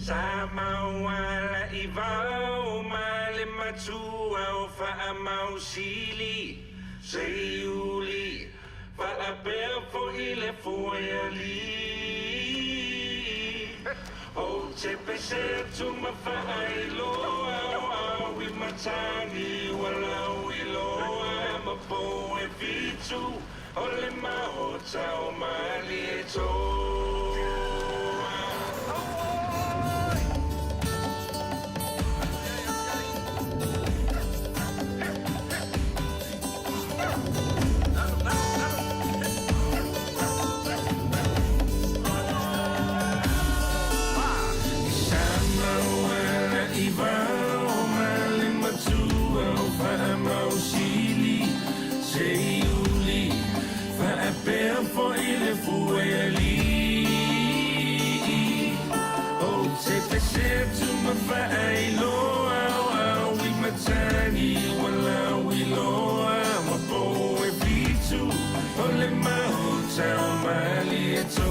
Sama wala iwao male matua o whaamau sili sei uli whaapea fo ile foiali o te pese tuma whaailoa au I matani walau iloa mapo e vitu o le mahota o mali e toa for ile fueli oh te se tu ma fai lo au we matani wala we lo ma po e vitu ole ma hotel mali eto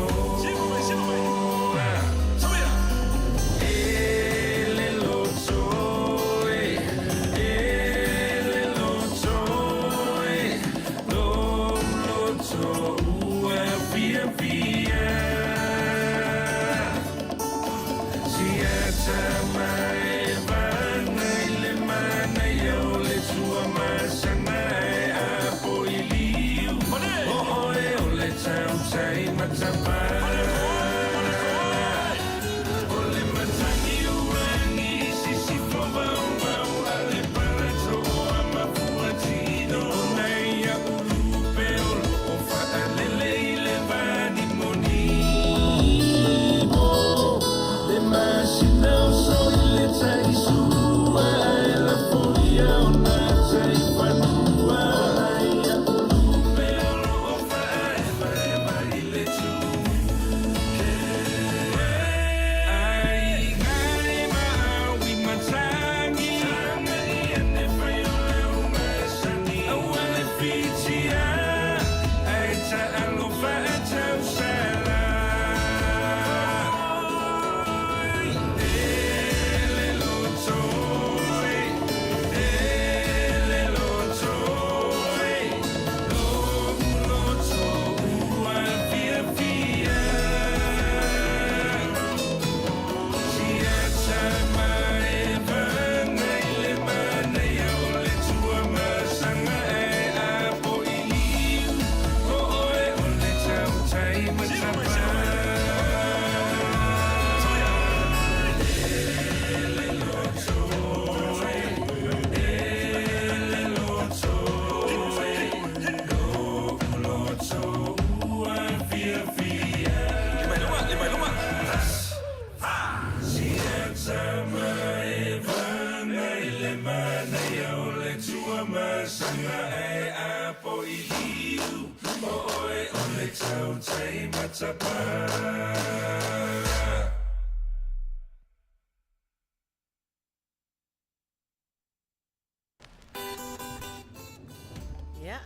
Ya,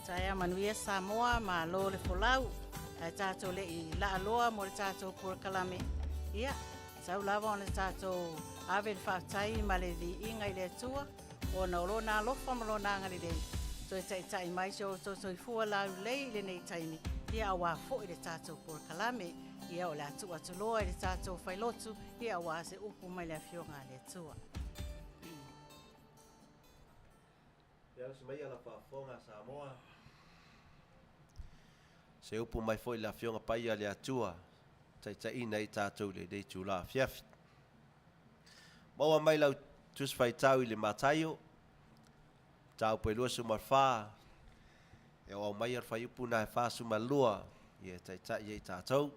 saya manuia Samoa ma lo le folau. Tato le I la aloa mo le tato por kalame. Ia, sau lava o le tato ave whaatai ma le li inga I le tua. O na olo na lofa ma lo na ngari le. So e tai mai so i fua lau lei le nei taimi. Ia awa fo I le tato por kalame. Ia o le atua tuloa I le tato whailotu. Ia awa se upu mai le fionga le tua. Se upu mai foi la fionga pai ale atua tai ina I tātou le dei tū la fiafi. Maua mai lau tus fai tau I le mataio tau pe lua su marwha e o mai ar fai upu na e wha su malua I tai tātou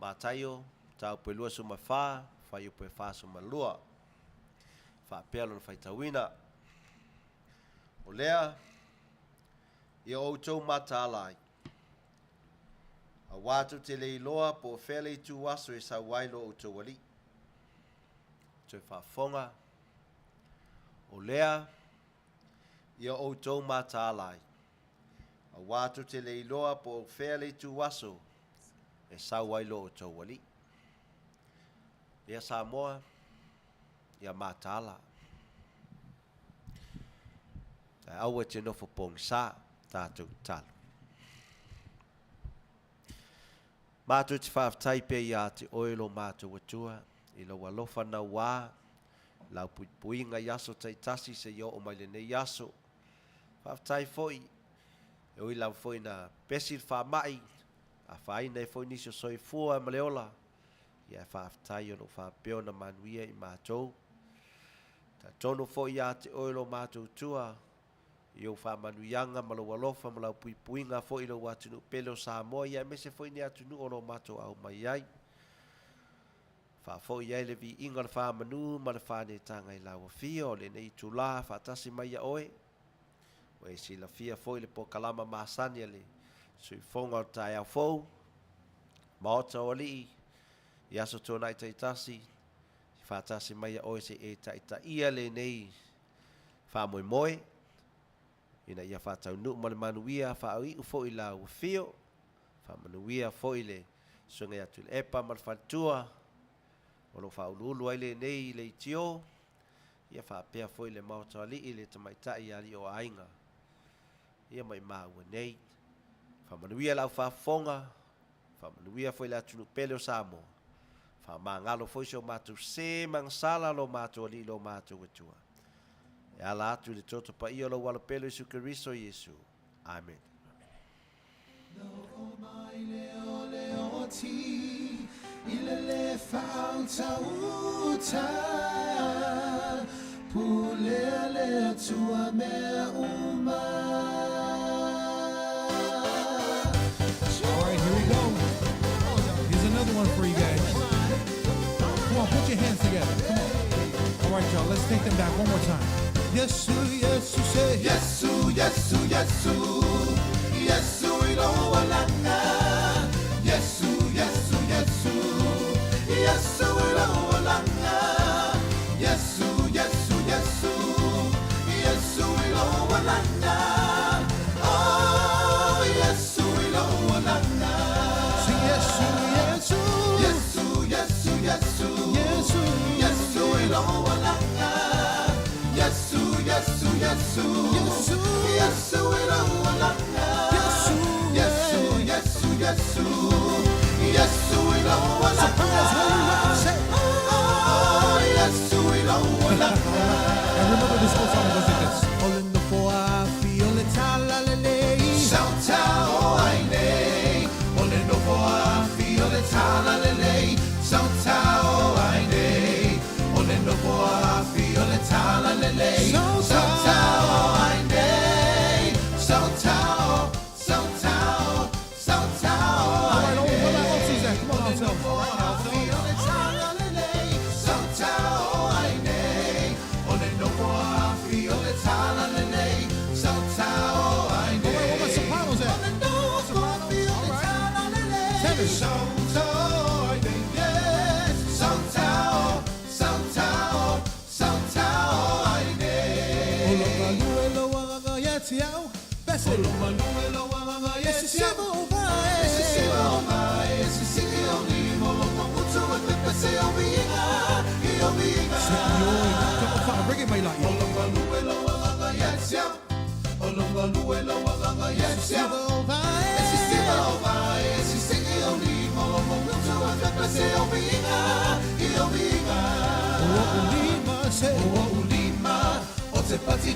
mataio tau pe lua su marwha fai upu e wha su malua wha pealo na fai tauina o lea I o tau matalai. A wātou te leiloa po whele tu aso e sa wailo o tau wali. Tau whafonga. O lea, ia o tau matalai. A wātou te leiloa po whele tu aso e sa wailo o tau wali. Ia Samoa, ia Matala. Au e te nofo pong sa, tātou talo. Mātou te whaafitai pe ia te oilo mātou atua, I lo walofa na wā, lau puinga yaso tai tasi se yo o mai le nei yaso. Whaafitai foi, e ui lau foi na pesil whaamai, a whai nei foi niso soi fua maleola, ia whaafitai o no whaapeo na manuia I mātou. Ta tono foi ia te oilo mātou tua, I o whaamanuianga malo walofa malau puinga foi lo watunu pelo Samoa, ia mese foi ni atunu o no mātou au mai ai. Whaafo I le vi inga le whaamanu ma le whane tanga I lawa fia o le nei tula whaatasi mai a oe. O e si la fia foi le po kalama maasani le sui fonga o tai au fau. Maota o li I aso tōna I taitasi. Whaatasi mai a oe se e taita ia le nei whaamoe moe. Ina ia whaatau nu ma le manuia whaau I ufo I lawa fia. Whaamanuia foi le sunga atu le epa ma le whantua. O lo whaululu ai le nei le tio, ia whaapea foi le maota ali I le tamaitai ali o ainga. Ia mai maua nei. Whamanuia lau whaafonga, whamanuia foi le atunu pele o Samoa. Whamangalo foi so mātou se mangsala lo mātou ali lo mātou atua. E ala atu le toto pa ia lo wala pelo Isu Keriso Yesu. Amen. Ilele fauta uta pulele tua me uma. All right, here we go. Here's another one for you guys. Come on, put your hands together. Come on. All right, y'all, let's take them back one more time. Yesu, Yesu, say Yesu, Yesu, Yesu, Yesu, ilowalanga. Yesu, Yesu, Yesu, Yesu, ilowalanga. Yesu, Yesu, Yesu, Yesu, ilowalanga. Oh, Yesu, ilowalanga. Sing Yesu, Yesu, Yesu, Yesu, Yesu, Yesu, Yesu, ilowalanga. Yesu, Yesu, Yesu, Yesu, Yesu, ilowalanga. Yesu, Yesu, Yesu, Yesu, Yesu, ilowalanga. Oh, Yesu, ilowalanga. And remember this whole song goes like this. All in the foa, feel it, talalele. Shout out, aine. All in the foa, feel it, talalele. Shout out, aine. All in the foa, feel it, talalele. Shout out, aine. Shout out, shout out, shout out. All right, where my else is at? Come on, Alto. Feel it, talalele. Shout out, aine. All in the foa, feel it, talalele. Shout out, aine. Where my sopranos at? All in the foa, feel it, talalele. Tenor. Shout out, aine. Yes. Shout out, shout out, shout out, aine. Olo manuelo yetiao. Olo manuelo yetiao. Esse siva vai, esse siva oni molo pamutu e pese obiga, obiga. Come on, bring it my life. Olo manuelo yetiao. Olo manuelo yetiao. Esse siva vai, esse siva oni molo pamutu e pese obiga, obiga. Ulima se, ulima. Ote pati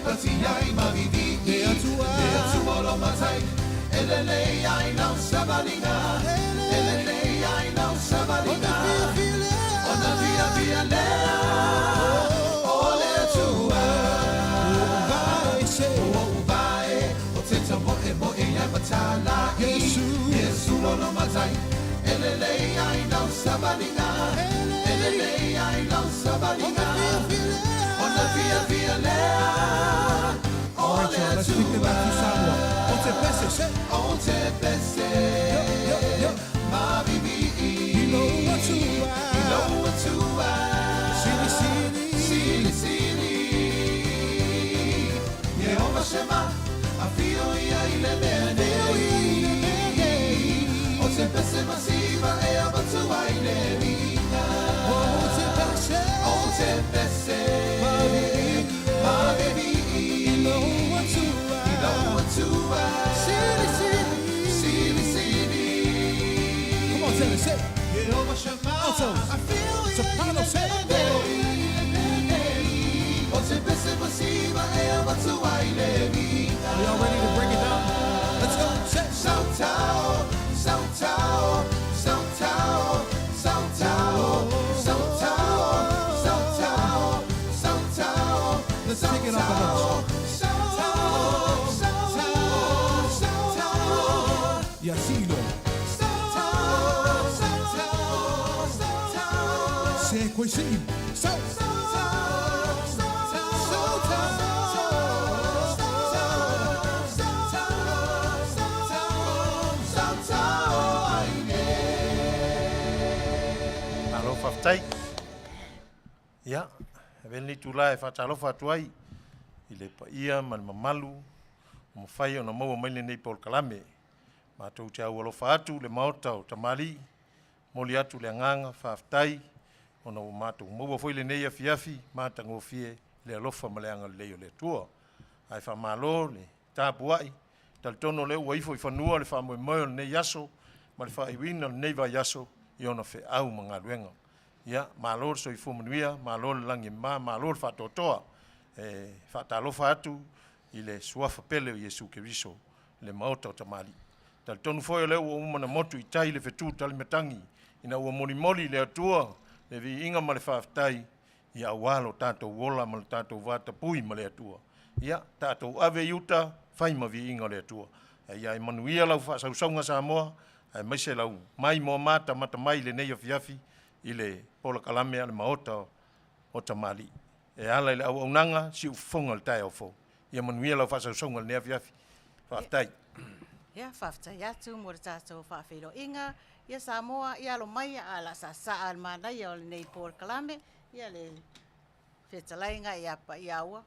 ai mavivi. E atua lo matai. Elele ai não sabalinga. Elele ai não sabalinga. Ona via lea. Ole tua. Vai. Ote tamo e ai matala. Yesu lo matai. Elele ai não sabalinga. Elele ai não sabalinga. Ona via lea. All right, y'all, let's take it back to Samoa. Onte pese, onte pese. Ma bibi, ilo atua, sili. Yehova Shema, afio ia ile mene. Onte pese masiva e abatua ile mina. Say, Jehovah Shammah. Also, I feel soprano say. Are y'all ready to break it down? Let's go. Say, Soutao, Soutao, Soutao, Soutao, Soutao, Soutao, Soutao. Let's take it up a notch. Soutao, Soutao, Soutao. Yacilo. Soutao, Soutao, Soutao. Say, Quasim. Soutao. Tai. Ia, veli tula e whaatalofa atuai, i le paia, man mamalu, mo whai o na maua maile nei Paul Kalame. Mātou te au alofa atu, le maota o tamali, moli atu le anganga, whaafitai, o na o mātou maua foi le nei afiafi, mātango fie, le alofa ma le anga leo le tua. Ai wha malo, le tāpuai, tal tono le waifo i whanua, le wha moe moe o nei yaso, ma le wha iwina nei va yaso, i ona whe au ma ngā ruenga. Ia, mālor so i fumanuia, mālor langi mā, mālor whatotoa, whaatalofa atu i le suafa pele o Yesu Keriso, le maota o tamali. Tal tonu foi leo o umana motu i tai le whetu talimetangi, ina ua moli le atua, le vi inga ma le whaafitai, i awalo tātou wola ma le tātou vata pui ma le atua. Ia, tātou ave iuta, whaima vi inga le atua. Ia, e manuia lau whaasausonga sa moa, ai maise lau mai mo mata mai le nei afiafi, i le Paul Kalame ale maota o tamali. E ala i le au aunanga si ufonga le tai au fo. Ia manuia lau whasausonga le nea fiafi. Whaftai. Ia, whaftai atu mo le tātou whaafiro inga. Ia Samoa, ia alo mai a la sa al manai o le nei Paul Kalame. Ia le whetalainga i apa i aua.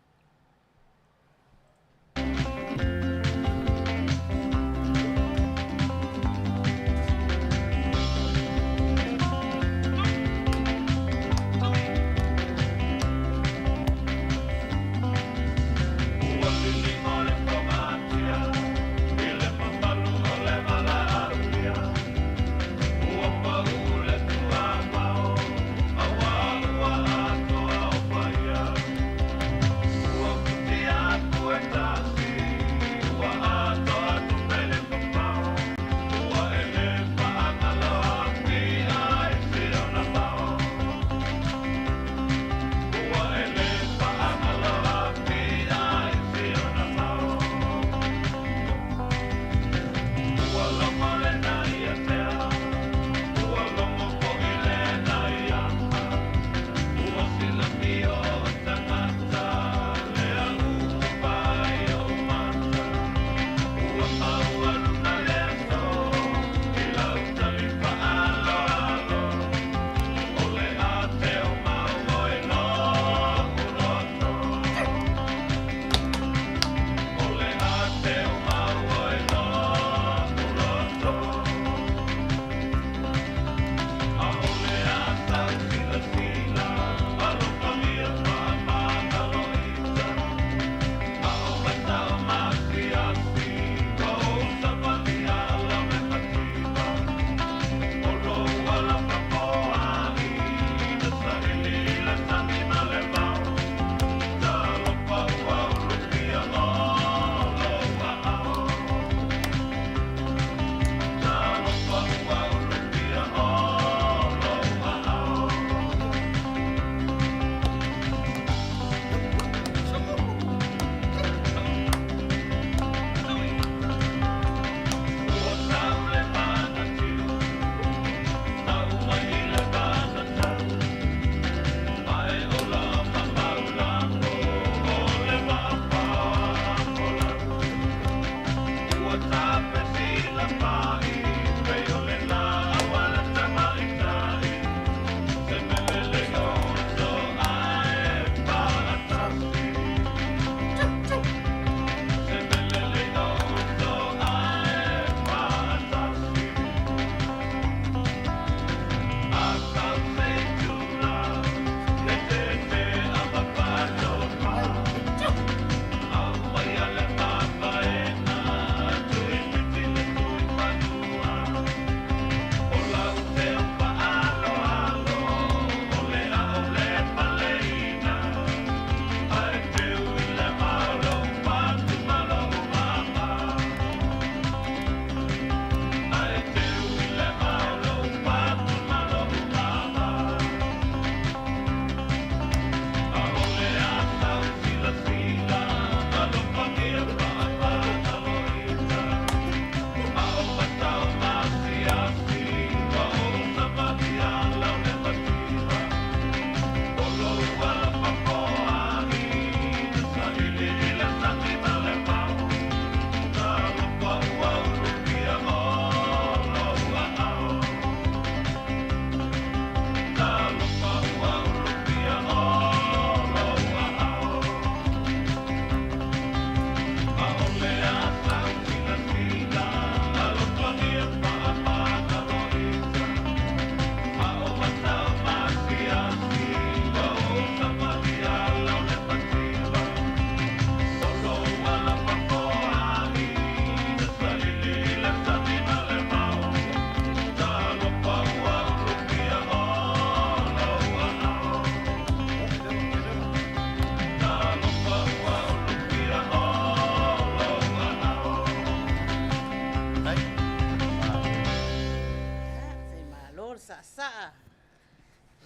sa.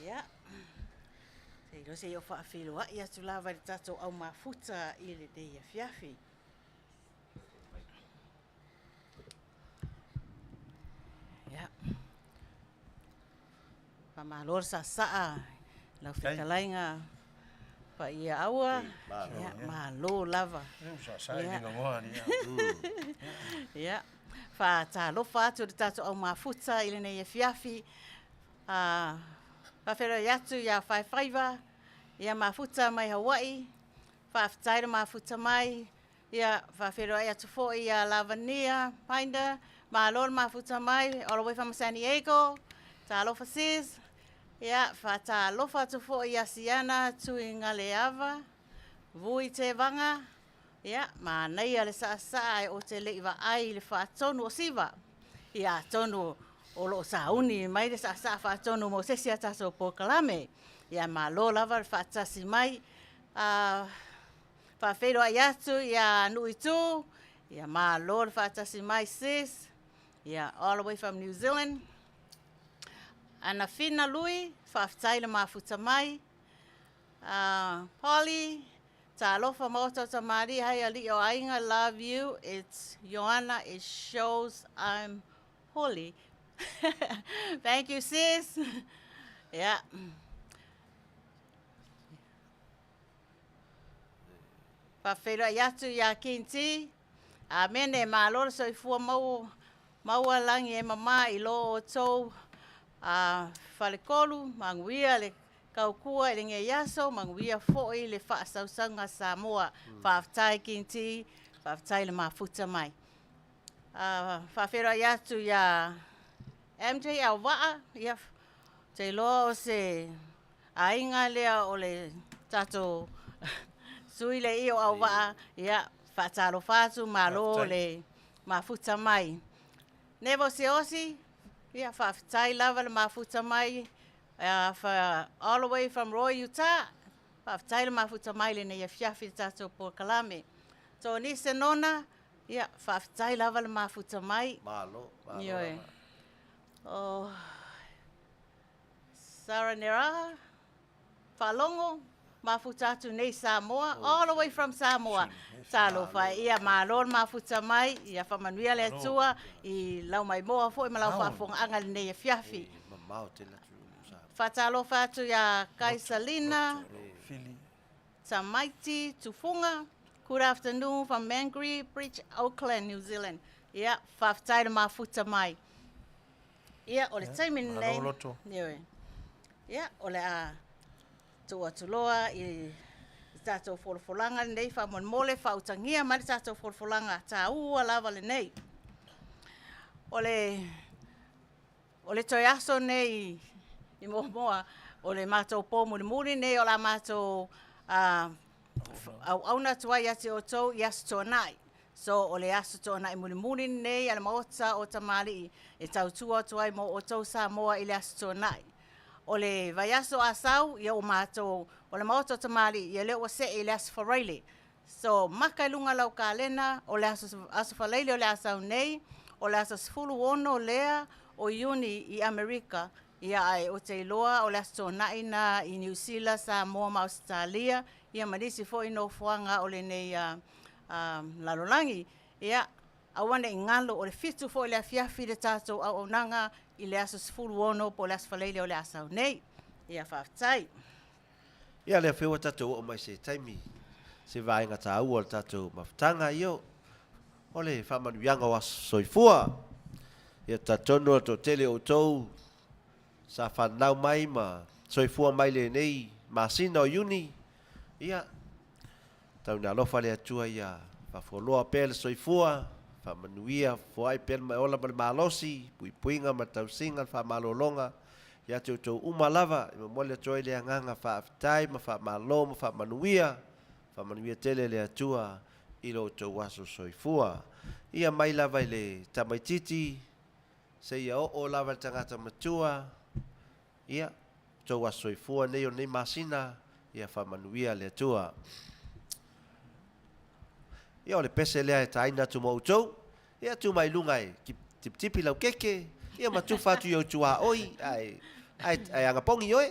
Ia. Sei lo se o whaafilo a ia tu lava le tatou au mafuta i le dei a fiafi. Ia. Pamalor sa lau whekalainga pa ia aua. Ia, malo lava. Sa ni ngoa ni. Ia. Fa ta lo fa tu tatou au mafuta i le nei a fiafi. Whawhero iatu ia whaiwhaiwa, ia mafuta mai Hawaii, whawhataira mafuta mai, ia whawhero iatu fo ia Lavania, Painda, malor mafuta mai, all the way from San Diego, ta alofa sis, ia whata alofa tu fo ia Siana, tu i Ngaleava, vui te vanga, ia nei ale sa o te leiwa ai le whaatonu o siva, ia tonu o lo sauni mai le sa whaatonu mo sesi a taso po kalame. Ia malo lava le whaatasi mai. Whawhero ai atu, ia nui tu. Ia malo le whaatasi mai sis. Ia all the way from New Zealand. Ana whina lui, whawhtai le mafuta mai. Polly, ta alofa moto ta mari, hai ali o ainga, love you. It's Joanna, it shows I'm holy. Thank you, sis. Yeah. Whawhera iatu ia kinti. Mene malor so i fua maua langi e mama i lo o tau whalekolu, manguia le kaukua i le nge yaso, manguia fo'i le whaasausanga Samoa. Whawhtai kinti, whawhtai le mafuta mai. Whawhera iatu ia MJ Awaa, ia te loa o se ainga lea o le tato sui le i o Awaa, ia whaatalo whātu malo le mafuta mai. Nevo se osi, ia whawhitai lava le mafuta mai, all the way from Roy, Utah, whawhitai le mafuta mai le nei a fiafi tato po kalame. So ni se nona, ia whawhitai lava le mafuta mai. Malo. Ioe. Oh, Sarah Neraha, Whalongo, mafuta atu nei Samoa, all the way from Samoa. Talo whai, ia malor mafuta mai, ia whamanuia le atua, i lau mai moa fo, i malau whaafonga anga le nei a fiafi. Mamau te latu sa. Whatalo whatu ia Kaisalina, Tamaiti, Tufunga. Good afternoon from Mangere Bridge, Auckland, New Zealand. Ia, whawhtai le mafuta mai. Ia, o le taimin nei. Niwe. Ia, o le a tua tuloa i tātou wholfolanga nei, wha mole whautangia mari tātou wholfolanga tā ua lava le nei. O le toi aso nei i moa, o le mātou pō muri nei, o la mātou au auna tuai ati o tau i aso tō nai. So, o le aso tō nai muri nei, ala maota o tamari e tau tua tuai mo o tau Samoa i le aso tō nai. O le vai aso asau, ia o mātou, o le maota o tamari, ia leo o se i le aso whareile. So, maka lunga lau ka lena, o le aso whareile o le asau nei, o le aso sfulu ono lea o iuni i Amerika, ia ai o te iloa, o le aso tō nai na i New Zealand, Samoa, ma Australia, ia manisi fo ino fuanga o le nei lalolangi, ia awane i ngalo o le fitu fo le afiafi le tātou au nanga i le aso sfulu ono po le aso whaleile o le asau nei, ia whaftai. Ia le whiwa tātou o mai se taimi, se vaenga tā ua le tātou mawhtanga io, o le whamanuianga wa soifua, ia tātono to tele o tau, sa whanau mai ma soifua mai le nei, masina o uni, ia tau na lofa le atua ia whawholoa pēle soifua, whamanuia, whaai pēle mai ola ma le malosi, puinga ma tau singa, whamalolonga, ia tau umalava, ima mole atua le anganga whaafitai, ma whamalo, ma whamanuia tele le atua, ilo tau waso soifua. Ia mai lava i le tamaititi, se ia o lava le tangata matua, ia tau waso soifua nei o nei masina, ia whamanuia le atua. Ia o le pese lea e taina tu mautou, ia tu mai lungai, tipi lau keke, Ia matufa atu iau tua oi, ai anga pongi oi.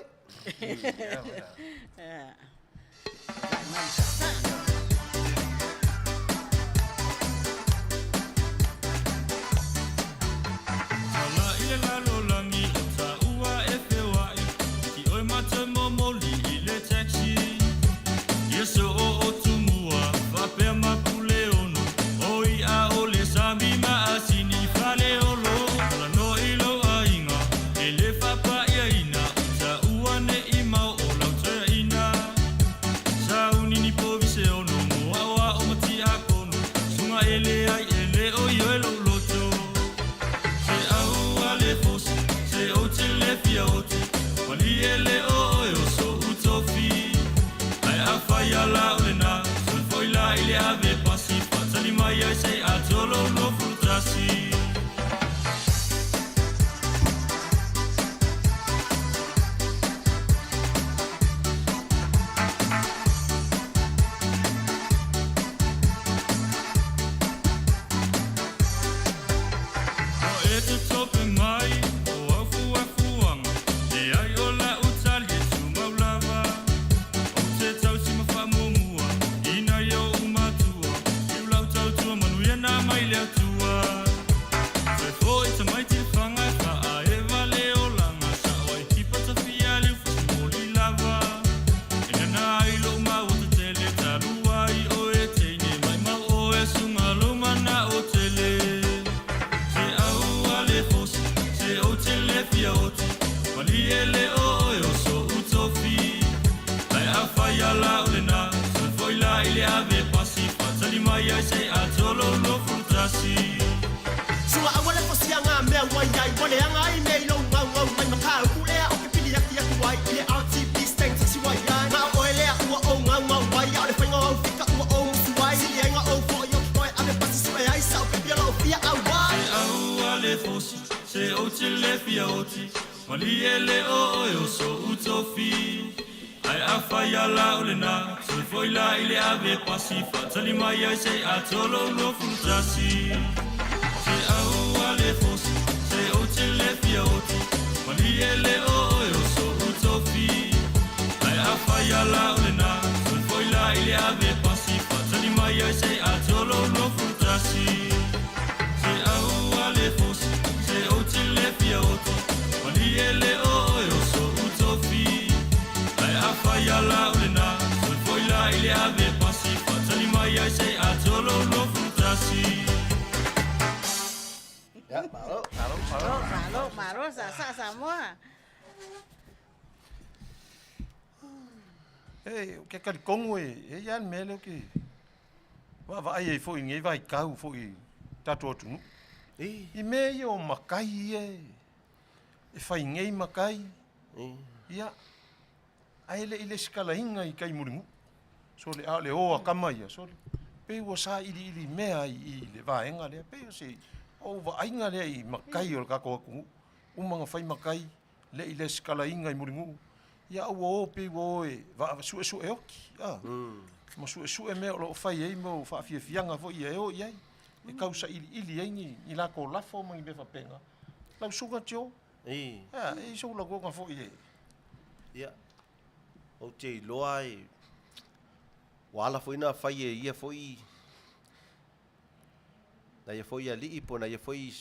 Maro sa Samoa. O ke kari kongo ian mele ke. Wa ai fo inge vai kau fo I tatu atu. I me o makai e fai ngei makai. Ia. Ai le skala inga I kai muringu. So le ale o kama ia so. Pe wo sa ili mea I le vaenga le pe se o wa ainga le I makai o ka ko ku. Umanga fai makai le ile skala inga I muringu. Ia o pe wo va su e oki. Ma su e me o fai e mo fa fianga fo ia o ia. E causa ili ai ni la ko la fo mai be fa penga. La suga tio. E so la go fo ia. Ia. O te loa wala foi na fai ia foi na ia foi ali po na ia foi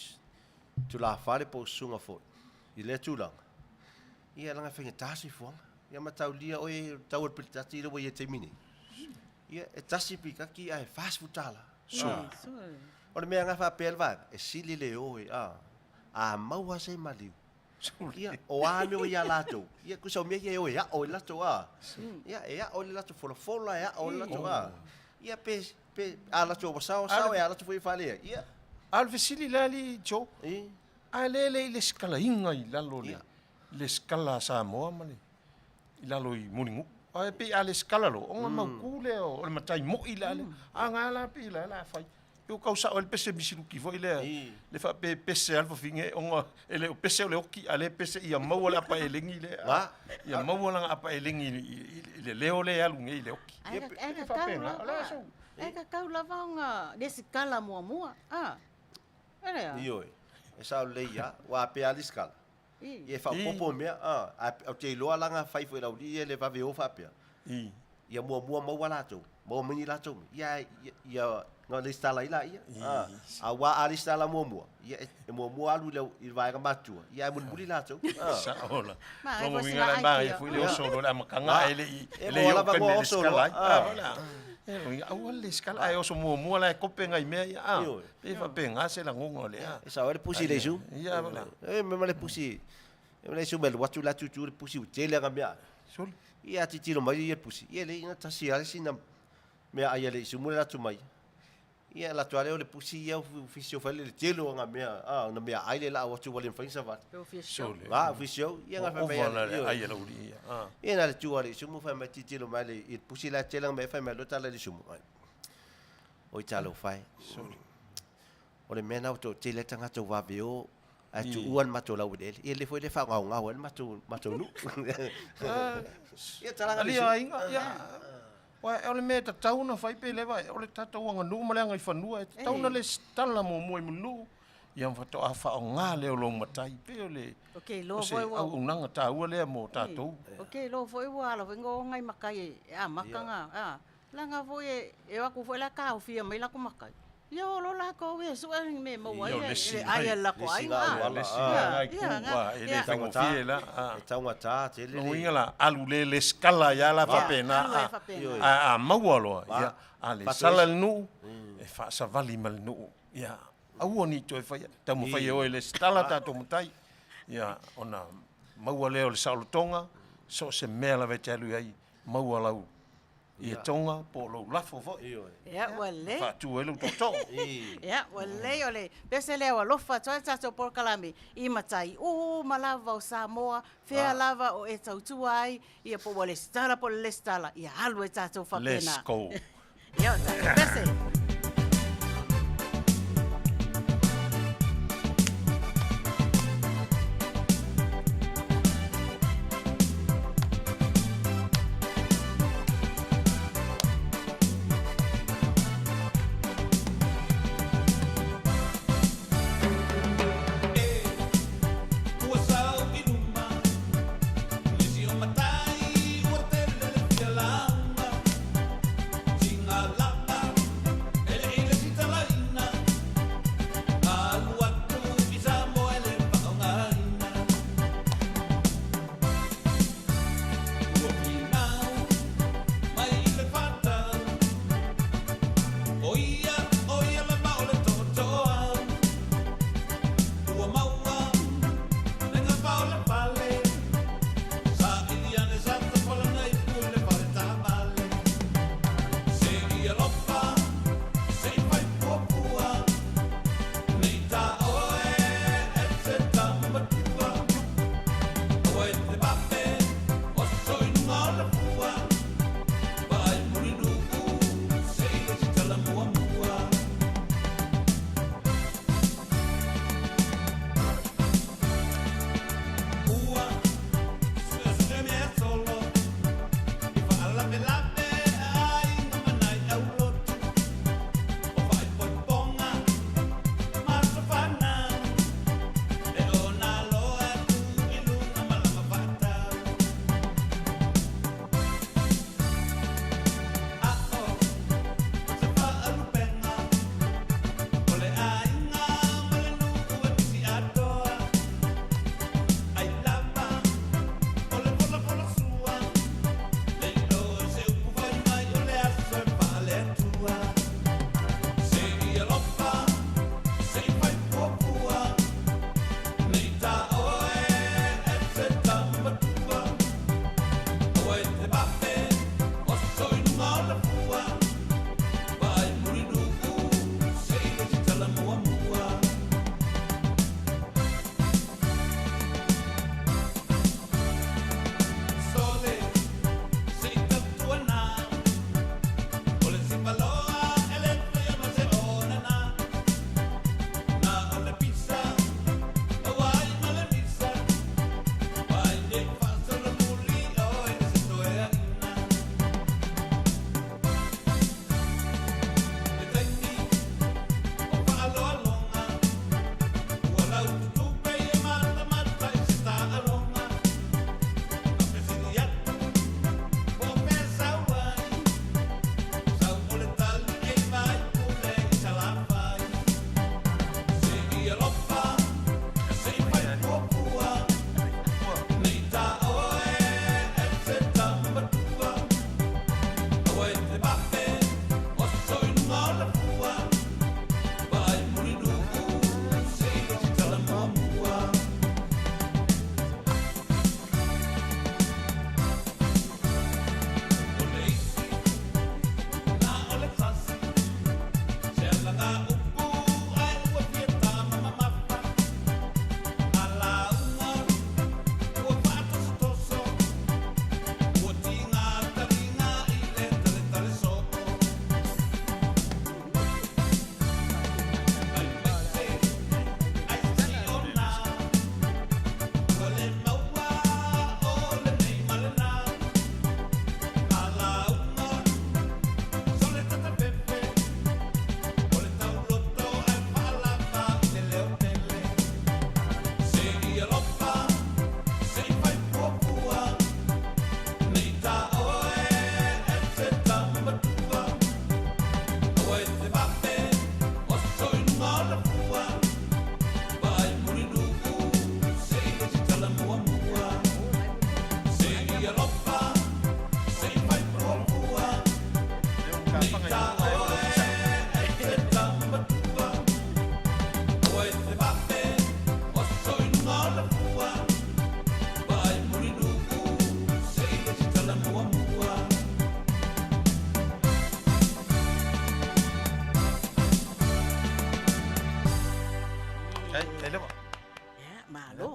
tu la fale po sunga foi I le tu lang ia langa fai tasi fo ia matau lia oi tau pe tati le ia te mini ia e tasi pika ki ai fast food tala so ora me nga fa pelva e sili le oi a maua se maliu ia o ame o ia lato ia ku so me ia o ia o lato ia o lato fola ia o lato ia pe a lato sao ia lato foi fale ia al vesili lali jo a le skala inga I lalo le skala Samoa male I lalo I muningu a pe a le skala lo o ma kule o le matai mo I lale a ngala pe la fai eu causa o pese bisilu ki foi le fa pese alfa finge onga ele o pese le oki ale pese ia mau la pa elengi le ia mau la apa elengi le leo le alu ngi le oki Eka kau lavanga de skala mua era Ioi e sa le ia wa pe aliskal I. e fa popo me a te loa langa fai foi lau ie le va ve o fa pe ia mua mau wala tu mo mini la tu ia no le stala ila ia a wa ali stala mua ia e mua alu le i vai ka matu ia mun buli la tu sa ola Ma, mo e minga la fosi ba la e ai fu kia. le so lo ma kanga ele mo la ba mo so lo wala e o le skala ai o so mua la ko penga i me ia e fa penga se la ngongo le e sa le pusi le su ia wala e me le pusi e le su me watu la tu le pusi u tele ga mea sul ia ti tiro mai ia pusi ia le ina tasi ale sina me ai le su mo la tu mai ia la tu ale o le pusi ia ofisio fa le telo nga mea na mea ai le la o tu wale fa sa va sul ofisio ia nga fa o me ai la uri ia na le tu ale su mo fa me ti tiro mai le i pusi la tela me fa me lo tala le su mo o i talo fai o le mena o to tele tanga to va veo a tu uan mato la udel ia le foi le fa nga o mato lu ia tala ali ai ia wa ole me ta tauna fai pe le vai ole ta tauna nu ma le ngai fanua e tauna le stala mo mo mu ia fa to afa o nga le o lo matai pe ole Okay, lo se foi au wa. unanga ta ua le mo ta to Okay, lo foi wa la vengo ngai makai makanga langa foi e wa ku foi la ka o fia mai la ku makai. Yo lo la ko we su me mo wa ai la ko ai le si ngai ku wa ele ta mo fiela e taunga ta tele no inga alu le skala ya la fa pena a maualo ia ale sala nu e fa sa vali mal nu ia au ni to fa ta mo fa yo le stala ta to mutai ia ona mauale o le saulotonga so se mela ve talu ai mauala ia tonga po lo lafo fo Ya wale. fa tu elu to Ya wale ole. Pese le wa lofa tsa por kalame I matai. Malava o Samoa, fea lava o e tautu ai ia po wale stala po le stala. Ia halu e tato fa pena. let's go Ya pese.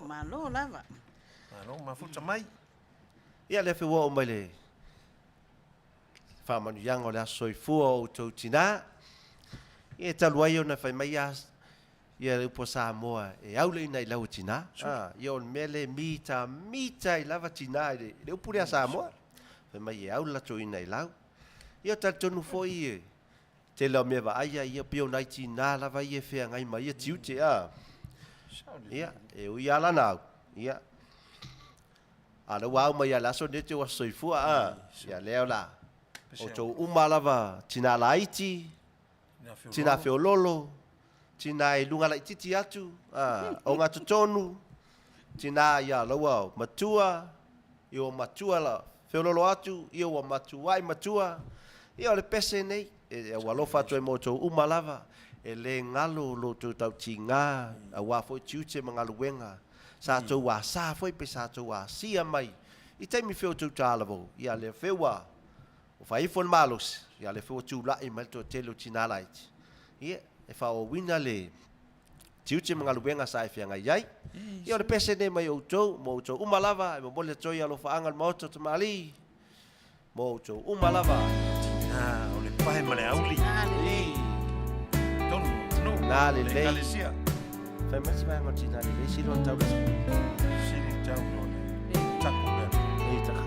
Malo lava. Malo mafuta mai. Ia le feua o mai le whamanuianga o le asoifua o tau tina. Ia talu ai o na whai mai ia le upo Samoa e aule ina i lau tina. Ia o mele mita i lava tina i le upo rea Samoa. Whai mai e aule lato ina i lau. Ia tal tonu foi e te lau mea wa aia ia pio nai tina lava ia whea ngai mai ia tiute Ia e ui ala nau. Ia. Ala wau mai ala so ne te wa soifua ia leo la. O tau umalava tina la iti. Tina feololo. Tina e lunga la ititi atu. O ngā tutonu. Tina ia laua matua. Io matua la feololo atu. Io wa matua i matua. Ia le pese nei. E walofa atu e mo tau umalava. E le ngalo lo tau tinga. A wafo tiute mangalu wenga. Sa tau wa sa foi pe sa tau wa sia mai. I taimi feo tau tālavo. Ia le fewa. O whaifon malos. Ia le fewa tū lai mai tō telo tinalaiti. Ia e wha o wina le tiute mga luenga sa e whianga iai. Ia o le pese ne mai o tau. Mo o tau umalava. E mo mole toi alo whaangal maota te mali. Mo o tau umalava. O le pahe male auli. Tonu. Nā le lei. Kalesia. Whai mati mai ango tina le lei. Silo tau lesi. Sili tau no le. Tako bea. Ei taka.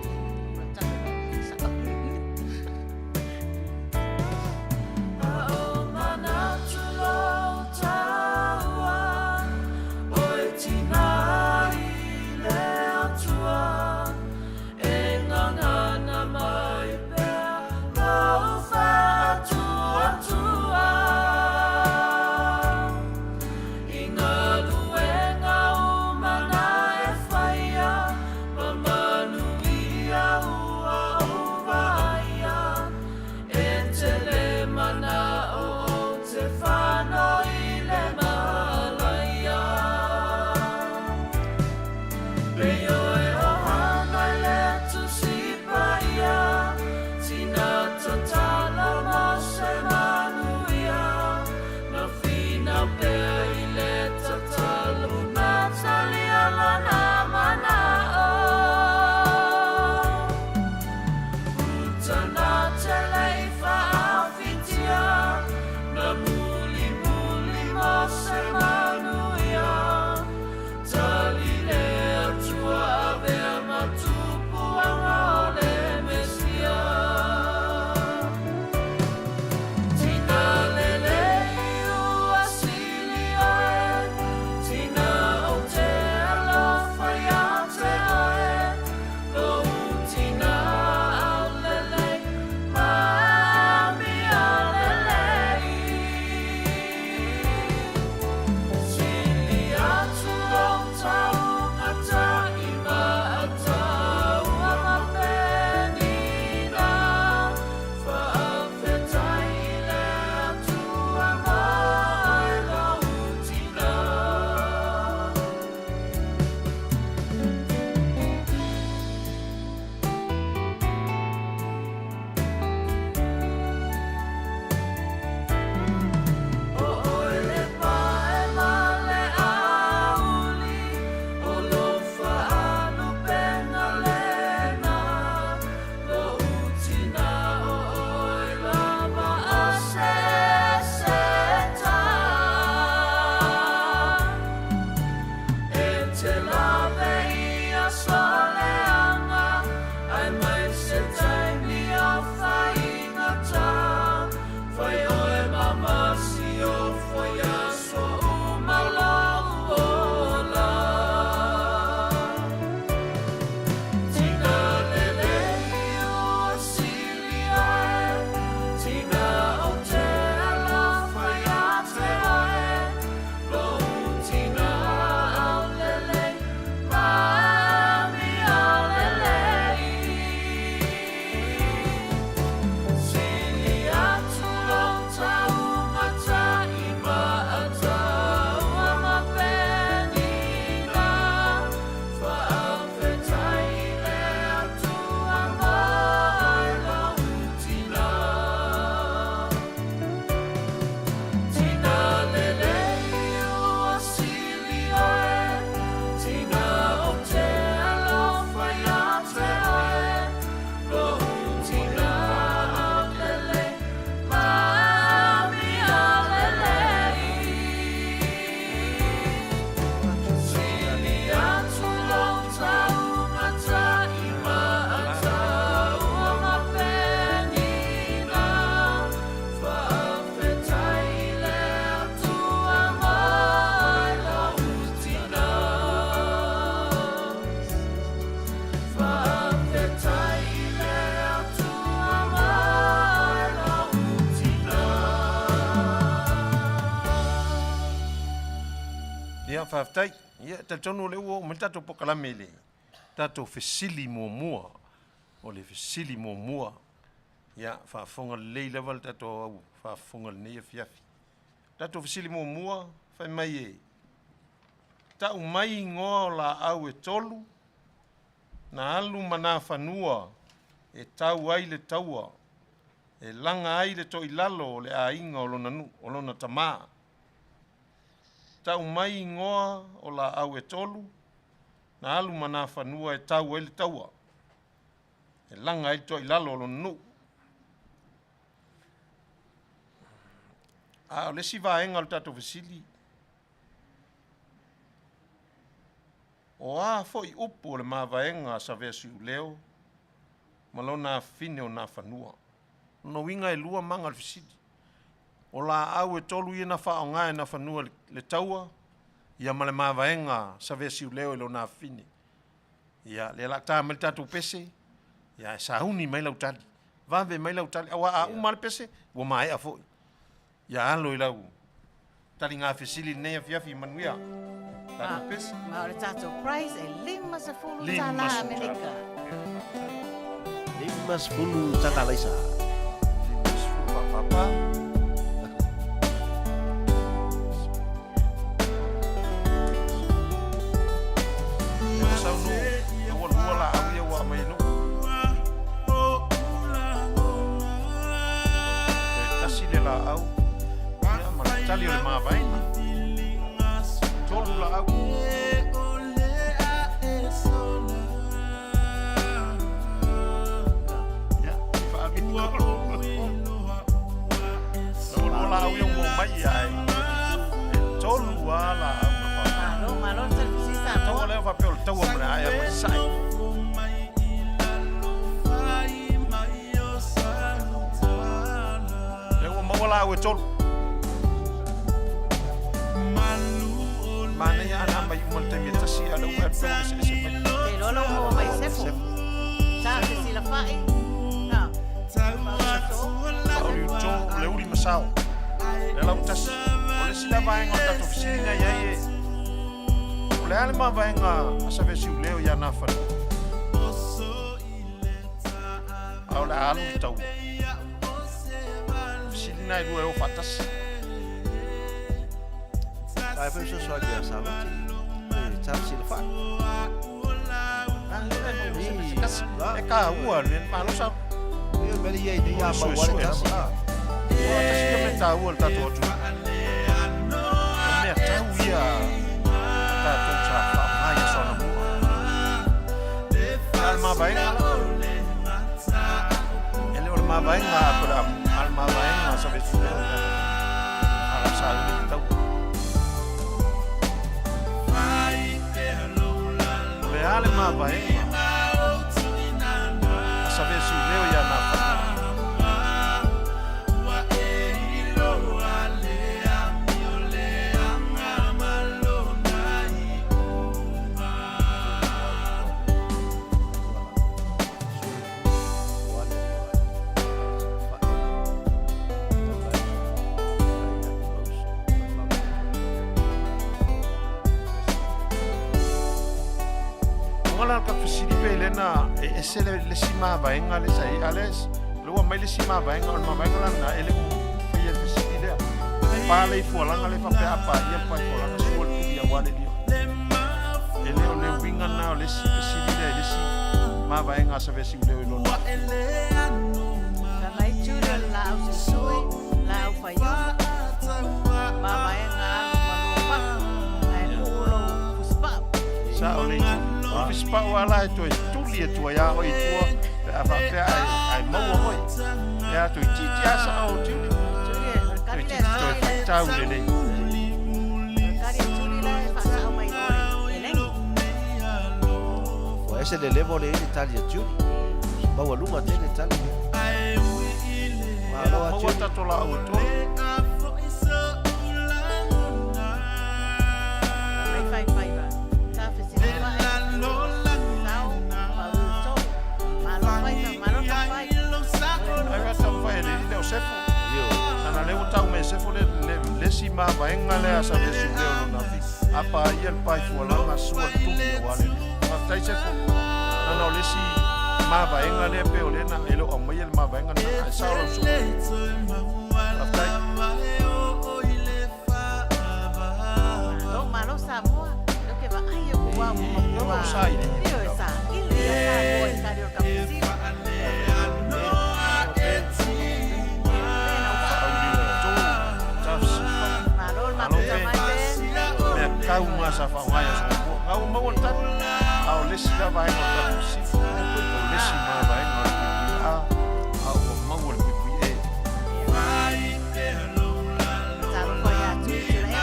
whaftai. Ia, tonu le ua, me tato pokalame le. Tato fesili mua. O le fesili mua. Ia, whafonga lei level tato au. Whafonga nei a fiafi. Tato fesili mua, whai mai e. Tau mai ngoa o la au e tolu. Na alu mana whanua. E tau ai le taua. E langa ai le toi lalo le a inga o lona tamaa. Tau mai ngoa o la au e tolu. Na alu mana whanua e tau ai le taua. E langa ai le toi lalo o lona nu. A o le si vaenga o tato vesili. O a foi upo le ma vaenga sa vesi u leo. Malona fine o na whanua. No winga e lua manga le fisidi. O la au e tolu i na whaonga e na whanua le taua. Ia male mawaenga sa vesi u leo e lo na fine. Ia le lakta mele tatu pese. Ia e sahuni mai lau tali. Vave mai lau tali. Awa a umale pese. Wa mai a foi. Ia alo i lau. Tali ngā fisili nea fiafi manuia. Tatu pese. Ma o le tatou prize e 5 Lima tala sepulu. Amerika. 50 taka laisa. Papa. Tali o le mawaina. Tolu la au. Ia, whaami tolu. Tolu la au iong mo mai ai. Tolu wa la au na wha. Malo te fisisa Tau mo. leo whapeo le taua mre ai a masai. Leo maua la au e tolu. Mana ya ana mai mo te meta si ala u pe se mai. Te lolo mo mai sefu. Sa te sila fai. Na. Au to le uri masao. Le la utas. O le sila vai ngota to fisina ya ye. O le ale ma vai nga asa ve siu leo ya na fa. Au la alu tau. Fisina i o fatas. Ai foi só dia sábado. Sabe se ele faz. E ka ua le ma lo sa. Eu me ia de ia para o Ua ta si me ta ua ta to tu. Me ta ua ta to sa fa mai so na mu. Alma vai nga. Ele o ma vai nga para alma vai nga sa ve su. Ala sa ni ta. Ale ma vai. Asa ve su leo ya na fa. Ka fisili pe lena e se le sima vaenga le sai ales lo mai le sima vaenga on ma vaenga na ele ko ia fisili le pa le fualanga le fa pe apa ia pa fualanga suol ia wale dio ele o le winga na le fisili le si ma vaenga sa vesi le lo na Mai chula la au sui, la au fai. Ma vai na ma ai ulo fuspa. sa o le fispa wala to tuli to ya o to a fa pe ai mo o ya to titi asa o tuli tau le nei o ese le levo le Italia giù. Ma wa lunga te Italia. Ma lo a mo ta to la o to Fai fai va. Sa fesi va. Now, malo fai. ai va ta fa le o sefo ana le o tau me sefo le si ma vaenga le asa le su le o na fi apa ia pai fualanga sua tumi wale ma tai se ko ana lesi ma vaenga le pe olena elo o mai ma vaenga na sa lo su aftai Malo Samoa, lo que va ay yo guau yo no sai yo esa ile ya mo estadio capacito malo malo me kau ma sa fa wa ya so au ma won tan au lesi la vaenga na si o lesi ma vaenga a au ma won pi pi e Sabe qual é a diferença?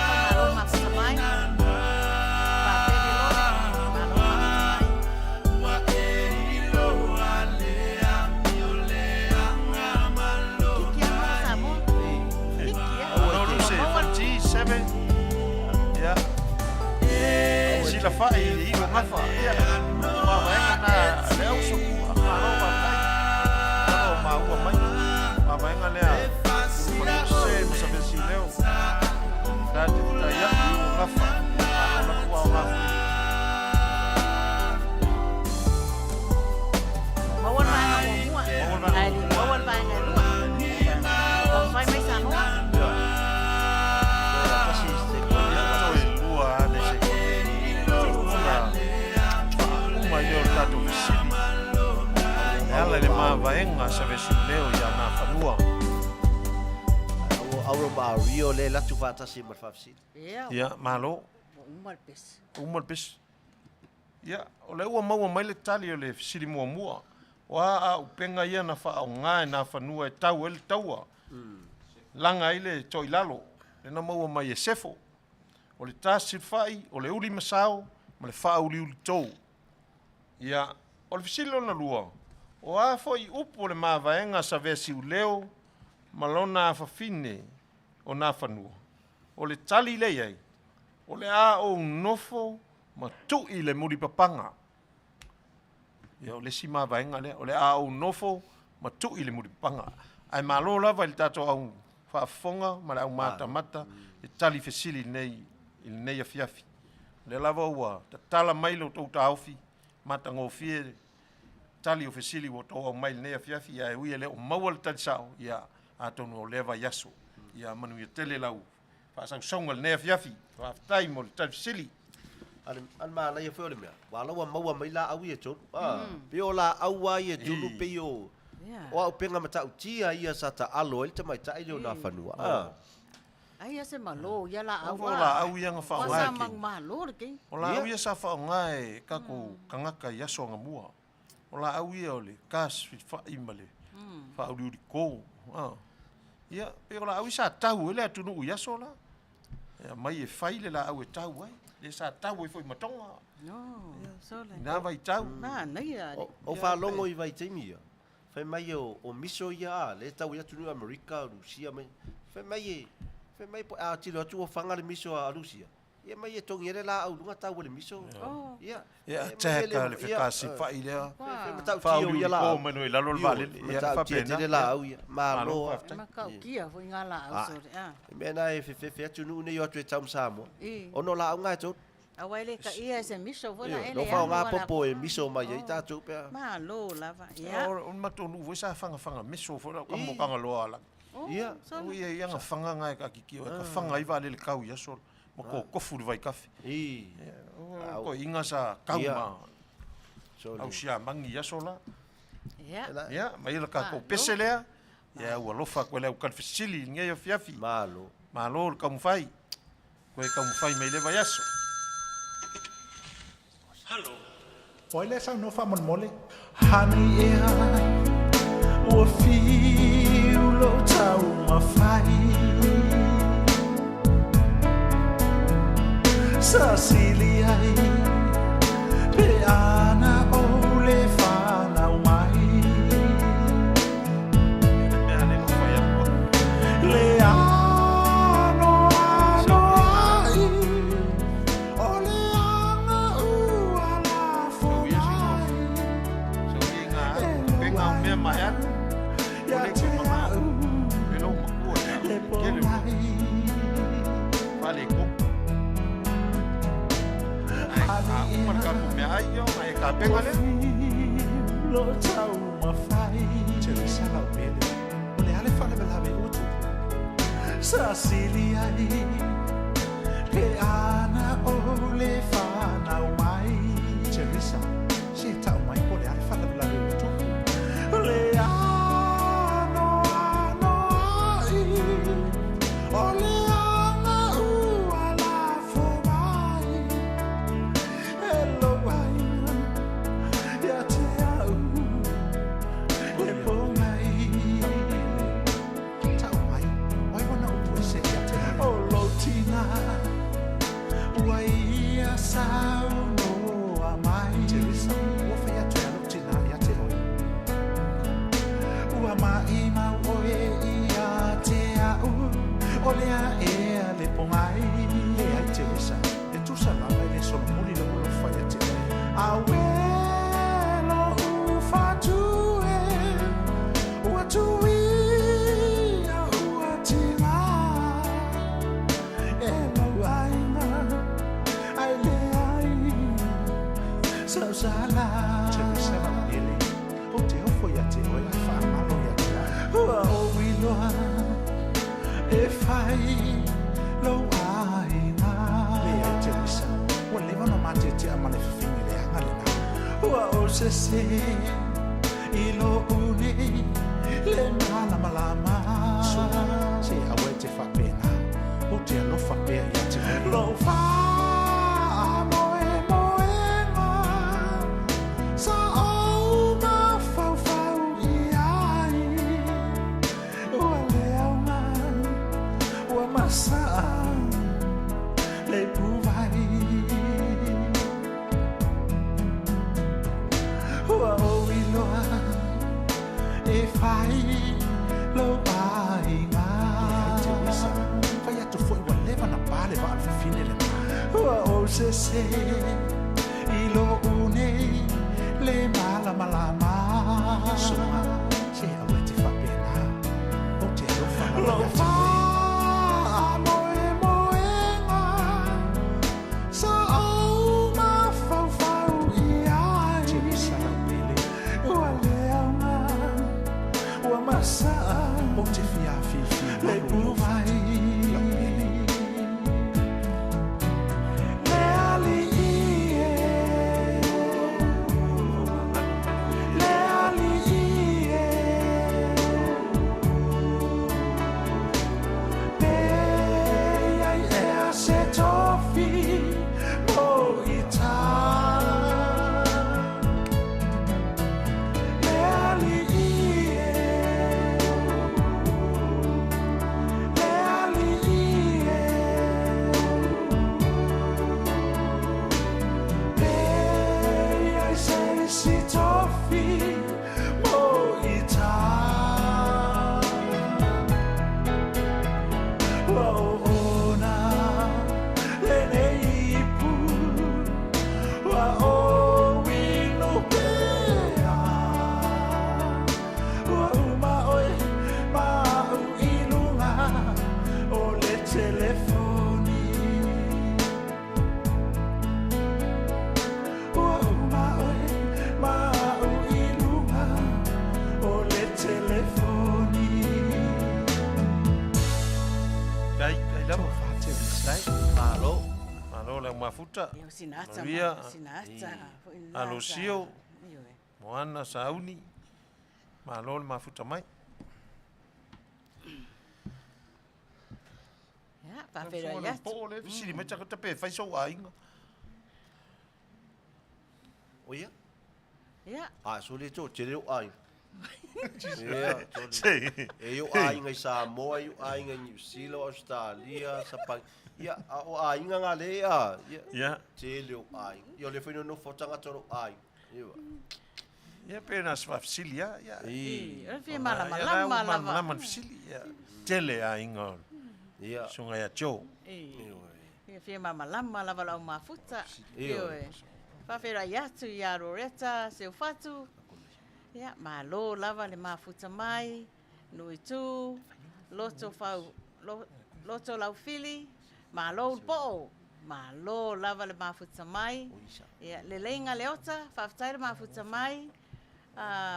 Malo mas também. Ya, si la fa i o ngafa ya, ma vaenga na leo so malo ma kai, malo ma ua mai, ma vaenga lea, se mo sabe si leo, da ya i o ngafa, malo na ua o ngafa. Bawal ba ang mua? Ay, bawal ba ang lua? Kung fay may Samoa. Ela le ma vaenga sa vesi leo ya na fanua. Auro ma Rio le latu fatasi ma fafsi. Ya malo umal pes. Ya ole ua mau mai le tali le sili mua mua. Wa a upenga ia na fa nga na fanua e tau el taua. Langa ile toilalo. Le na mau mai e sefo. Ole tasi fai, ole uli masao, ma le fa uli tou. Ya ole fisilo na lua. O a foi upo le mavaenga sa vesi u leo, malona fa fine o na fanua. O le tali le iei, o le a o nofo ma tu i le muri papanga. Ia o le si mavaenga le, o le a o nofo ma tu i le muri papanga. Ai malo lava il tato au whaafonga, ma le au mata, e tali fesili nei a fiafi. Le lava ua, ta tala mailo tau ta aufi, mata ngofie, tali o fesili wo toa mai nei a fiafi ia e ui ele o mawal tali sao ia a tonu o leva yaso ia manu ia tele lau whaasau saungal nei a fiafi whaftai mo le tali fesili An ma la ia foi le mea. Wa la wa maua mai la au ia ton. Pe o la au wa ia dulu pe o. O penga mata utia ia sa ta alo el te mai ta ile na fanua. Ai ese malo ya la au. o la au ia nga Wasa whaonga mang ke malo ke. o la au ia sa whaonga e kako kangaka yaso nga mua o la au ia o le kas wha imale wha au liuri kou ia pe o la au ia sa tau ele atunu u yaso la ia mai e whaile la au e tau ai le sa tau e foi matonga No, so le. ina vai tau Na, nei ya. O fa longo i vai temi ia. Fe mai o miso ia le tau ia tunu Amerika, Rusia mai. Fe mai po a tilo tu o fanga le miso a Rusia. Ia mai e tongi ele la au lunga tau le miso. Ia. ia teka le whekasi whaile a Fe matau wha au tio liuri ia la. kou manu i lalo le vale ia Matau tio whapena tele la au ia. Ma lo. Ma kau kia foi ngala au so. Mena e fe atunu ne yo atu e tau Samoa. E. Ono la au ngai tot. Awai le ka ia se miso vola ele. No fa nga popo e miso mai ai tatu pe. Ma lo lava. Ya. o matonu voi sa whanga meso fora ka mo kanga loa ala Ia. o ia ia nga whanga ngai ka kiki o ka whanga i vale le kau ia sol mo ko kofu le vai kafe ko inga sa kau Ia. ma So au sia mangi ia sola Ya. ia mai la ka ko peselea ia ua lofa ko le ka fisili ngai o fiafi malo. ma lo ka mu fai ko ka mu fai mai le vai aso Oi le sa no fa mon mole. Honey ea o fiu lo tau ma fai. Cecilia pe ana o le fa na mai. me ale no fai a Le ano ai. O le ana u ala fo mai. so inga penga me mai an Ya Ole te ko mama. au. pelo mo ko Le ya kele mai. vale ko Umar ka ku me ai yo mai ka penga le. Lo tau mawhai te risala o pele o le ale whale lawe utu sa sili ai ke ana o le whanau mai te risa se tau mai o le ale whale lawe utu le ano ai o le ana ua la fo mai hello ai ya te au le pongai tau mai wai wana utu e se ya te o lo tina wai ia sau no a mai te risa ua whai atu e lo tina ya te hoi ua mai mau oe ia te au o lea e a le pongai e ai te risa e tu sa langa i le solo muli le ulo whai a te hoi a welo u fatue ua tui a ua tima e mau ainga ai le ai sau sala te risa na ele o te ofo ia te hoi a whaamalo ia te ua o wiloa e whai lo ainga le ai te risa ua lewa no mate te amale whiwhingi le hanga le nga ua o se se i lo une le malama lama se awe te whapena o te alofa pea ia te lo wha moe moenga sa au ma fau fau i ai ua leaunga ua masa le puwai ua o iloa e whai lo ainga te wisa whai atu foi ua lewa na pale wa alfa fine le ua o se se i lo une le malama lama suma se awe te whapena o te alofa lo wha moe moenga sa au ma fau fau i ai te wisa na pele ua leaunga ua masa o te fiafi le puwai le ali ie le ali ie pe ai e a se tofi mo i tā le ali ie le ali ie pe ai se si tofi mo i tā ua ona le nei pu ua o wino pea ua uma oe mau i lunga o le telefoni ua uma oe mau i lunga o le telefoni Kai lama. Fate risai Malo. Malo le mafuta. e o sinata Maria, sinata Alusio. Moana Sauni. Malo le mafuta mai. ya pa pero ya Po le siri me taka tape fai so ainga. O ia? ya A so le tō te reo ai. Ia, Sei. e yo ai ngai Samoa, yo ai ngai New Zealand, Australia, Sapang. Ia, a o ai ngā le ia. Ia, Ya. te leo ai. Ia le whaino no whotanga toro ai. Ia. Ya pena swa fisili ya. Ya. e o fi mala Ya, mala Mala mala fisili ya. Tele ainga. Ia. Sunga ya cho. e Ia. e fi mala lava la mafuta Ia. e fa fera ya tu ya roreta se fatu ya malo lava le mafuta mai nui tu loto fau loto lau fili malo po Malo lava le mafuta mai. Ia le lenga leota whawhai le mafuta mai.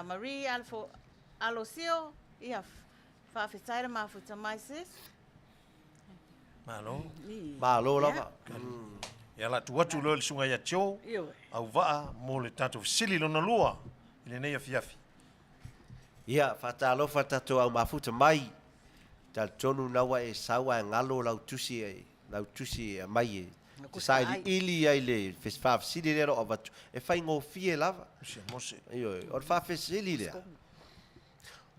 Marie Alosio ia whawhai le mafuta mai sis. Malo. Malo lava. Ia la tuatu lo le sunga ia tio. Au waa mo le tatou sili lona lua. Ile nei afiafi. Ia, whatalofa tatou au mafuta mai. Tal tonu nawa e sawa e ngalo lau tusi e mai e. Te sai li ili ai le whawhasili lero o watu. E whai ngō fie lava. Mose. Iyo, o le whawhasili lea.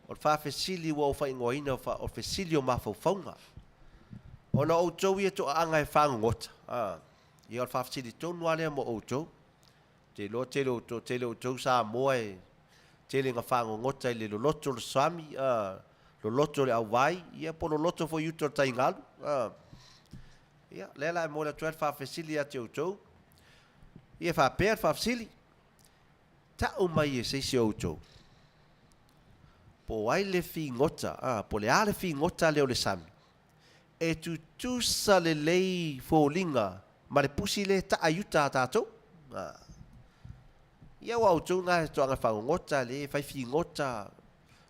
O le whawhasili wa o whai ngō ina o whawhasili o mawhauwhaunga. O na outou ia to anga e whangota. Ia o le whawhasili tonu alea mo outou. Te lo tele outou sa moa e tele nga whangota i le loloto le sami. Loloto le awai. Ia po loloto fo yuto le taingalu. Ia, lela e mo le tuel whawhasili a te outou. Ia whapea whawhasili. Ta o mai e seisi outou. Po ai le fi ngota. Po le ale fi ngota leo le sami. E tu tusa le lei fōlinga. Ma le pusi le ta ayuta tātou. Ia wa outou ngā to anga whangota le whai fi ngota.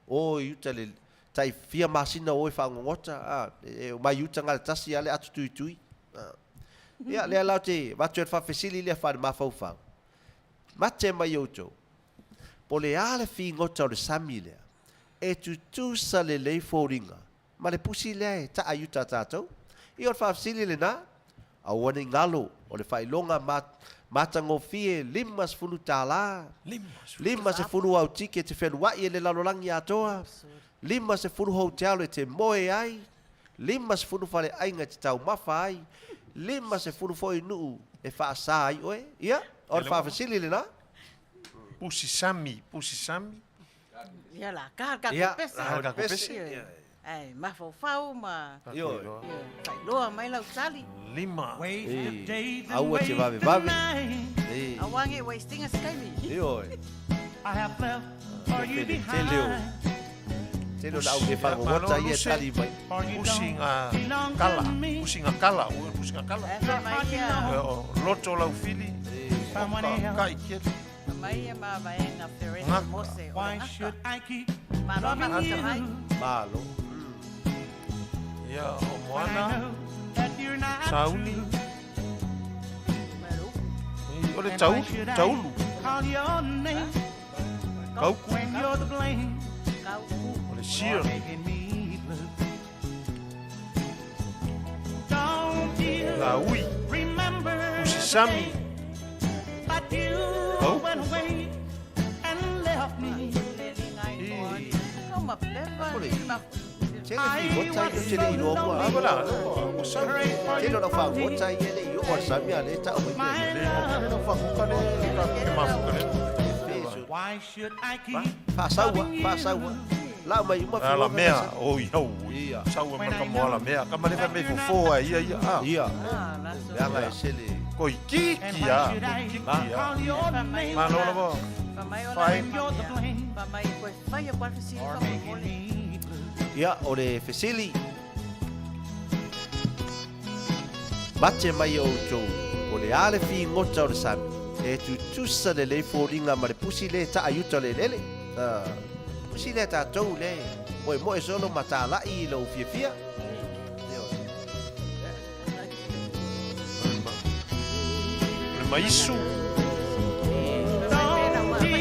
O yuta le tai fia masina o e whangota. E mai yuta ngā le tasi ale atu tui tui. Ia lea lau te watu e whawhesili lea whare mawhauwhau. Mate mai outou. Po le ale fi ngota o le sami lea. E tu tusa le lei fōringa. Ma le pusi lea ta ayuta tātou. I o le whawhesili le nā. A wane ngalo o le whailonga matango fie 5 tālā. 5 au tike te whenua i le lalolangi atoa. 5 hotel e te moe ai. 5 whare ainga te tau mawha ai. 5 foi nuu e whaasa ai oe. Ia, o le whawhesili le nā. Pusi sami. Ia la karka Ia, kopesa. karka kopesa. Ai, mawhauwhau ma. Io. Whailoa mai lau tali. 5. Aua te vave. Awange wasting a skyli. Io. I have left for you Teleo. behind. Telo na au e whangota i e tali mai. Pusi ngā kala. Pusi ngā kala. Pusi ngā kala. E mai ia. O loto lau fili. Kai kele. Mai e ma vaenga Ferena Ngaka. Mose. Why should I keep Maroma loving mai. you Malo. Ia o when I moana. know that you're not Sauni. true? O le And tau. why should I Taulu. call your name Kau. when you're the blame Kau. O le for sir. making me blue? Don't you La ui. remember Pusi the sami. day that you Oh. went away and left me? Tele fi ngota i o tele i roa mua. Abala. O sami. Pray for Telo you na whangota i ele i o sami a le ta o mai. Le no whakuka le. Ke mafuka le. Why should I keep Whasaua. Lau mai uma Ala mea. O iau. Ia. Sau e maka mo ala mea. Ka male me fo ia. Ia. Leanga e sele. Koi kiki and a. why should I Kiki a. call your name Ma no bo. when you're the blame for making me blue? Ia, o le fesili. Mate mai o tau. O le ale fi ngota o le sami. E tu tusa le lei fōringa ma le pusi le ta ayuta le lele. Pusi le ta tau le. Oe mo e solo mata lai i lau fia. Le maisu. Don't you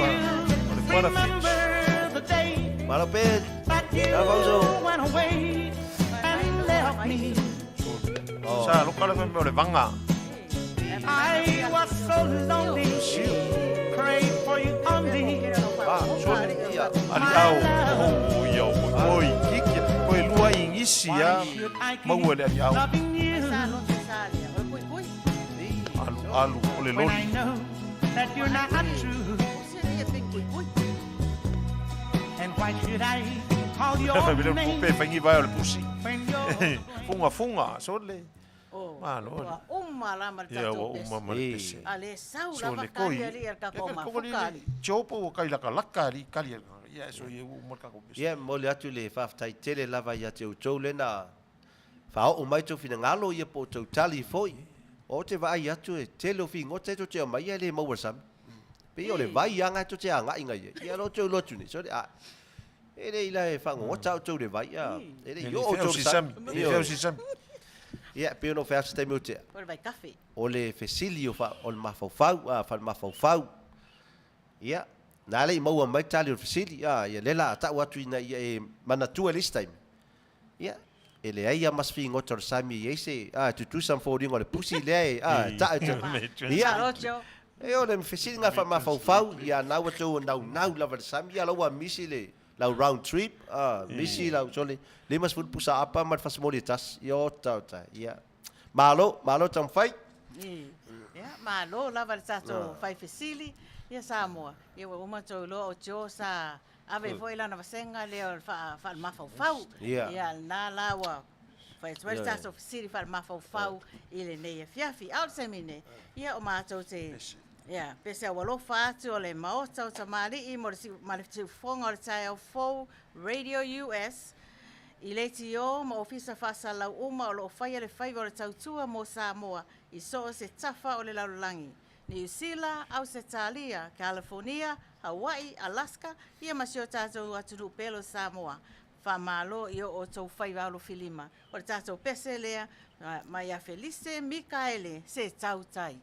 Para remember the day Mala pe. that you Alfonso. went away and left me? Sa lo kala me le vanga. I was so lonely, prayed for you only. Ia. Ali au. O iau. Oi kiki. Koi lua ingisi a. Should I keep Mau le ali au. loving you Alu o le when I loli. know that you're not true? And why should I call your Vele name pe fangi vai o le pusi. when you're Funga so le. Malo. Ia o uma malpese. Ale sau So lava le koi. kali ali ka ko ma Ko ni fukali. chopo o kai la kalaka ali kali. Ia so ye o marka ko bese. Ia, mo le atu le whaftai tele lava ia te utau le na. Whao o mai tau whina ngalo ia po tau tali foi. o te vai atu e te lo fi ngote to te mai le mo sam pe o le vai anga to te anga inga ia lo to lo tu ni so a e le ila e fa ngo tau to le vai a e le yo to sam ia pe no fa ste mo te Ora vai kafe. o le fesilio fa o le mafau a fa mafau ia na le mo mai tali o fesili ia le la ta watu ina ia e mana tu e this time ia ele ai mas fi ngotor sami ese tu sam for ringo le pusi le ta ia Rocho. e o le fesili nga fa mafau ia na watu na la sami ia lo wa misi le la round trip misi la sole le mas fu pusa apa mat fas molitas yo ta ia malo tam fai Ya, malo lava le tato fai fesili. Ia Samoa. Ia wa uma to lo o jo sa ave foi lá na vasenga le fa mafau. Ia na lawa. Fai tu tato fesili fa mafau ile nei fiafi out semine. Ia o mato te ia pese o lo fa o le maota o tamali I mo si fonga o tai o fo Radio US. I le tio ma ofisa fasa lau uma o lo fai le fai o le tautua mo Samoa I so se tafa o le laulangi. New Zealand, Australia, California, Hawaii, Alaska, ia masio tātou aturu pelo Samoa. Whamalo I o tau fai walo filima. O le tātou pese lea, mai a Felice Mikaele, se tau tai.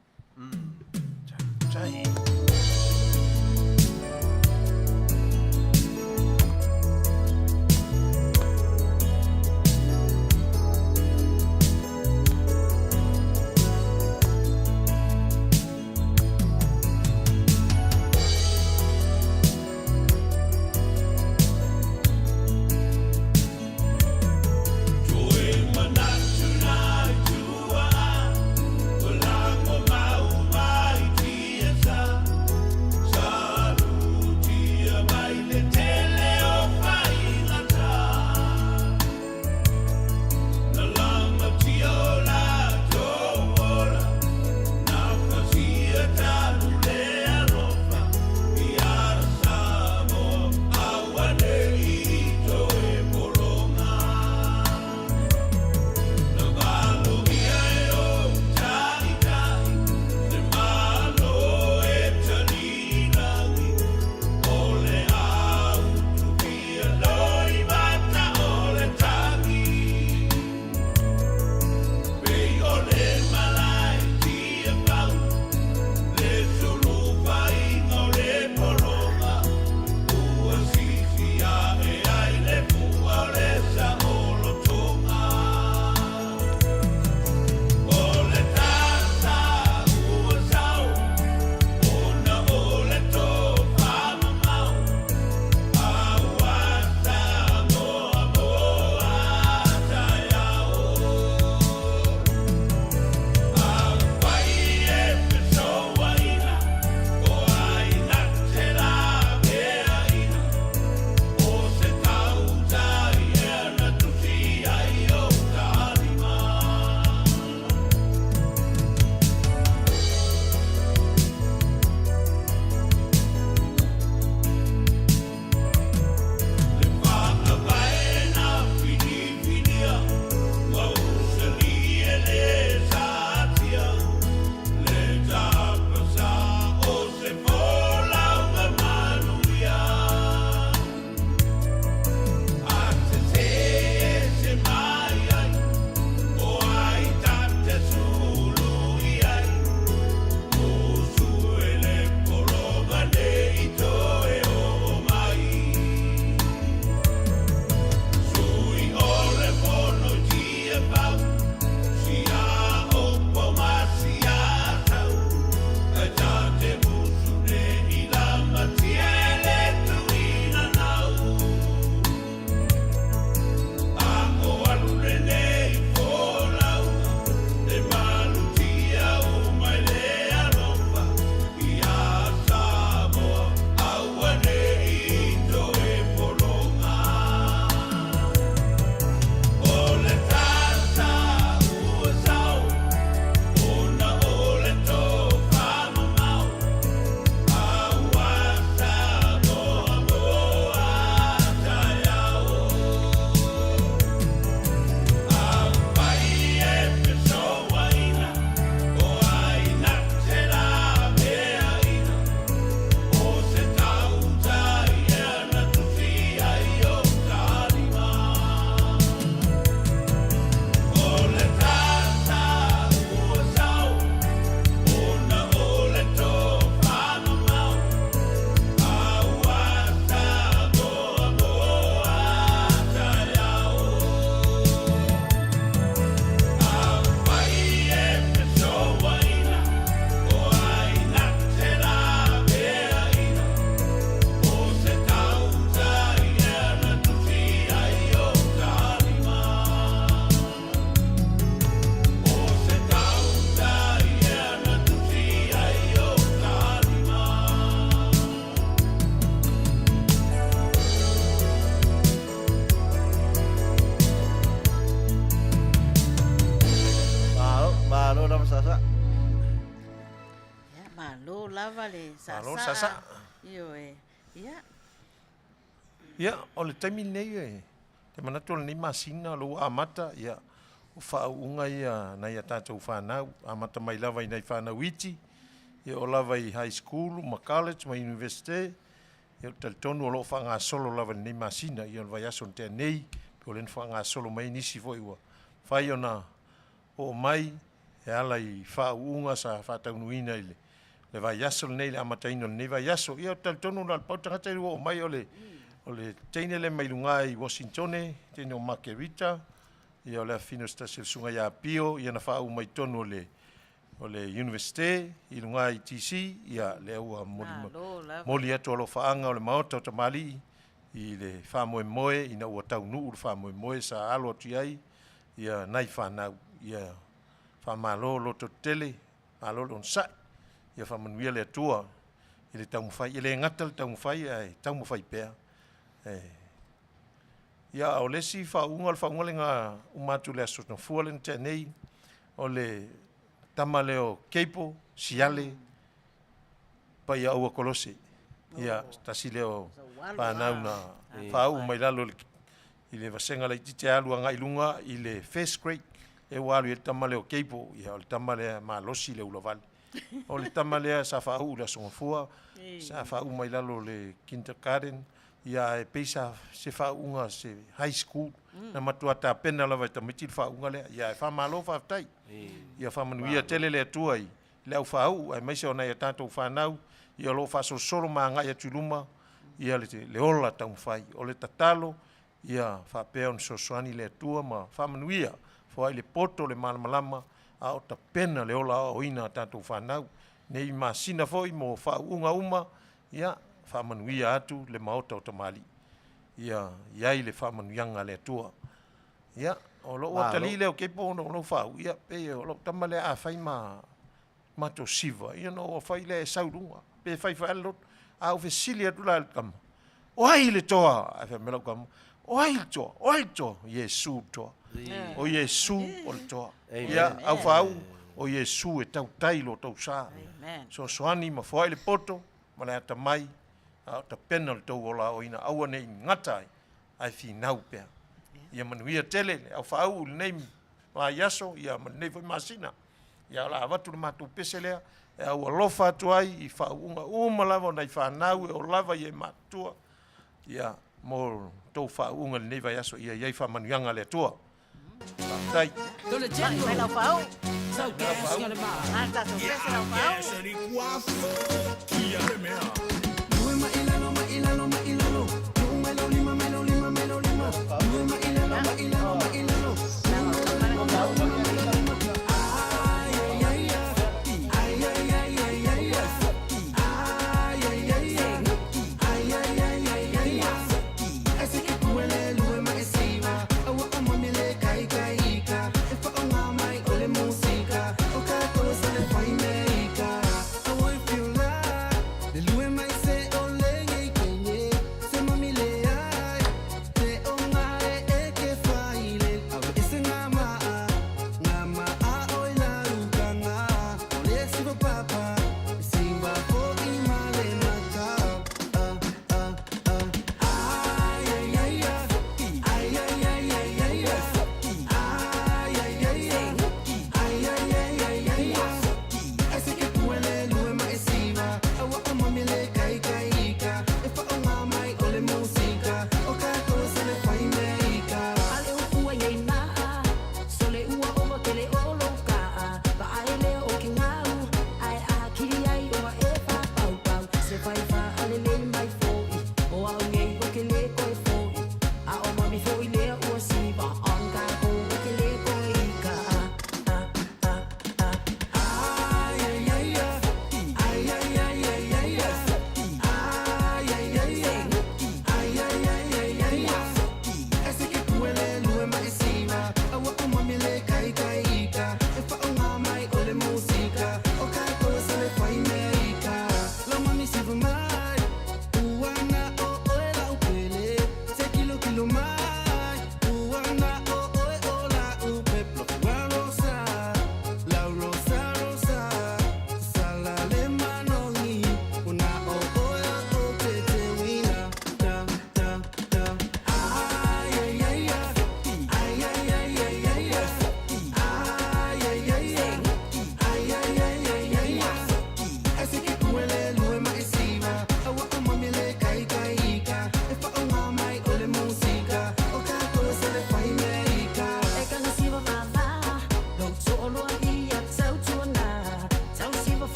Manatu na tua, o lango mau mai kia sa. Malo sasa. Io ia. Ia, o le taimi nei e. Te manatu le nei masina lo amata, ia. O whaunga ia na ia tātou whanau. Amata mai lava i nei whanau iti. Ia o lava i high school, ma college, ma university. Ia o talitonu o lo whanga solo lava nei masina. Ia o vai aso te nei. Pe o len whanga solo mai nisi foi ua. Whai ona o mai. E ala i whaunga sa whataunuina i le. Le vai aso nei le amataino nei vai aso. Ia o talitonu na pautangata i o mai o le teine le mailunga i Washington, teine o Makerita, ia o le afino stasi sunga ia pio, ia na whau mai tonu o le university, i lunga i TC, ia le ua moli atu alo whaanga o le maota o tamali, i le whamoe moe, i na ua tau nuu le whamoe moe sa alo atu ai, ia nai whanau, ia whamalo loto tele, alo le on sai, ia whamanuia le atua, i le tau mwhai, i le ngata le tau mwhai, ai tau mwhai pēr. Ia o lesi whaunga le ngā umatu le aso na fualen te nei o le tama leo keipo, siale, pa ia ua kolose. Ia tasi leo whanau na whau mai lalo i le vasenga le tite alu anga ilunga i le first grade e walu i le tama leo keipo, ia o le tama lea maa losi le ulavali. O le tama lea sa whau le aso ngafua, sa whau mai lalo le kindergarten, ia e peisa se whaunga se high school, na matua ta pena lava i tamiti le whaunga lea, ia e whamalo whaftai, ia whamanuia tele lea tuai, lea whau, ai maise o nei a tātou whanau, ia lo whaso solo maa ngai atu luma, ia le ola tau mwhai, o le tatalo, ia whapea on sosoani lea tua, ma whamanuia, fwai le poto le malamalama, a o ta pena le ola o ina a tātou whanau, nei maa sina foi mo whaunga uma, ia whamanuia atu le maota o tamali. Ia iai le whamanuianga le atua. Ia, o lo o tali leo keipo ono lo whau. Ia, pe o lo tamale a whai mato siva. Ia no o whai le saurunga. Pe whai whai alot. A o whesili atu la kama. O ai le toa. A whai mela kama. O ai le toa. O ai le toa. Iesu toa. O Iesu o le toa. Ia, au whau. O Iesu e tau tailo tau sa. So soani ma whai le poto. Ma le ata mai. Ta pena le tau ola o ina aua nei ngatai ai whinau pēr. Ia manuia tele, au whaau le nei la yaso, ia nei foi masina. Ia la avatu le mātou pese lea, e au alofa atu ai, i whaunga lava nei whanau, e o lava i e mātua. Ia mo tau whaunga le nei vai yaso, ia iai whamanuianga le atua. Tai. Mai lau whau. Nā tātou pese lau whau.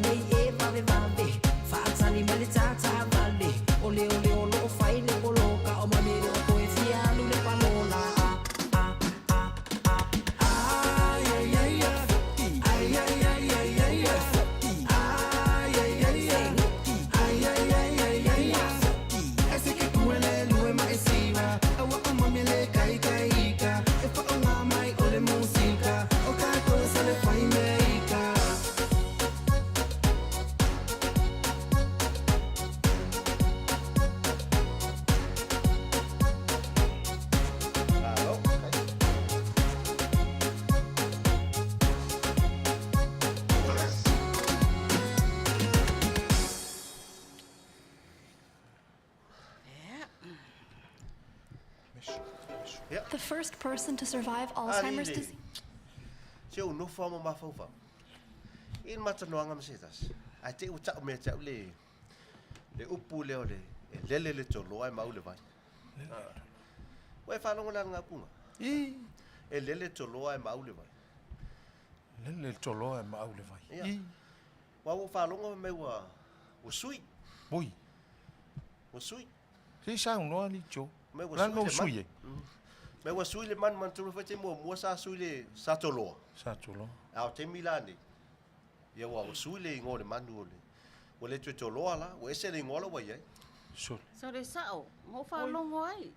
nei e vave vave Fa'atali mele tata vale Ole ole ole o fai le koloka O mamere o koe fialu le palola Ai ai ai ai Ai ai ai ai ai ai Ai ai ai ai Ai ai ai ai ai Ese que kuele lue ma esira Awa o mamele kai kai ka E fa o nga mai ole musika O ka cosa le fai meika Alo. The first person to survive Alzheimer's disease. Se o no fama ma fa fa. In mata no anga msetas. Ai te uta me te le upu le ole. Le tolo ai mau le vai. Wai fa longa nga punga. I Le tolo ai mau le vai. le tolo e mau le vai. Ia. I Wa wo fa longa me wa o sui. boi. O sui. Si sa no ali cho. Me wa Lan no le man. sui. Me wa sui le man tu fa te mo sa sui le sa tolo. Sa tolo. Au te milani. Ia wa o sui le ngore manu ole. O le tolo ala, o ese le ngola wa ye. So So le sao, mo whalongo ai.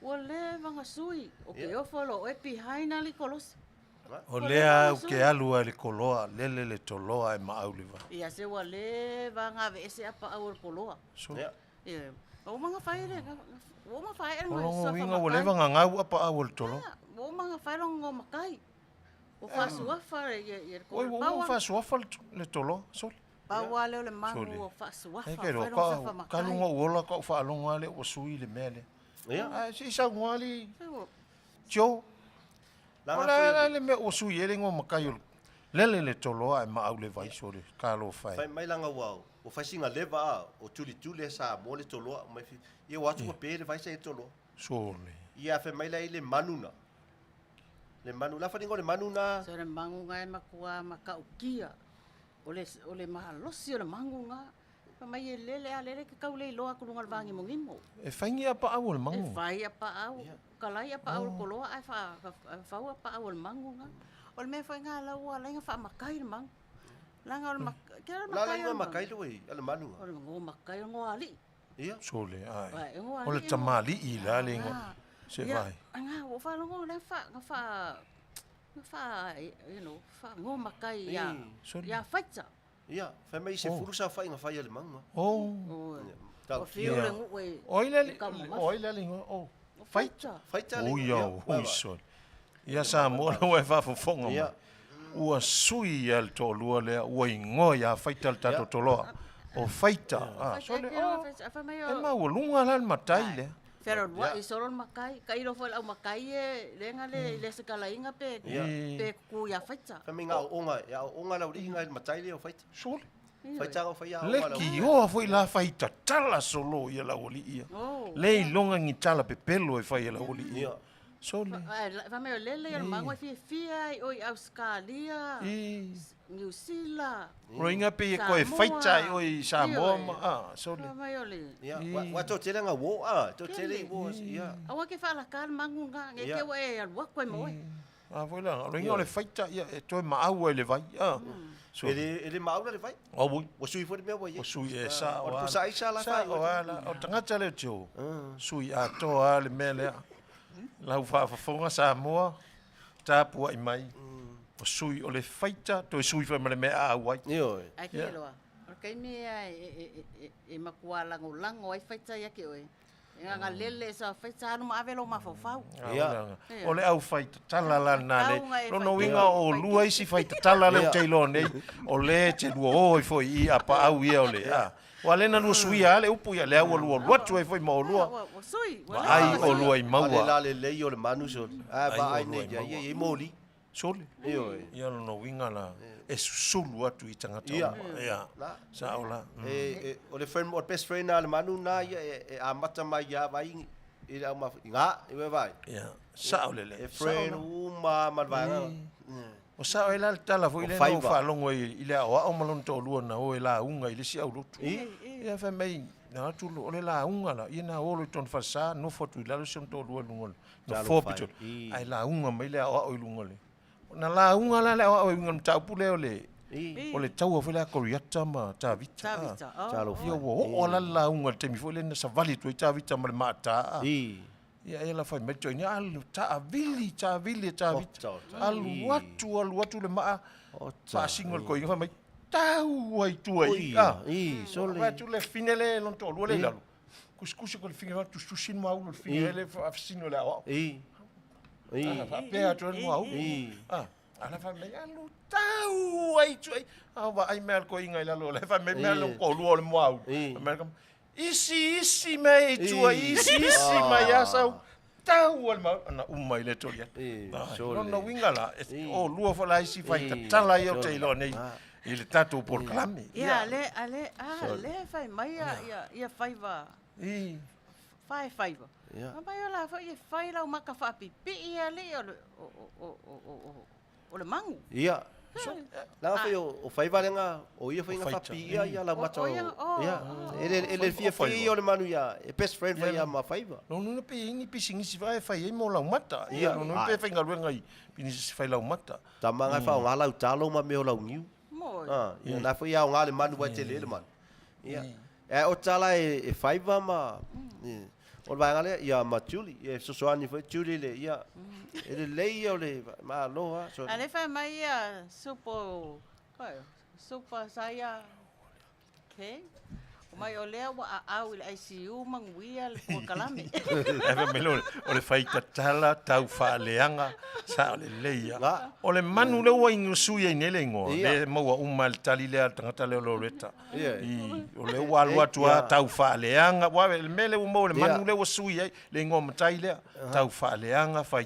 Ua le vanga sui, o ke ofolo, e pi haina li kolos. o lea au ke alu le koloa le toloa e mau le vai. Ia se ua le vanga ve ese apa au le koloa. So Ia. Ia, o manga whaere, o manga whaere mo Olongo sofa winga o makai. le vanga ngau apa au le tolo. O manga whaerongo makai. O whasuafa e le Oi, koloa. wo fa sofa le tolo. So Paua leo le mangu Sole. o whasuafa. e ke ro whaerongo sofa ka makai. lunga ola ka fa longa le o sui le mele. Ia. Ai si sa ngali Se ua, jo. Langa Ola le me o sui ele ngo makai o le tolo e mau le vai so le ka lo fai. Fai mai langa wau. O fai singa leva a, o tuli sa mo le tolo, mai fi. Ia watu ko pe le vai sa e tolo. So le. Ia fai mai lai le manuna. Le manuna fa le manuna. se le mangu ngai makua makaukia. O le mahalosi o le mangu nga. Pa mai e lele a lele ke kau le loa kulunga le vangi mongimo. E faingi apa au le E mangu. vai apa au, kalai apa au le koloa, ai whau apa au le mangu nga. O le mea whai ngā lau a lenga wha makai le mangu. Langa o le makai, kia le La makai la makai lo e, ala manua. O le ngō makai o ngō ali. Ia. So le ai. Vai, e ngō ali. O le tamali i la le ngo. Ah. Se Ia, vai. Nga, o whalongo le you know, wha ngō makai ia, Sorry. ia whaita. Ia, fai mai se furu sa fai nga fai ale manga. Oh. O Tau. whio Ia. le ngō e, Oi le kamonga. oi le ngo. Oh. o whaita. Fai tale. O ia ui so. Ia sa mo le wa fa fonga. Ia. Ua sui al to lua le ua ingo ia faita al tato toloa. O faita. Ah, so le. E ma o lunga la matai le. Pero wa i soro makai, kai ro foi au makai e lenga le se kala inga pe pe ku ya faita. Fai mai nga onga, ya onga la uri nga matai le o fai. So le. Fai tanga fai ya Le ki o foi la faita tala solo ia la oli ia. Oh. Le longa ngi tala pe pelo e fai la oli ia. Ia. So le. Va me lele ia mango fi fi ai oi Australia, E New Zealand. roinga pe ko e faita o i Samoa. Ah, so le. Va me ole. Ia. Wa to tele nga wo a, to tele wo ia. Awa ke fala kan mangu nga nge ke wa e wa ko mo. Ah, foi la. Roinga le faita ia e to ma au le vai. Ah. So Ele maula le vai. o bui. O sui foi me wa ye. O sui e sa O o tu sa isa la fai. o ala o tangata le tio. Sui a to a le mele. La ufa fa fonga sa moa. Ta pua i mai. O sui o le faita to sui fa mele me a wai. Io. Ai ke loa. O kai me e makua lango lango ai faita ya ke oi. Nga lele sa faita anu ma avelo ma fofau. Ia. O le au faita tala la na le. Taunga e No no faita. winga o lua isi faita tala le Ia. tailo nei. O le te lua o foi i apa au ia o le. Ah. O ale na lua sui a le upu ia le au lua watu e foi ma o lua. O sui. Ai o lua i Ale maua. la le o le manu so. Ah, Ai, ba o ai lua ne i ya maua. ye moli. Sole. Io. Ia no winga la. E sulu atu i tangata. Ia. Ia. La. Sa ola. O le friend o best friend na le manu na ia e a mata mai ya vai i ma nga i vai. Ia. Sa ole le. E friend uma ma vai nga. O sa o la tala fo ile fai no va. fa longo ile o malon to lu na o la unga ile si au lutu. Ia fa mai na tu o le la unga la ina o lo ton fa sa no fo tu la lo son to lu lungo. No Talo fo fai, pito. i. Ai la unga mai le o lungo le. Na la unga la le o unga ta pule o le. O le tau o le koriata ma ta vita. Tavita. Talo Ia o la unga te mi fo le na sa vali tu ta vita ma le mata. I. Ia ela fai me join alu ta vili ta vita. Alu watu le maa. Pa singol ko inga mai tau ai tu ai. Sole. Va tu le finele lon to le lalu. Kuskusi ko le finele tu susin ma u le finele fa sino la. Fa pe tu mo au. Ala fa me alu tau ai tu ai. Va ai mer ko inga la lo le fa me lo ko lu le mo au. America isi mai tu isi mai asau. Tau al ma na umai le to ya. No wingala. O lua fa la isi fa tala yo te lo nei. Il tato por clame. Ia le fai mai ia faiva. Faiva. Mai ola fa ia fai la maka fa pipi ia le o le mangu. Ia. La fa o fai valenga o ia fai nga fa pi ia la mata. Ia. Ele fia fai o le manu ia. E best friend fa ia ma faiva. No pe ingi pising si vai fai mo la mata. Ia no pe fai ngalu ngai. Pini si fai la mata. Tamanga fa ngala utalo ma me o la ngiu. Ia na fa ia ngale manu wa tele le man. Ia. O tala e faiva ma. O vai ngale ia ma Julie. E so ani fa Julie le ia. Ele lei o le ma loa so. Ale fai mai ia super saya. Okay. Mai o lea wa au il ICU manguia le por kalame. Eve melo o le fai tala tau fa leanga sa le leia. O le manu le wa ingu suia inele ngo. Le maua umal tali le tangata le loreta. O le wa lua tua tau fa leanga wa le mele o mo le manu le wa suia le ngo matai le tau fa leanga fai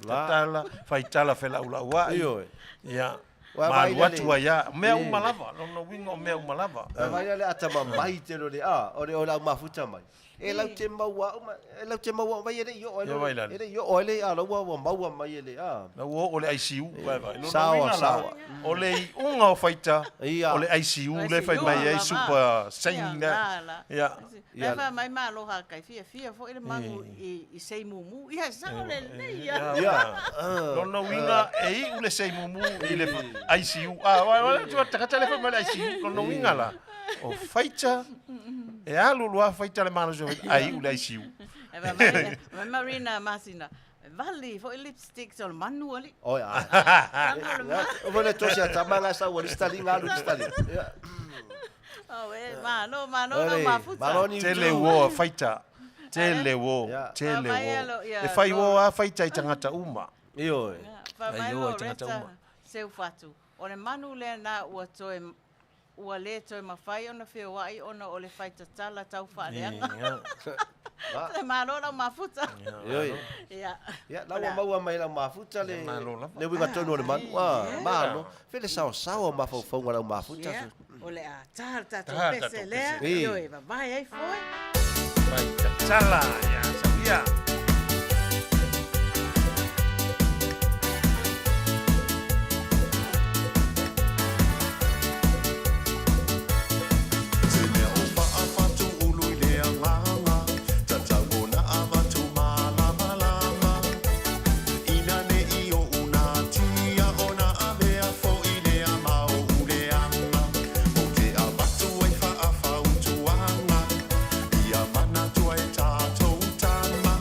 tala fela ula wa. Ia. Ma watu ya me umalava no wingo me umalava vai le atama mai te lo le o la mafuta mai e lau te maua vai ele yo ele yo ole lo wa maua mai ele na o le ICU vai sawa o le unga faita o le ICU le fai mai ai super saina ia ia mai malo ha kai fia fo ele mangu I sei mumu ia sa le ia no winga e u le sei mumu I le ICU wa tu takata le fai mai ICU no winga la o faita e alu lua faita le mano ai u le ICU mai Marina Masina vali fo lipstick so manu ali ya o vole tosia tamanga sa o stali ngalu stali mano mafuta tele wo faita tele wo e fai wo a faita I tangata uma io fa mai o tangata uma seu fatu o le manu le na ua toe ua le toe mawhai ona whiawai ona o le whai tatala tau whaaleanga. Le malo la mafuta. Ia. Ia, lawa maua mai la mafuta le winga tonu o le manu. Malo. Fele sao mawhauwhaunga la mafuta. O le a tāra tātou pese lea. Io e vai ai foi. Vai tatala, ia, sabia. Mana tua e tātou tama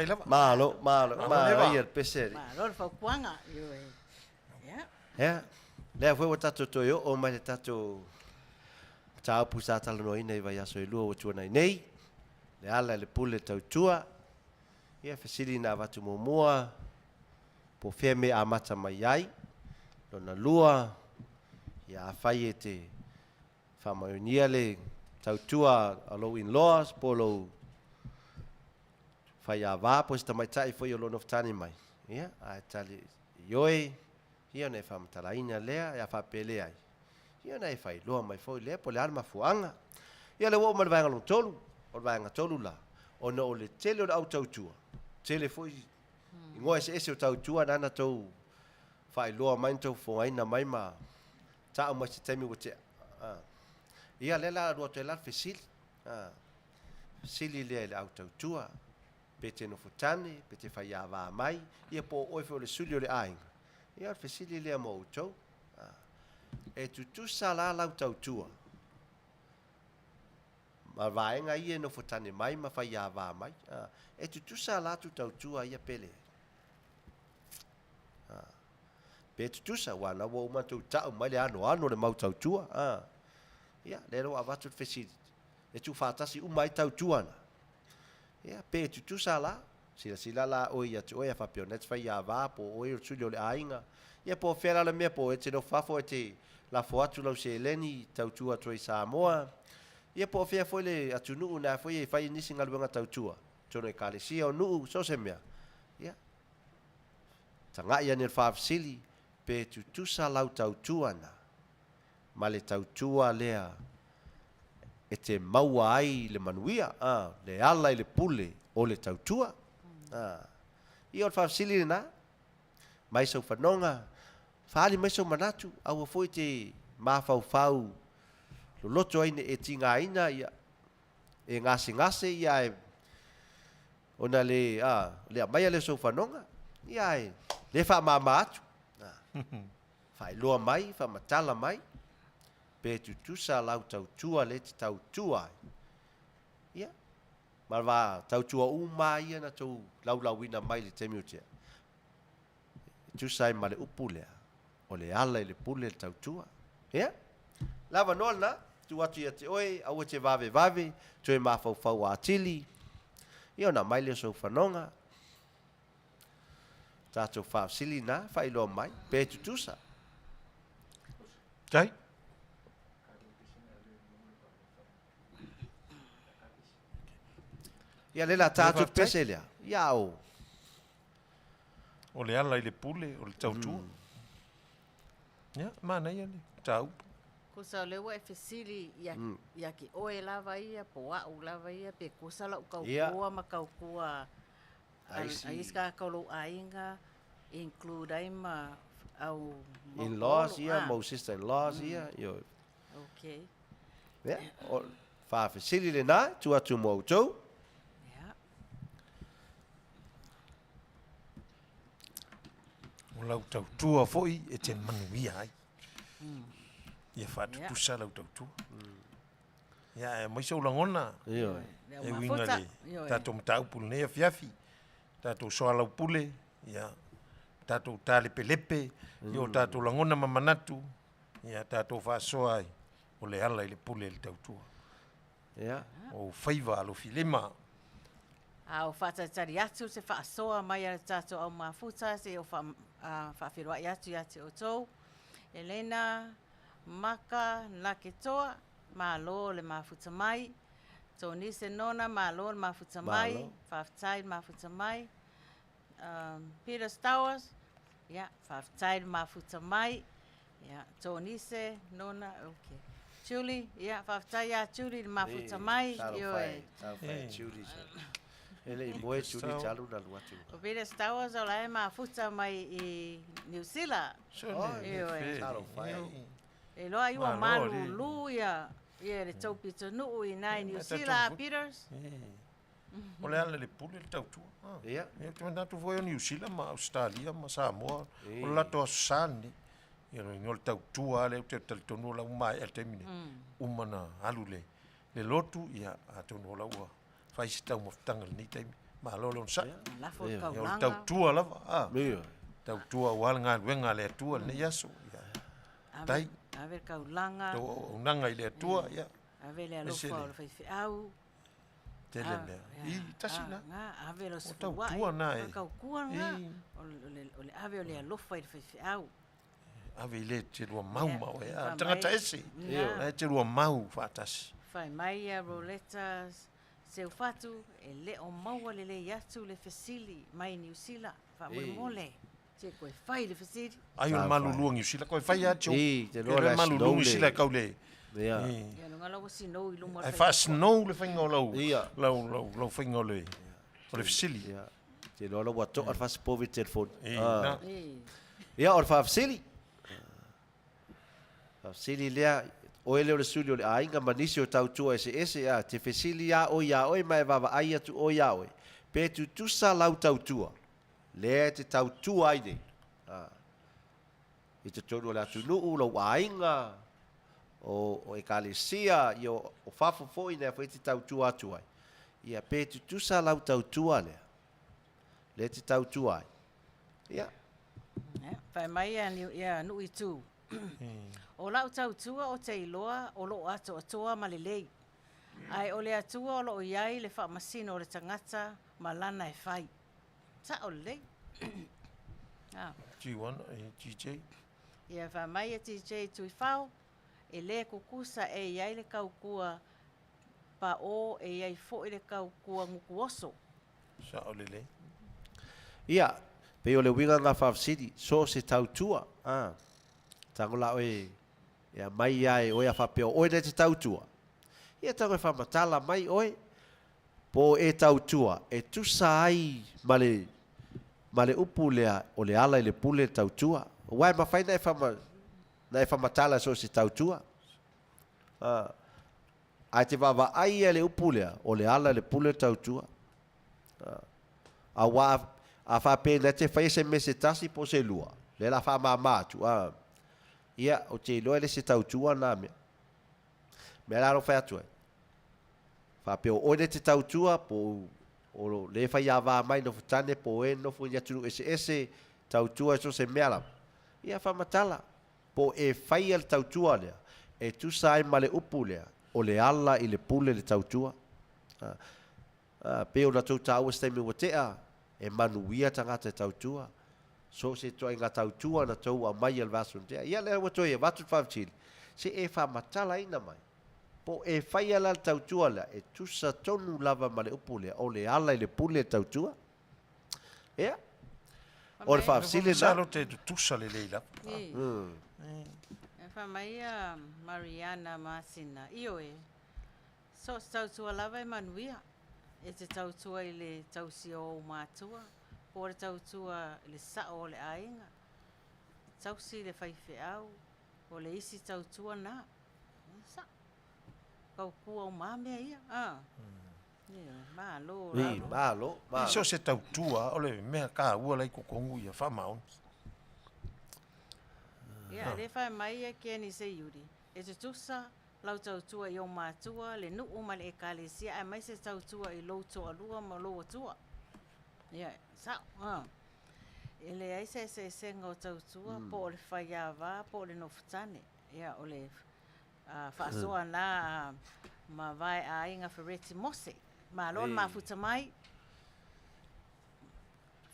kai lava. Malo, leva. ia peseri. Ma lo fa kuanga yo e. Ya. Ya. Lea foi o tato toyo o mai le tato tau pusa talo no ina i vai aso i lua o tuana i nei. Le ala le pule tau tua. Ia fesiri na watu mua. Po fea me a mata mai ai. Lona lua. Ia a fai e te whamaionia le tau tua alo in laws. Polo fai a wā. Po sita mai tai foi o lono ftani mai. Ia a tali ioi. Ia nei whamataraina lea, ia whapele ai. Ia nei whai loa mai foi lea, po le alma fuanga. Ia le wo ma le vaenga long tolu, o le vaenga tolu la. O na o le tele o le au tautua. Tele foi, ingoa ese o tautua, nana tau whai loa mai tau fongaina mai ma tau mai se temi o te. Ia le la rua te la fesili. Fesili lea le au tautua. Pe te no futane, pe te whai a wā mai. Ia po oife o le suli o le ainga. Ia fesili lea mo utou. E tutusa la lau tautua. Ma vaenga ia no fotane mai, ma fai a vā mai. E tutusa la tu tautua ia pele. Pe tutusa wana wa umatu tau mai le ano le mau tautua. Ia, lero avatu fesili. E tu fatasi umai tautua na. Ia, pe tutusa la. Sila la oi atu oi fa pionet fa ia va po oi o le ainga ia po fera le me po e te no fafo e te la fo atu lo se leni tautua troi Samoa ia po fea foi le atu nu na foi e fai nisi ngaluanga tautua tono e kalesia o nu so se mea ia tanga ia ne fa sili pe tu sa lau tautua na ma le tautua lea e te maua ai le manuia le ala i le pule o le tautua ia o whawsili na mai sau whanonga whaali mai sau manatu au a foi te mawhau lo loto aine e tinga ina ia e ngase ia e ona le mai le sau whanonga ia e le wha mama atu whai loa mai wha matala mai pe tutusa lau tautua le te tautua ia Marva tautua uma ia na tau laulauina mai le temi o tea. Tu sai ma le upu lea. O le ala i le pule le tautua. Ia? Lava noa na, tu atu ia te oe, au te vave, tu e mawhau a atili. Ia na mai le so whanonga. Tātou whaafsili na, whailoa mai, pe tutusa. Kai? Ia lela tātou pese lea. Ia o. O le ala i le pule, o le tautua. Ia, mana ia le, tau. Kusa lewa e fesili ia ki oe lava ia, po au lava ia, pe kusa lau kaukua ma kaukua. Aiska kaulo ainga, include aima au in-laws ia, mo sister-in-laws ia. Okay. Ia, o wha fesili le nā, tu atu mo tau. O lau tautua foi e te manuia ai. Ia whatutusa lau tautua. Ia e maisa ulangona. E winga le. Tato mtau pule nea fiafi. Tato soa lau pule. Ia. Tato tale pelepe. Ia tato ulangona mamanatu. Ia tato whasoa ai. O le ala i le pule le tautua. Ia. O whaiva alo filema. Au whatatari atu se whaasoa mai a tātou au mafuta se o whawhiroa i atu o tau. Elena, Maka, Naketoa, Malo le mafuta mai. Toni se nona, Malo le mafuta mai. Whawtai le mafuta mai. Peter Stowers, yeah, whawtai le mafuta mai. Yeah, Toni se nona, okay. Julie, yeah, whawtai a Julie le mafuta mai. Tawhai, Julie. Ele i moe tuli talu na luatu. O Peter Stowers o la e mafuta mai i New Zealand. Tawhai. E loa iwa malu lu ia le tau pita nuu i nai New Zealand, Peters. O le ala le pule le tautua. Ia. Ia te manatu foi o New Zealand, ma Australia, ma Samoa. O lato asani. Ia no ingol tautua le te talitonu la umai al temine. Umana alu le. Le lotu ia atonu la ua. Fai si tau maftanga ni taimi. Ma lo lo sa. La fo Ia. ka Yo langa. tau tua lava. Ah. Ia. Tau tua wal nga wenga le tua ne yaso. Tai. Ave ka langa. To unanga ile tua ya. Ave le lo Esele. fa o fe au. Tele le. I tasi na. Nga ave lo se tau wa. tua na e. Ka kua nga. I. O le ave o le lo fa fe au. Ave ile te rua mau mau e. Ia, Tangata mai. ese. Ia. E te rua mau fatasi. Fai mai a roletas. Se fatu e le o maua le yatu le fesili mai New Zealand. Fa Ei. mole. Se koe fai le fesili. Ai o Tá, malu vai. luang sila ko fai atu. I, te loa Ke la malu snow luang le. sila kau le. Ia. Ia no ngala wasi no i lumo. Ai fa snow le fai ngolo. Ia. Lau fai ngolo. O le fisili. Ia. Te loa la wato ar fas povi telefon. Na. Ia, or fa fasili. Fasili lea, o ele o le suli o le ainga manisi o tau tua ese a, te fasili ia oi mai vava ai atu o ia oi. Pe tu tusa lau tau tua. Lea te tau tua ai nei. I te tonu o le atu nuu lau ainga. O e kalesia, i o fafo foi nea fai te tau tua atu ai. Ia pe tu tusa lau tau tua lea. Le te tau tua ai. Ia. Fai mai ia nui tu. O lau tau tua o te iloa o lo ato atoa ma le lei. Ai o le atua o lo iai le wha masino o le tangata ma lana e fai. Ta o le lei. G1 GJ. Ia wha mai e TJ tui whao. E le kukusa e iai le kaukua pa o e iai fo i le kaukua nguku oso. Sa o le le. Ia, pe o le winga ngā whawsiri, so se tau tua. Tango la oe, ia mai ai, oe a whapeo, oe ne te tau tua. Ia tango e whamatala mai oe, po e tau tua, e tusa ai ma le upu lea, o le ala i le pule tau tua. Wai ma whai na e whamatala so se tau tua. Ai te wawa ai e le upu lea, o le ala i le pule tau tua. A wā a whape na te whai se me se tasi po se lua. Le la wha maa mātu. Ia, o te iloa le se tau tua nā mea. Mea raro whai atu ai. Whape o oine te tau tua, po o le whai a wā mai no futane, po e no fu inatunu ese tau tua so se mea lam. Ia whamatala. Po e whai al tau tua lea. E tu sai ma le upu lea. O le ala i le pule le tau tua. Pe o na tau tau estemi wa tea. E manuia tangata e tau tua. So se toi ngā tau tua na tau a mai al vasu ntea. Ia lea watoi e watu whawchili. Se e whamatala ina mai. Po e whai ala tau tua lea. E tusa tonu lava ma le upu lea. O le ala i le pule tau tua. Ia. O le whawsili Sa na. lo te tusa le leila. E wha mai a Mariana Masina. Io e. So tau tua lava e manuia. E te tau tua i le tau si o mātua. Po le tau tua i le sao o le ainga. Tau si le whaiwhi au. O le isi tau tua nā. Sa. Kau kua o māmea ia. Ia, mālo. Malo. So se tau tua, ole mea ka ua lai kokongu ia wha maon. Ia, le whai mai e kia ni se yuri. E te tusa, lau tau tua i o mātua, le nuu ma le e kālesia, ai mai se tau tua i lou toa lua ma lou atua. Ia, sa, e le aise se senga o tau tua, po o le whai a wā, po o le nofutane. Ia, o le whaasoa nā ma vai a inga whereti mose. Ma lon ma futa mai,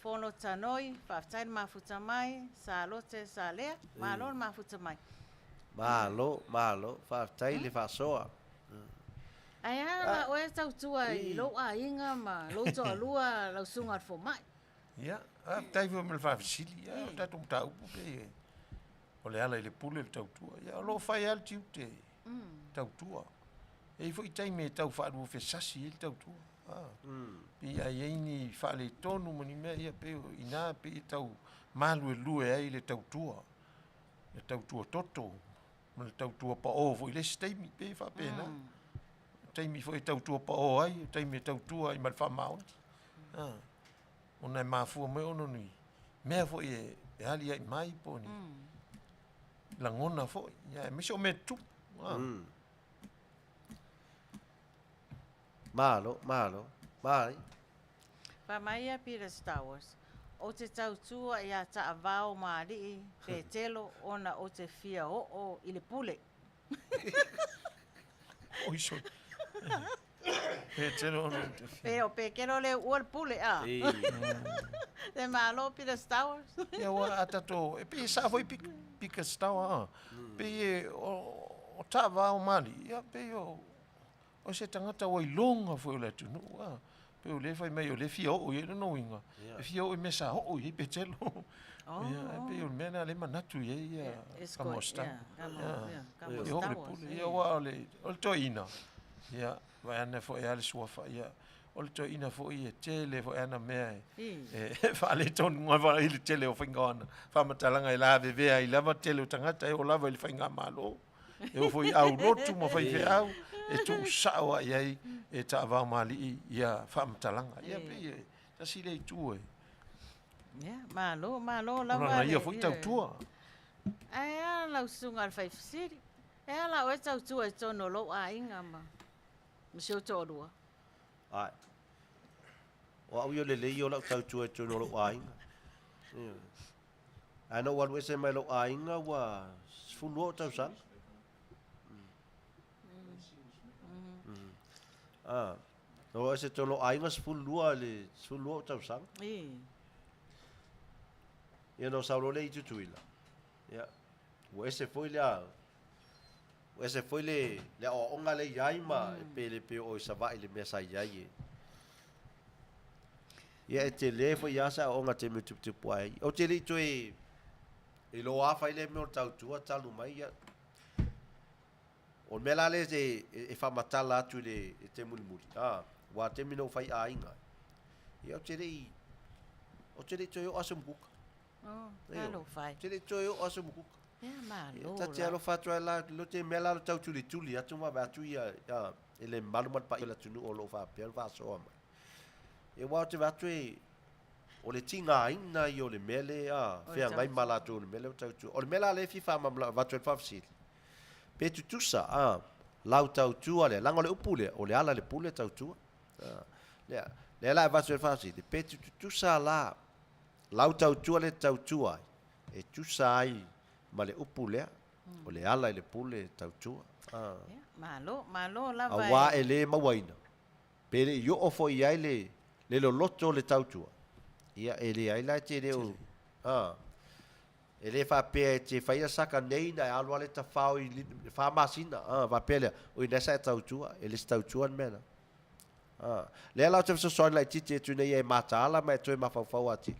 fono tanoi, whaftaina ma futa mai, sa lote sa lea, ma lon ma futa mai. Malo. Whaftai le whasoa. Ai ala, o e tau tua i lo a inga ma lo toa lua lau sunga at fo mai. Ia, tai vo mel fa fisili, ia, ta tum ta upu pe. O le ala i le pule le tau tua. Ia, lo fai al tiu te tau tua. E fo i tai me tau fa adu fe sasi il tau tua. Pi ai ai ni fa le tonu moni me ia pe ina pe tau malu e lue ai le tau tua. Le tau tua toto. Ma le tau tua pa o fo i le steimi pe fa pe na. Taimi fo i tau tua pa o ai, taimi tau tua i mal fa maun. Ona ma fu me ono ni. Mea fo e hali ai mai po ni. La ngona fo, ya me so me tu. Malo. Mai. Pa mai a Peter Star Wars. O te tautua ia ta avao maari pe telo ona o te fia o i le pule. Oi so. Pe telo no. Pe o pe kero le ua le pule a. Te malo Peter Star Wars. Ia wa atato e pe sa foi pika stawa. Pe o tava o mali. Ia pe o se tangata o longa foi le tunu. Pe o le fai mai o le fia o ye no winga. E fia o me sa o ye pe telo. Ia pe o mena le manatu ye ia kamosta. Ia o le pule ia wa le o toina. Ia va ana fo ia le suafa ia. O le toina fo ia tele fo ana me. E fa le ton nga va ile tele o fingona. Fa matalanga ila veve ila va tele o tangata e o lava ile fainga malo. E o foi au rotu mo fai fe au. E tu sawa ia e ta va mali ia fa matalanga. Ia pe ta sile tu e. Ya, malo lava. Ona ia foi tau tua. Ai la sunga al fai siri. E la o tau tua e tono lo a inga ma. Msio todua. Ai. O au yo le yo la tau tua tu no lo ai. Ana wa we se mai lo ai nga wa fulu tau san. No ese to lo ai nga fulu tau san. Ia no saulo le itu tuila. Ia. O ese foi le o ese foi le o onga le yaima e pe o sa vai le mesa yai. Ia e te le foi ya sa onga te mutu te puai. O te le to e lo afa ile me o tau tua talu mai ia. O mela le e fa matala tu le te mulmuli. Wa te mino fai a inga. Ia o te le to o asum buka. Hello fai. Te le to o asum buka. Ya malo. Ta te alo fatua la lo te mela lo tau tuli atu ma ba tu ia ele malumat pa ila tunu o lo fa pel va so ma. E wa te va tu o le tinga ina i o le mele fe ngai mala tu le mele tau tu. O le mela le fi fa ma va tu fa fsil. Pe tu tu sa lau tau tu ale lango le upule o le ala le pule tau tu. Le la va tu fa fsil. Pe tu sa la lau tau tu le tau tu ai. E tu sa ai ma le upu lea, o le ala i le pule tautua. Malo lava. Awa e le mawaina. Pele i o fo i ai le lo loto le tautua. Ia e le ai la te leo. E le fa pe te faia saka nei na alwa le tafao i fa masina. Va pele o i nesa e tautua, e le tautua mena. Le ala te so soin la titi e tu nei e mata ala ma e tu e mafau ati.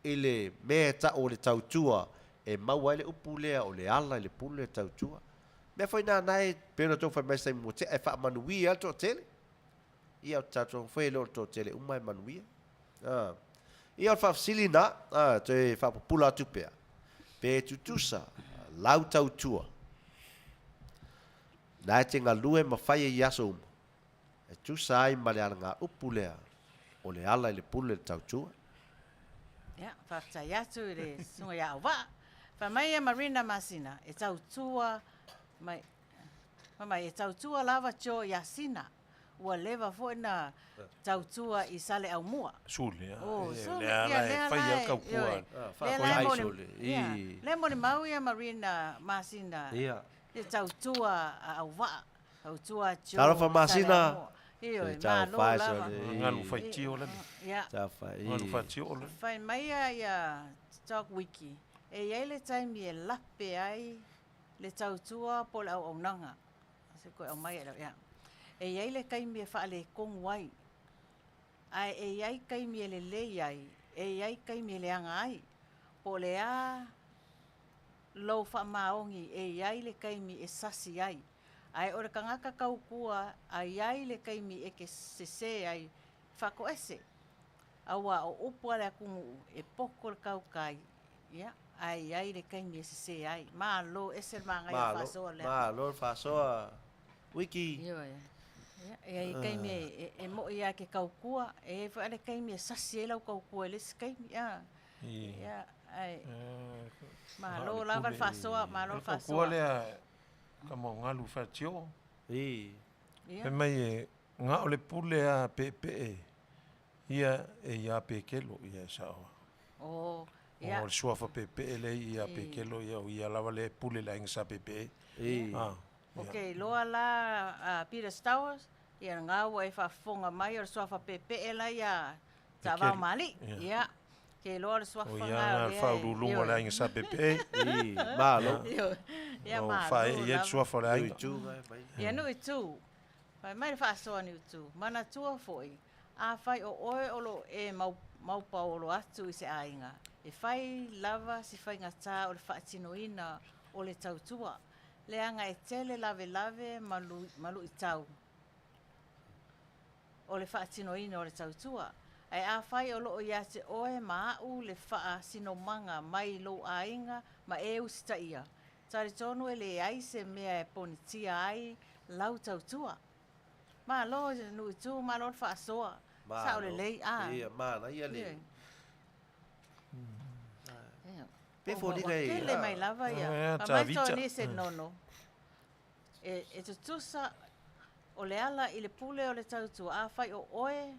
E le me ta o le tautua e mau ai le upu lea o le ala i le pule tautua. Mea foi nā nai, pēna tō whai mai sai mo te, e wha manuia al tō tele. Ia o tātou whai leo tō tele, umai manuia. Ia o whafsili nā, te whapupula tupea. Pē tutusa, lau tautua. Nā e te ngā lue ma whai e yaso umu. E tusa ai ma le ala ngā upu lea o le ala i le pule tautua. Ia, whaftai atu i le sunga ia awa. Fa mai e Marina Masina, e tau tua, mai e tau tua lava tio Yasina, ua leva foi na tau tua i sale au mua. Sule, sule, le ala e whai au kau kua. Le moni mau ia Marina Masina, e tau tua au wa, tau tua tio. Taro Masina. Iyo, tau fai lava. Ngalu whai tio lani. Ia. Ngalu whai tio lani. Whai mai ia Talk Wiki. E iai le taimi e lape ai le tautua po le au aunanga. Se koe au mai ia. E iai le kaimi e wha le kongu ai. Ai e iai kaimi e le lei ai. E iai kaimi e le anga ai. Po le a lau wha maongi e iai le kaimi e sasi ai. Ai ore ka ngaka kaukua a iai le kaimi e ke sese ai whako ese. Awa o upua le akungu e poko le kaukai. Ia. Ai le kaimi e se ai. Malo ese manga ia fasoa le. Malo fasoa wiki. Ia. E kaimi e mo ia ke kaukua e fa le kaimi e sasi e lau kaukua le kaimi ia. Ia ai. Malo lava fasoa, malo fasoa. Kaukua le ka mo ngalu fa tio. Pe mai e nga ole pule a pe. Ia e ia pekelo ia sao. O, O ia. le suafa pepe le ia pekelo ia o ia lava le pule la inga sa pepe. I. Ah. Ok, loa la Peter Stowers, ia ngā ua e whaafonga mai o le soafa pepe e la ia ta Pekeli, wau mali. ia. Ia, ke loa le soafa O ngā ia ngā whaurulunga la inga sa pepe. I. Malo. Ia O malo. whae ia lava. suafa la Ui inga. tu ngai mai. Ia nui tū. Pai mai le whaasoa ni tū. Mana tua foi. A whai o oe olo e maupa olo atu i se ainga. E whai lava si whai ngatā o le whaatinoina o le tautua. Le anga e tele lave malu i tau. O le whaatinoina o le tautua. Ai a whai o loo ia te oe maau le wha sinomanga mai lo ainga ma e usita ia. Tari tonu e le ai se mea e ponitia ai lau tautua. Ma lo nui tu ma lo fa soa. Sa o le lei a. Ia mana ia le. Pe Pe fo ni kai. Ke le mai lava ia. Ah, Pa ta mai vita. to ni se nono. E tu tusa o le ala i le pule o le tautua a fai o oe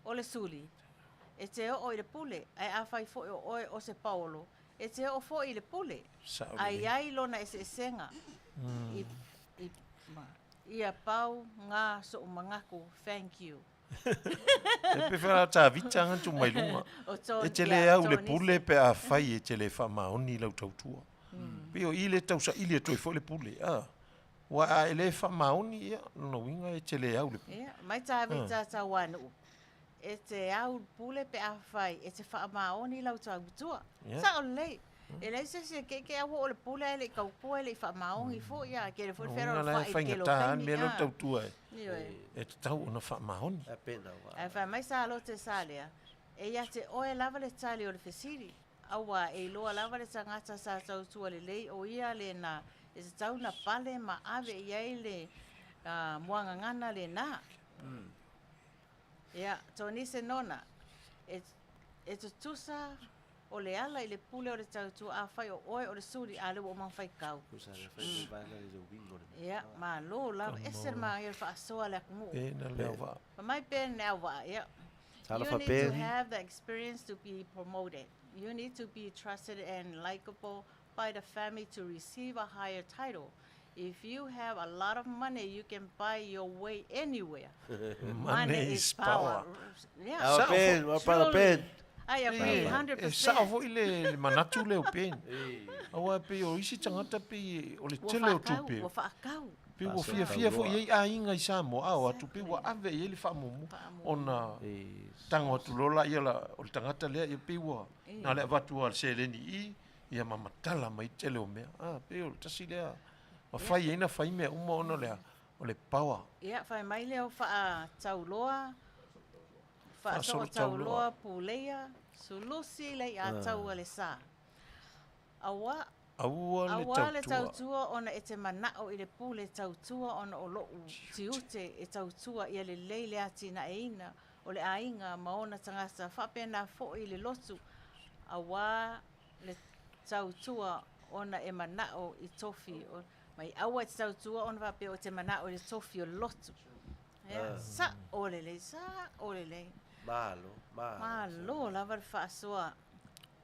o le suli. E te o i le pule ai a fai fo o oe o se Paolo. E te o fo i le pule. Sa o Ai le. ai lona e se senga. I ma ia pau ngā so mangaku. Thank you. E pe whara ta vita ngan tu mai lunga. O tō, E te le ia, au le tō pule pe a whai e te le wha maoni lau tautua. Pe o i le tausa i le toi fo le pule. Wa a e le wha maoni ia. No winga e te le au le pule. Ia, mai tā vita tā wanu. E te au pule pe a whai, e te wha maoni lau tā butua. Ia. Sa o lei. E lei se se ke au o le pule e le kaupua e le wha maoni fo ia. Ke le whera o Nga la wha i whainga ke lo tā peni. me lau tautua e. Ioi. E te tau ona wha maoni. A pena wa. E whai mai sa lo te salea. E ia te oe lava le tali o le fesiri. Awa e loa lava le tangata sa tau tua le lei o ia le na. E se tau na pale ma ave iai le muanga ngana le na. Ia, tō nise nona. E tu tusa o le ala i le pule o le tautua a whai o oe o le suri a lewa o mang whai kau. Kusa le fai vai na le wingo. Ia, ma lo lava eser ma ia wha asoa le akumu. E na leo wa. Pa mai pen nea wa, ia. Tala You fa need to pe. have the experience to be promoted. You need to be trusted and likable by the family to receive a higher title. If you have a lot of money, you can buy your way anywhere. Money is power. Yeah. A pen, wa para pen. I agree, 100%. E sao fo i le manatu leo pen. Awa pe o isi tangata pe o le tele o tupe. Wa whaakau. Pe o fia fo i a inga i sa mo a o atu pe wa ave i le wha momu. Ona tango atu lola i la o le tangata lea i pe wa. Na le watu al se leni i ia mamatala mai tele o mea. Pe o tasi lea. Ma fai ina fai mea uma ona lea o le power. Ia, whai mai leo wha tauloa. Wha Wha so solo tauloa puleia. Sulusi lei a tau le sa. Awa Aua le le tautua. tautua ona e te manao i le pule tautua ona o lou tiute e tautua ia le leile ati na e ina o le ainga ma ona tangasa whapena fo i le lotu awa le tautua ona e manao i tofi o, mai awa te tautua ona wape o te manao i le tofi o lotu sa olele sa olele Malo, malo. ma lo lava le whaasoa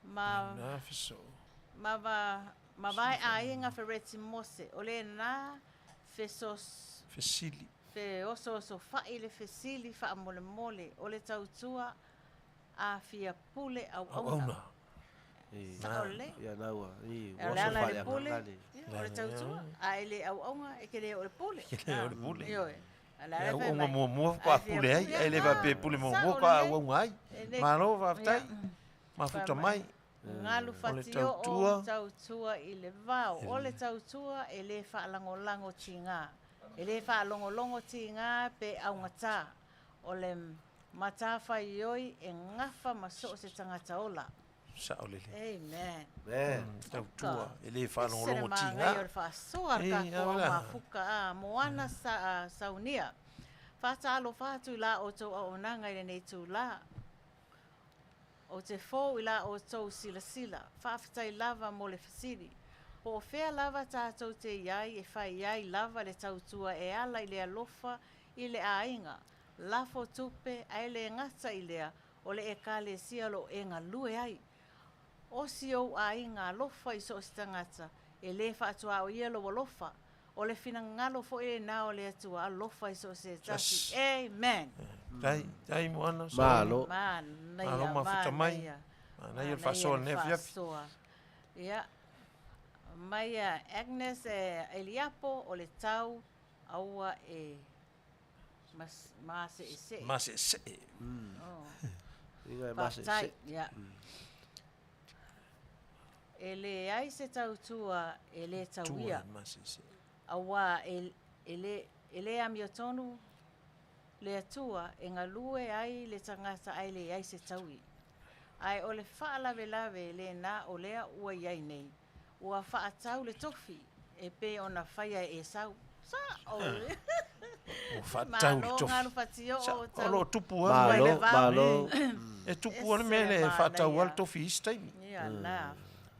ma Na fiso. ma vai a inga fereti mose o le na fesos Fesili. fe oso so fai le fesili fa mole mole o le tautua a fia pule au Auna. sa ole Ia naua. I e le waso ala fai le a pule ngani. o le tautua a ele au aunga e ke le o le pule le o le pule. io ala E le o fai nga mai. mua mua Ai, pa fia pule ai, ai le va pe pule mo mo ka wa ngai. Ma no va tai. Ma futa mai. Ngalu fatio o tautua. tautua i le vau. O le tautua e le whaalangolango tinga. E le whaalongolongo tinga pe au ngata. O le matawhai ioi e ngafa maso se tangata ola. Sa o le. Amen. Man. Tautua. E le fa no lo Sere tinga. ngai o le whaasoa ka Ei, kua aola. mafuka a moana saunia. Whaatalo whaatu i la o tau au nanga i le nei tū la. O te fōu i la o tau sila sila. Whaafitai lava mo le fasiri. Po whea lava tātou te iai e whai iai lava le tautua e ala i le alofa i le ainga. lafo tupe ai le ngata i lea o le ekalesia lo e galue ai. O si ou aiga alofa i so o se tagata e lē faatua o ia lou alofa o le finagalo foʻi lenā o le atua alofa i so o se tasi. Amen. Tai moana. Malo. Manaia, Malo mafuta mai. manaia. Mana ia le whasoa ne fiafi. Whasoa. Ia. Maia Agnes Eliapo o le tau aua e mase e se. Mase se. Inga e mase Patai, se. ia. E le ai se tautua e le tauia. Mase se. Aua e le amiotonu le atua e ngalue ai le tangata ai le ai se taui. Ai o le whaalawelawe le nā o lea ua iai nei. Ua whaatau le tofi e pe ona whaia e sau. Sa o le. O whaatau le Malo tofi. ngāru whatio o tau. Olo tupu Malo, malo. E tupu ana mele whaatau al tofi istaimi. Ia la.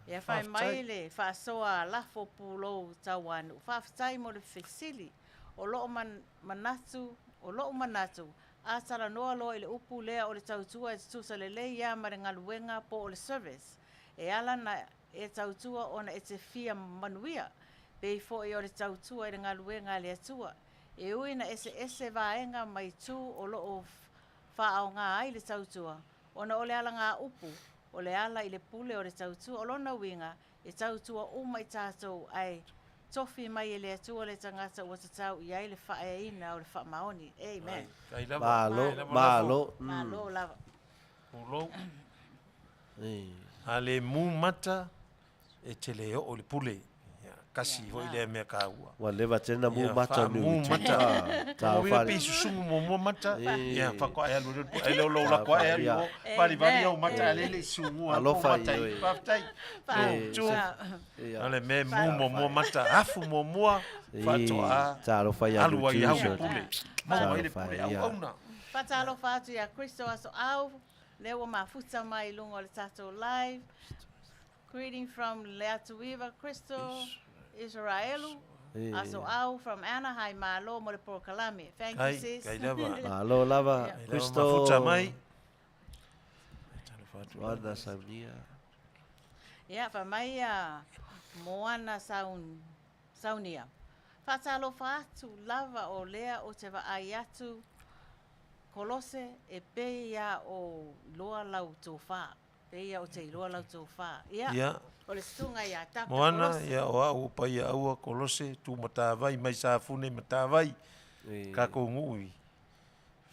Ia whai mai le whaasoa lafo pūlou tau anu. Whaafitai mo le whesili. O loo manatu, o loo manatu. A tala noa loa i le upu lea o le tautua e tusa le leia ma le ngaluenga po o le service. E ala na e tautua ona e te fia manuia. Pei fo e o le tautua e le ngaluenga le atua. E uina ese vaenga mai tu o loo whaao ngā ai le tautua. Ona o le ala ngā upu. O le ala i le pule o le tautua. O lona winga e tautua uma i tātou ai tofi mai e le atua le tangata ua tatau i ai le whaeina o le whaamaoni. Amen. Malo, malo. Malo lava. Pulou. A le mū mata e te leo o le pule. Kasi hoi le mea kāua. Wa lewa tena mu mata ni. Mū mata. Ta Ui whare. pisu sungu mo mū mata. Ia, whako ai alu. Ai leo lau lako ai alu. Pari au mata alele sungu. Alofa mata i oi. Paftai. Ia. Ale me mū mo mata. Afu mo mua. Whatoa. Ta alo fai alu Alu ai au t-shirt. pule. Mau ai le pule au auna. Whatalo whātu ia Christo aso au. Lewa mafuta mai lungo le tatou live. Greeting from Leatuiva, Crystal, Israelu. Aso au from Anaheim, malo mo le Porokalame. Thank you, sis. Kai lava. Malo lava. Cristo. Mafuta mai. Wanda saunia. Ia, whamai a moana saunia. Whatalo whātu lava o lea o te waai atu. Kolose e peia o loa lau tō whā. Peia o te loa lau tō whā. Ia, o le stunga ia tapa Moana, kolose. ia o au pai aua kolose, tu matawai, mai sa fune matawai, kako ngui.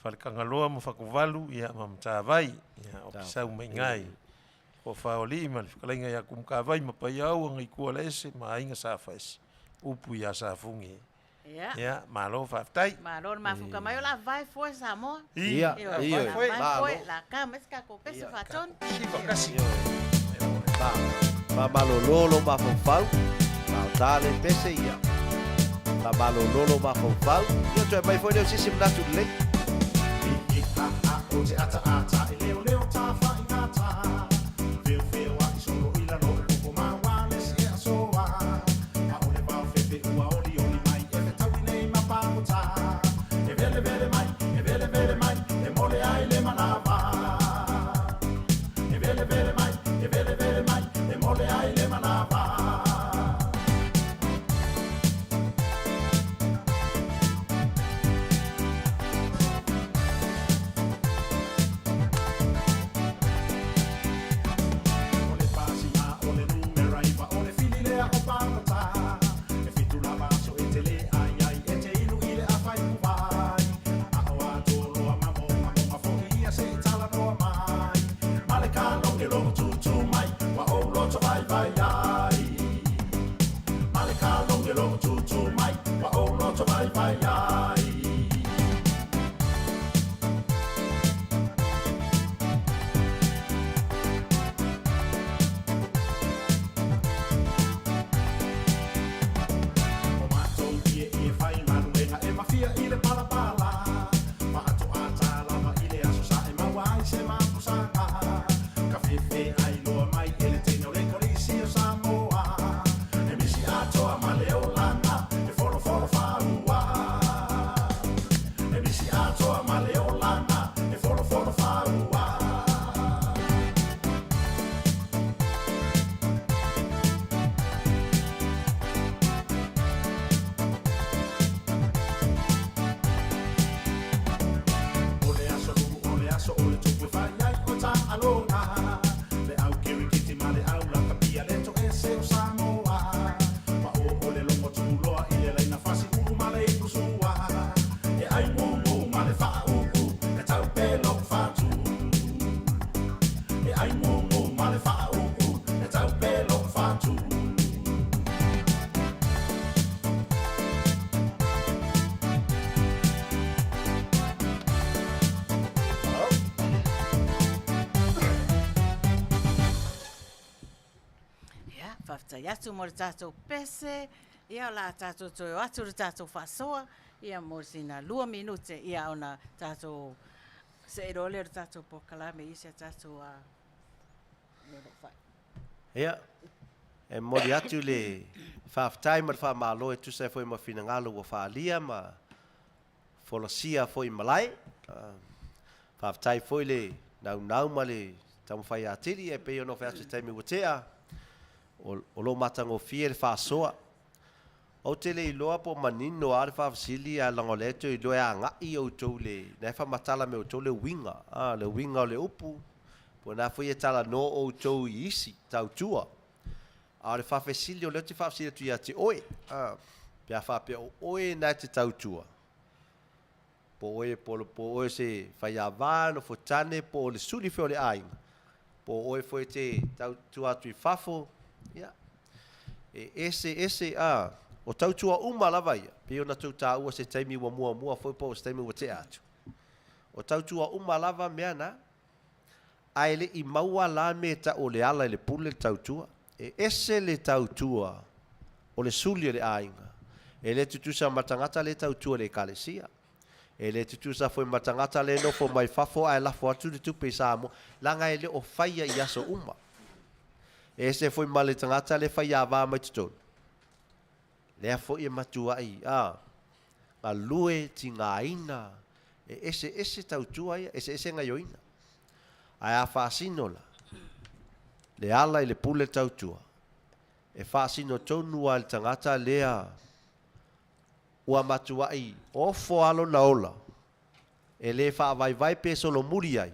Whalekangaloa ma whakuwalu, ia ma matawai, ia o pisau mai ngai. O whaoli, ma whakalainga ia kumkawai, ma pai aua ngai kua lese, ma ainga sa whaisi. Upu ia sa fungi. Ia, malo whaftai. Malo mafuka mai o la vai foi Samoa. Ia, ia. Vai foi la cama esse caco pesa faton. Siva kasi. Ba malo lolo ma fofau. Ma tale pese ia. Ba malo lolo ma fofau. Io cioè mai foi nel sisi mnatu le. O te ata ata e leo leo ta fa ingata. Feel feel wa solo ila no ko ma wa le si asoa. A ole ba fefe ua oli oli mai e me tau nei ma pa uta. E vele mai e mole ai le manava. E vele mai e mole ai le manava. Samoa, e misi atoa ma leo lana, e folo falo farua. atu mo le tātou pese, ia o la tātou toi o atu le tātou whasoa, ia mo sina 2 minute, ia ona tātou se erole le tātou pokalame, isi a tātou a nero whai. Ia, e mori atu le whaafitai ma le whaamalo e tusa e fwoi ma whina ngalo wa whaalia ma wholasia fwoi malai. Whaafitai fwoi le nau ma le tamu whai atiri e pei ono whaatu taimi watea o lo matango fie le whaasoa. O te le iloa po manino a le whaafasili a langoleto i loe a ngai o tau le nei whamatala me o tau le winga. Le winga o le upu. Po nā fwoi e tala no o tau i isi, tau tua. A le whaafasili o leo te whaafasili tu ia te oe. Pia whaapea o oe nai te tau tua. Po oe se whaiawano fo tane po le suli feo le ainga. Po oe fwoi te tau tua atu i whafo. Ese o tau tua uma lava ia. Pio na tau tā ua se taimi wa mua fwoi po se taimi wa te atu. O tau tua uma lava mea na. Aile i maua la me ta o le ala le pule le tau tua. Ese le tau tua o le suli le ainga. E le tutusa matangata le tau tua le kalesia. E le tutusa foi matangata le no fo mai fafo ai la fo atu le tupe sa mo. Langa ele o faia i aso uma. Ese foi male tangata le faia va mai tutonu. Le fo i matua ai a lue tingaina. Ese tau tua ia, ese ngaioina. Ai a fasinola. Le ala i le pule tau tua. E fasino tonu al tangata lea ua matua ai ofo alo na ola. E le fa vai pe solo muri ai.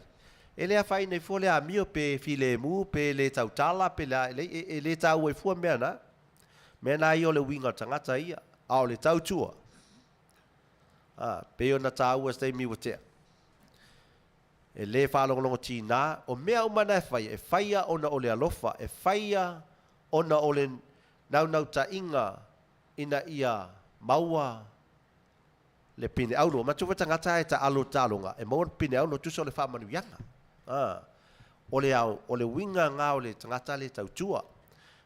E le fai nei fo le amio pe file mu pe le tautala pe le tau e fua mea na. Mea na i o le winga tangata ia. A o le tau tua. Pe o na tau e stei mi watea. E le whaalongolongo tina, o mea umana e whaia, e whaia ona o le alofa, e whaia ona o le nau ta inga ina ia maua le pine auno. Ma tuwa tangata e ta alo talonga, e maua pine auno tuso le whaamanu yanga. O le winga ngā o le tangata le tautua,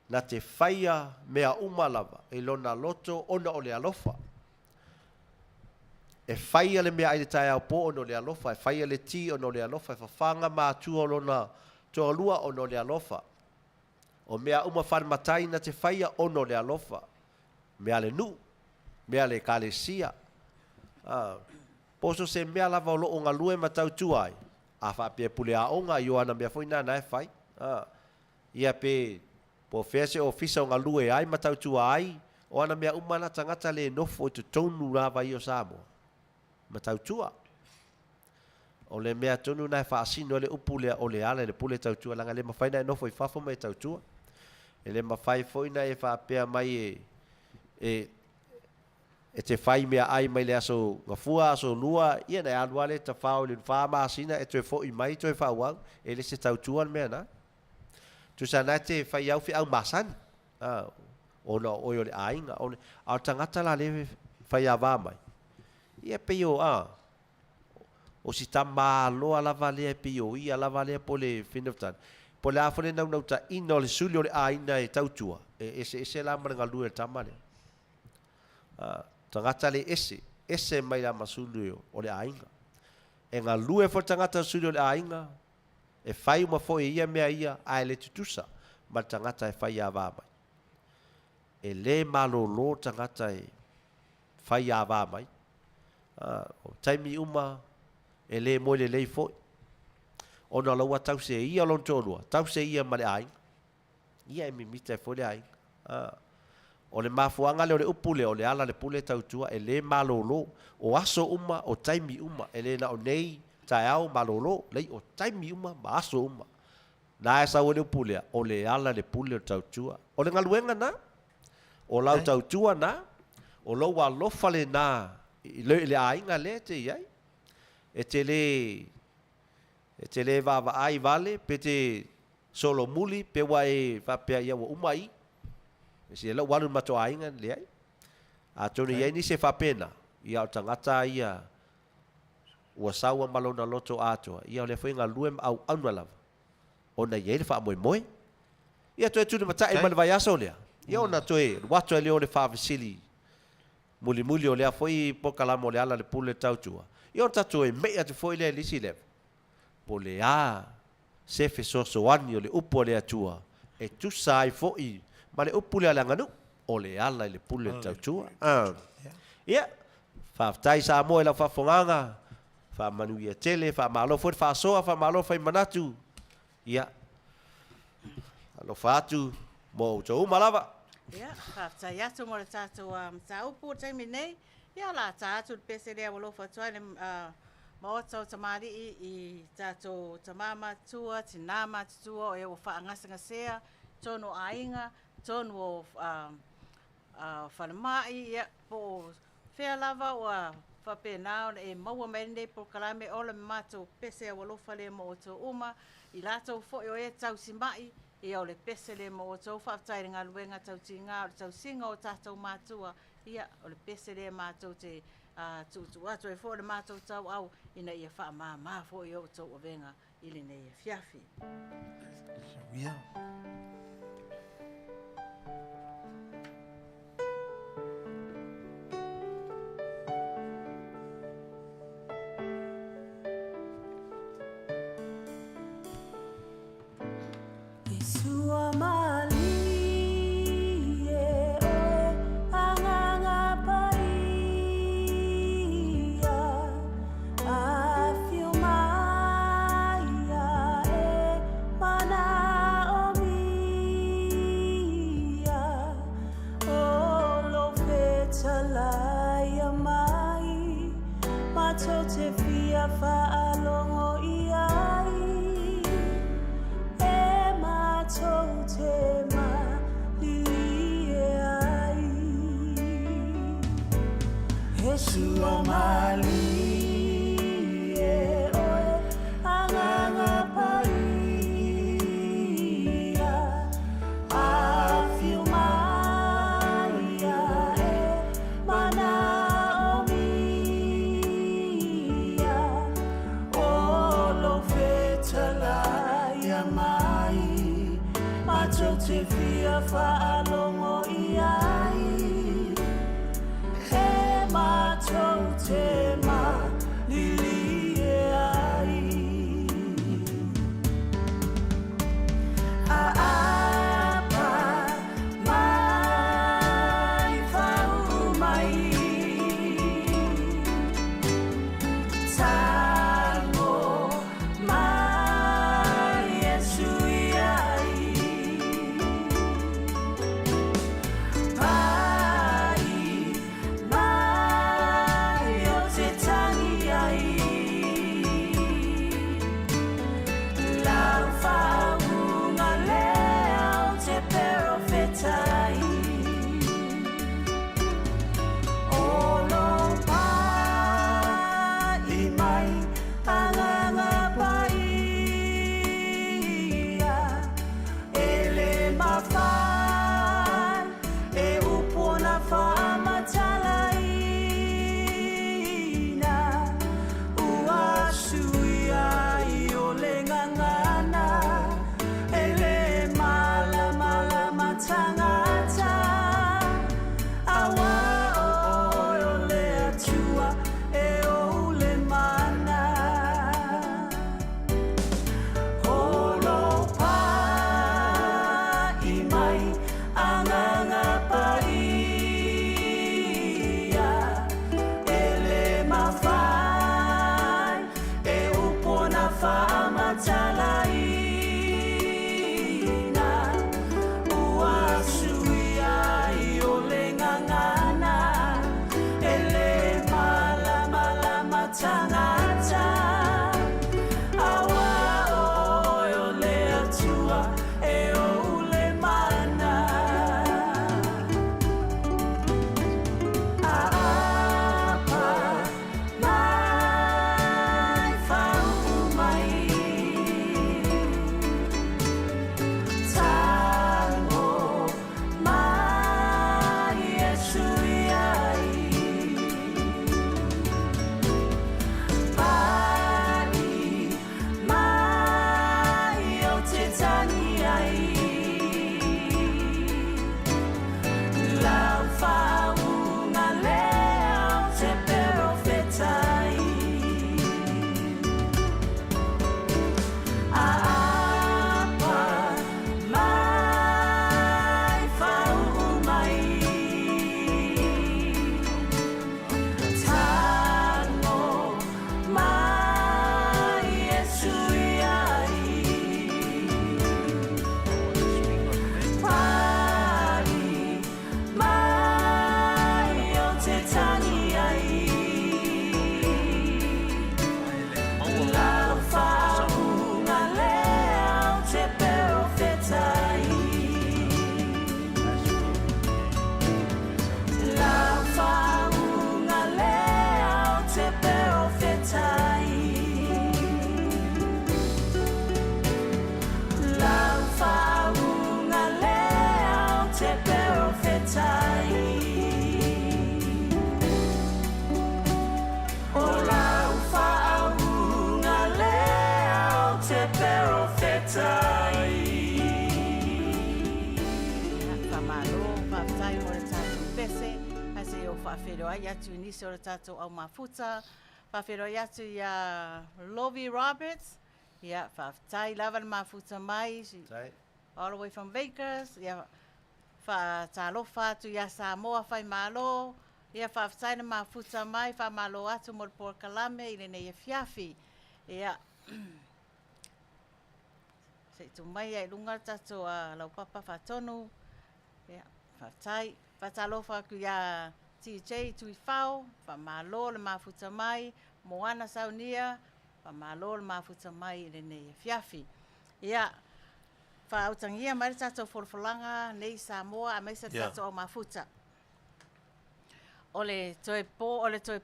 na te whaia mea umalava, e lona loto ona o le alofa. E whaia le mea aile tai au po ono le alofa, e whaia le ti ono le alofa, e whawhanga mātua lona toa lua ono le alofa. O mea uma whanmatai na te whaia ono le alofa. Mea le nu, mea le kalesia. Poso se mea lava o loo ngā lue matau tuai. A whapea pule a onga i oana mea fwina na e whai. Ia pe, po whese o fisa o ngā lue ai matau tuai, o ana mea umana tangata le nofo i tu tonu rāwa i o Samoa. Matau tua. O le mea tonu na e whaasino le upu le o le ala le pule tau tua langa le mawhaina e nofo i whafo mai tau tua. E le mawhai foina e whapea mai e te whai mea ai mai le aso ngafua aso lua ia na e alua le ta whao le whaama asina e tue fo i mai tue whauang e le se tau tua mea na. Tu sa na te whai au fi au masan. O na oi o le ainga. Au tangata la le whai a wā mai. Ia peo o si ta malo ala vale peo ia ala vale po le finoftan po le afone nau ta ino le suli o le aina e tautua ese la manga lue tamale tangata le ese mai la masulu o le ainga e nga lue fo tangata suli o le ainga e fai uma fo ia mea ia a le tutusa ma tangata e fai ava mai e le malo lo tangata e fai ava mai o taimi uma e le mo le lei foi ona laua tau se ia lon tonua tau se ia male ai ia mi mita foi ai o le mafuanga le o le upule o le ala le pule tau tua e le malolo o aso uma o taimi uma e le na o nei taiao malolo lei o taimi uma ma aso uma na esa o le upule o le ala le pule tau tua o le ngaluenga na o lau tau tua na o lo wa lo fale na le ainga le te iai e te le va ai vale pe te solo muli pe wai va pe ia wa umai e se lo walu mato ainga le ai a toni ia ni se fa pena ia o tangata ia ua saua malona loto ato ia o le whainga luem au anua lava ona ia le wha moe moe ia tu e tuni mata e male vai aso lea Ia ona toe, watu le o le whawesili. Muli o lea foi po kalamo le ala le pule tautua. Ia ona tatu e mea te foi le lisi le. Po le a, sefe soso wani o le upo le atua. E tusa ai foi, ma le upu le alanganu, o le ala le pule tautua. Ia, whaftai sa moe la whafonganga, whamanu ia tele, whamalo foi whasoa, whamalo fai manatu. Ia, alo whatu, mo tau malawa. Ia, whaftai atu mo le tātou mta upu taimi nei. Ia la tātou pese lea walo whatua le maotau tamari i tātou tamama tua, tinama tua o e o whaangasangasea, tono ainga, tono o whanamai, ia, po whea lava o whapenao e maua mai nei po kalame o le mātou pese a walo whale mo o tō uma, i lātou fo o e tau simai, i au le pese le mo o tau whaftaire ngā luenga tau tinga o tau singa o tātou mātua, ia o le pese le mātou te tutu atu e fo le mātou tau au ina ia wha mā fo i o tau o venga ili nei e fiafi. Ia. Sua mali e oe anganga paia a filmaia e mana o mia o lo fetalaia mai mato te fia whaalongo iai Totema liliai Yeshua mali e oe anganga paia a filmaia e mana o mia o lo fetalaia mai Macho te fia whaalongo iai E macho te mai whaatai mo le tātou pese, a se o whaawhero ai atu nisi o le tātou au mafuta, whaawhero ai atu ia Lovie Roberts, ia whaatai lava le mafuta mai, Tai. all the way from Bakers, ia whaatalofa atu ia Samoa whai malo, ia whaatai le mafuta mai, whaamalo atu mo le Port Kalame, i le nei e fiafi, ia se tu mai ai lunga tato a lau papa whatonu. Ia, whatai, whatalofa ku ia TJ tui whao, whamalo le mafuta mai, moana saunia, whamalo le mafuta mai le nei e fiafi. Ia, whaautangia mai le tato wholwhalanga nei Samoa a meisa tato o mafuta. Ole toi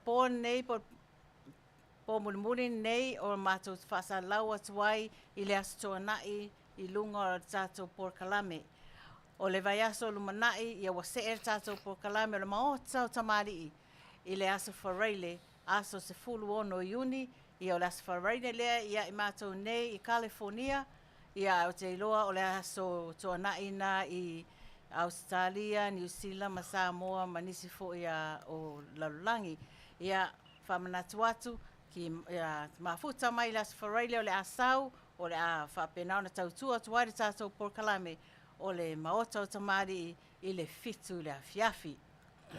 po nei po mulimuli nei o mātou whaasalau atu ai i le aso nai i lunga o tātou Port Kalame. O le vai aso lumanai i a wase e tātou Port Kalame o le maota o tamari i le aso whareile aso se fulu ono iuni i o le aso whareile lea i a i mātou nei i California i a o te iloa o le aso toa nai na i Australia, New Zealand, ma Samoa, ma nisi fo i a o lalulangi. I a whamanatu atu ki mafuta mai las whareile o le asau, o le a whapenau na tautua tuai le tātou Port Kalame, o le maota o tamari i le fitu le a fiafi.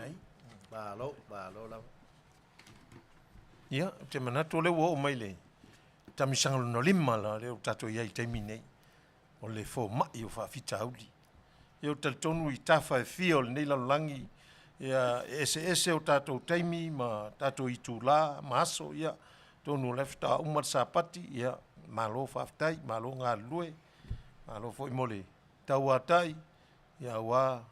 Ai. Malo lau. Ia, te manatu o le ua o mai le. Tamisanga no lima la le o tato iai teimi nei. O le fo mai o whaafita auli. Ia o taltonu i tawha e fia o le nei lalangi. Ia ese o tato teimi ma tato i tūla, ma aso ia. Tonu lefta umar sapati ia malo whaafitai, malo ngā lue. Malo fo i mole tau atai. Ia wa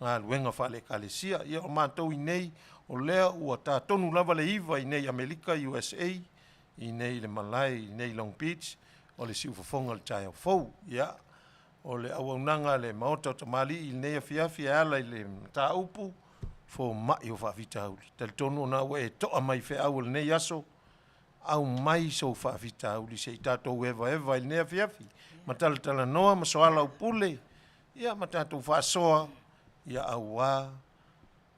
ngā luenga whale kalesia. Ia o mātou i nei o lea ua tā tonu lava le iwa i nei Amerika, USA, i nei le Malai, i nei Long Beach, o le siufafonga le tai au fou, ia. O le awaunanga le maota o tamali i nei afiafi ala i le tā upu, fo mai o whaafita auli. Tali tonu o nā ua e toa mai whe au le nei aso, au mai so whaafita auli, se i tātou eva i le nei afiafi. Ma tala noa, ma soala upule, ia ma tātou whaasoa, ia au wā,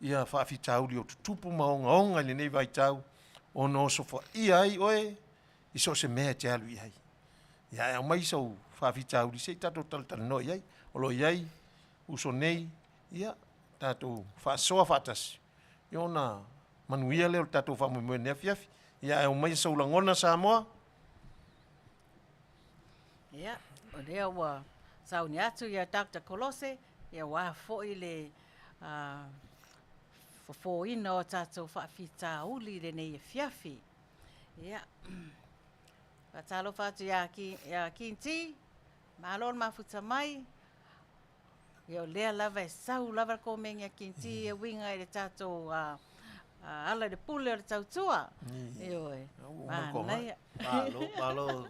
ia whaafita auli o tutupu maonga i le nei vai tau, o no sofa ia ai oe, i so se mea te alu iai. Ia au mai so whaafita auli, se i tātou tala noa iai, o lo iai, uso nei, ia tātou whaasoa whaatasi. Ia na manuia leo tātou whaamumue nea fiafi, ia au mai so langona Samoa. Ia, o lea ua sauni atu ia Dr. Kolose, ia wā fo'i le fofoina o tātou whaafita uli le nei e fiafi. Ia, talo whatu ia Kinti, malon mafuta mai, ia o lea lava e sau lava ko mengia Kinti e winga i le tātou ala de pule o le tautua. Ia oe, mānai. Malo,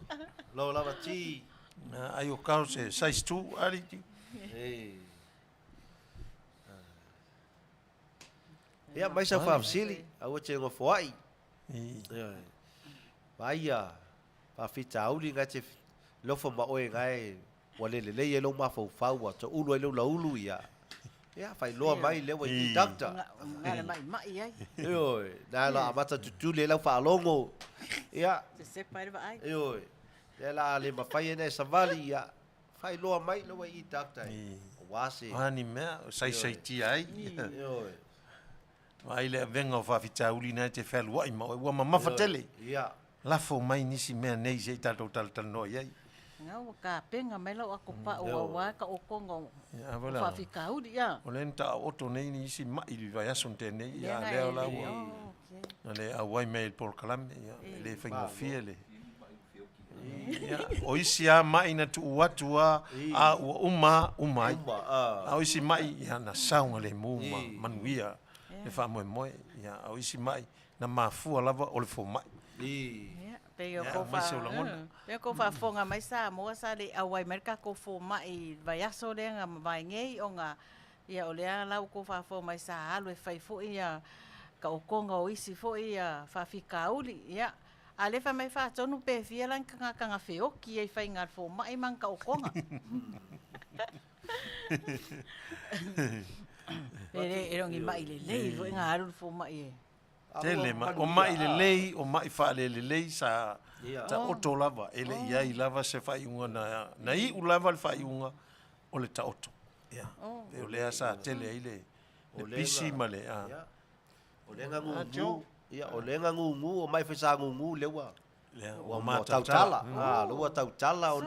lo lava ti. Ai o kao se size 2 ari ti. Ia mai sa whaafsili, au te ngā whaai. Vai whaafita auli ngai te lofa maoe ngai walele lei e lo mawhau to ulu e lo la ulu ia. Ia, whai loa mai lewa i doctor. Ngare mai ai. Ioi, nā la amata tutu le lau whaalongo. Ia. Te sepa ere ai. Ioi, le la le mawhai ene savali ia. Whai loa mai lewa i doctor. Wase. Ani mea, sai ti ai. Ioi. Ai le venga o whaafita uli nai te whelua i mau, ua mawhatele. Ia. Lafo mai nisi mea nei se i tātou tala noa iai. Ngau ka penga mai lau ako pa ua wā ka o konga Ia, o wala. whawhika uri, ia. O le nta oto nei ni isi mai li vai ason tēnei, ia leo la ua. Na le awai mei Port Kalame, ia, le whaingo fia le. Ia, o isi a mai na tu uatua a ua umai. A o isi mai, ia na saunga le muma, manuia, le wha moe, ia, o isi mai, na mafua lava o le fo mai. Peo ko whafonga mai sa moa sa le awai merka ko fo mai vai aso le nga vai ngei o nga ia o lea lau ko whafo mai sa alu e whai fo ia ka o konga o isi fo ia whawhika uli ia a le wha mai whaatonu pe fia lan kanga whioki e whai ngar fo mai man ka o konga e rongi mai le vo nga aru fo mai. Tele ma o mai le lei o mai fa le lei sa ta oto lava ele ia I lava se fa iunga na I u lava le fa iunga o le ta oto. Ya. E o lea sa tele ile le pisi ma le a. O le nga ngu. Ia o le nga ngu o mai fa sa ngu le wa. O Ma tau tala. Lo wa tau tala o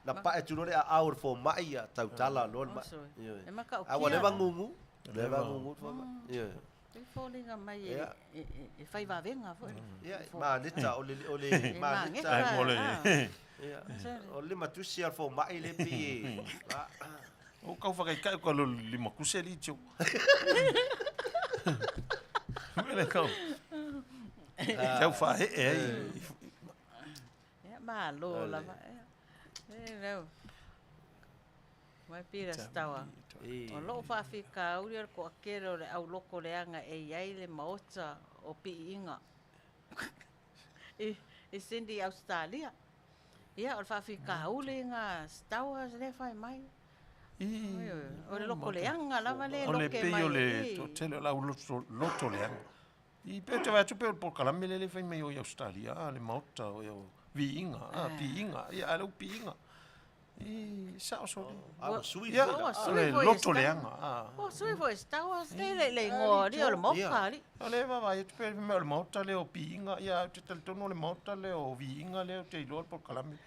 na pa e tu le a or fo mai ya tau tala lo ma. E maka o kia. A wa le ngu. Le ngu fo ma. Ia. E fōlinga mai e whai wawenga fo. Ia, ma lita o le ma lita. Ai mole. Ia. O le matusi al fo mai le pi. O kau whakai kai ko lima kuse li tio. Mele kau. Kau whahe e ai. Ia, ma lo lava. E reo. Mai pira stawa. O loo whawhika uri ar ko akere o le au loko leanga e iai le maota o pi inga. E Cindy Australia. Ia, o le whawhika ule inga stawa le whai mai. O le loko leanga lava le loke mai. O le pei o le tele lau loto leanga. I pe te watu pe o por kalame le whai mai o I Australia. Le maota o vi inga. Pi inga. Ia, alau pi inga. Sao so A sui ia le loto leanga O sui fo stawa le ngori o le mokali. o le va vai pe me le mota le o pinga ia te tono le mota le o vinga le te lo por kalame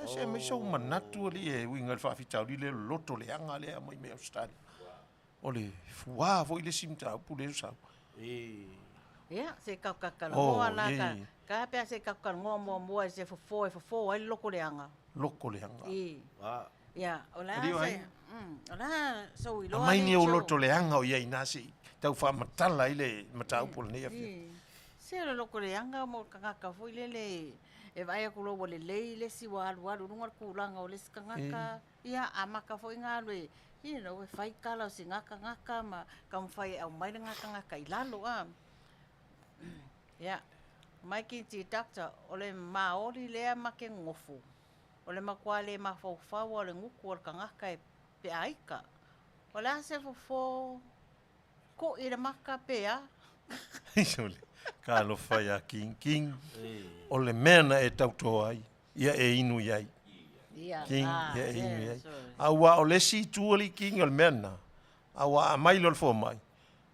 se me so manatu li e winga fa fitau le loto leanga le mai me Australia o le fua vo ile simta pu le sa Ia, se kakakala moa la ka. Ka pea se kakakala moa se fo ai loko leanga. loko leanga Ia, o la se. O la so I loa. mai ni o loto leanga o ia inasi tau fa matala ile matau pol ne afia Se lo loko leanga mo kangaka fo ile le e vai ko lo le le si wa alu runga ku langa o le kangaka. Ia amaka fo inga le. You know, fai kala si ngaka ma kam fai au mai ngaka I lalo a. Ia. Mai ki ti doctor o le maori lea ma ke ngofu. O le makua le mafau o le nguku o le kangaka e pe aika. O le ase fo ko I le maka pea. Isole ka lo fai a king o le mena e tautoa ai ia e inu iai king ia e inu iai aua o le si tuoli king o le mena aua a mai lo fo mai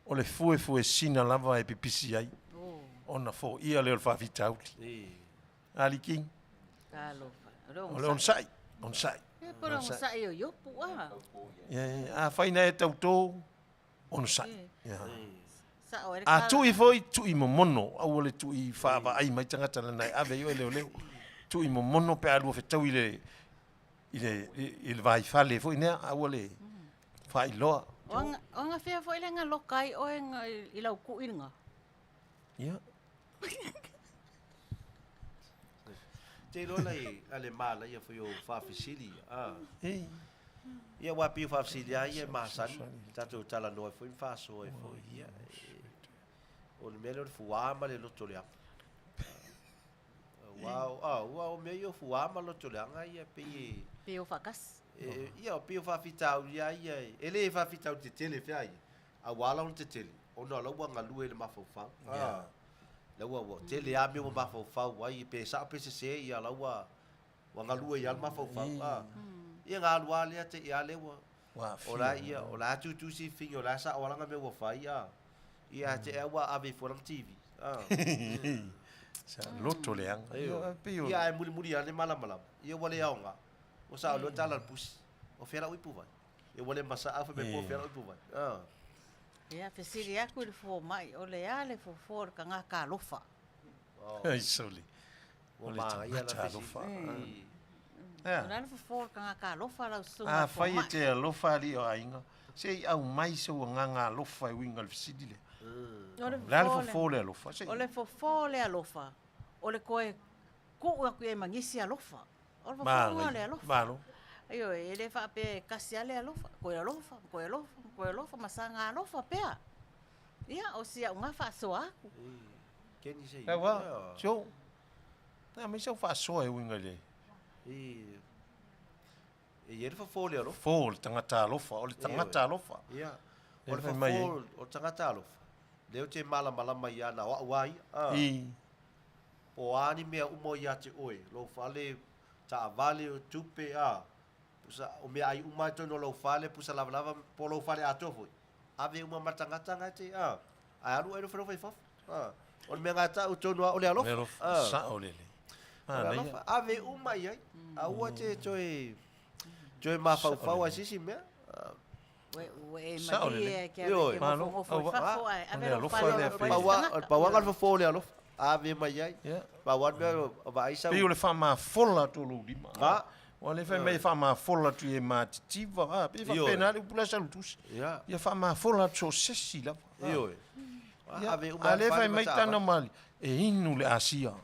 o le fue sina lava e pipisi ai ona fo ia le fa vitauti ali king Ka lo o le on sai E pora mo sa yo pu a. a faina e tauto on sai Sa o a tui foi tui momono au le tui fa va ai mai tanga tala nai ave yo le tui momono pe alu fe tau il vai fale foi ne au le fai lo Onga fea foi le nga lokai o nga I lau ku inga. ya Te lo lai ale mala ia foi o fa fisili ia wa pi fa fisili ia masan tatu tala no foi fa so e foi ia o le melo fuama le loto le wow me yo fuama loto le ia Pe o fakas. ia pi fa fitau ia ele fa fitau te tele fe ai a wala on te tele ona lo wa ngalu ele mafofa la wa tele a me ma fofa ai pe sa pe se ia la wa ngalu ia mafofa ia ngalu ale te ia le wa ola tu si fingo la sa ola me wa fa ia te wa ave for TV sa loto leanga ia e muri ale mala ia wale aonga o sa lo tala pus o fera ui puva e wale masa afa me po fera ui puva Ia fe siri aku le fo mai o le ale fo ka ngaka lofa. ai soli o ma ia la lofa Ona le fo ka ngaka lofa la sunga. fai te lofa li o ainga sei au mai so nganga lofa winga le sidile la fo le lofa sei O le fo le alofa. O le koe ku aku e mangisi alofa. O le fo le alofa. Malo. Ayo ele fa pe kasiale alofa. Koe alofa masanga alofa pea. Ia o sia unga fa so aku. Ken sei wa so na me so fa so e winga le e ele fa fo le alo fo tangata lofa o le tangata lofa ia O le fafo o tangata alofa. Leo te malama ia na wai. I. O ani mea umo ia te oe. Lo fale ta avale o tupe a. Pusa o mea ai umai tono lo fale pusa lava po lo fale atofo. Ave uma matangata ngai te a. Ai aru e lo fai faf. O mea ngata o tono o le alofa. Sa o le. Ave uma ia. A ua te joe ma fau ai sisi mea. Pawangan fa fole alof. Ave mai ai. Pawan me va isa. Pe o le fa ma fola to lo di ma. O le fa me fa ma fola tu e ma tiva. Pe fa pena le pula salutus. Ia fa ma fola so sesi la. Io. Ave uma. Ale fa mai tana mali. E inu le asia.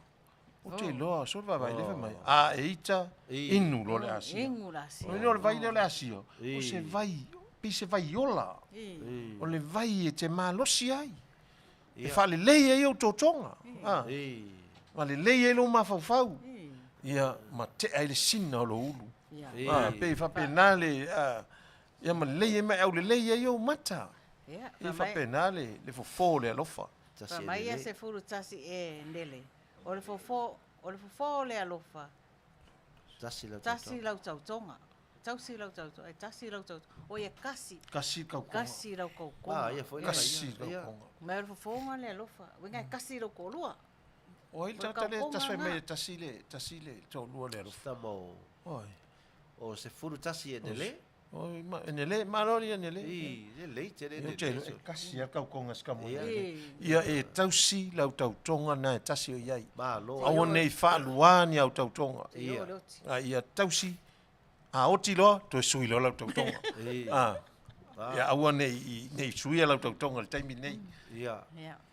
O te loa, so va vai le fa mai. A e ita inu lo le asia. Inu la asia. O le vai le asia. O se vai. Pi se vai ola. O le vai e te malosi ai. E fa le lei e o totonga. Ma le lei e lo mafau. Ia ma te ai le sina o lo ulu. Pe fa penale. Ia ma lei e ma au le lei e o mata. Ia fa penale le fofo le alofa. Pa mai e se furu tasi e ndele. O le fofo le alofa. Tasi lau tautonga. Tausi lau tau, tasi lau tau. O ia kasi. Kasi kau konga. Kasi lau kau konga. Ah, ia foi. Kasi kau konga. Mai o fonga le alofa. Wenga kasi lau kolua. O il tata le taswe me tasile to lua le alofa. Stamo. Oi. O se furu tasi e nele. Oi, ma nele, malori e nele. I, le te le Ia te kasi a kau konga skamo. Ia e tausi lau tau tonga na tasi o iai. Ma lo. Awa nei fa luani au tau tonga. Ia tausi. A oti loa, to sui loa lau tautonga. Ia aua nei sui lau tautonga, le taimi nei. Ia.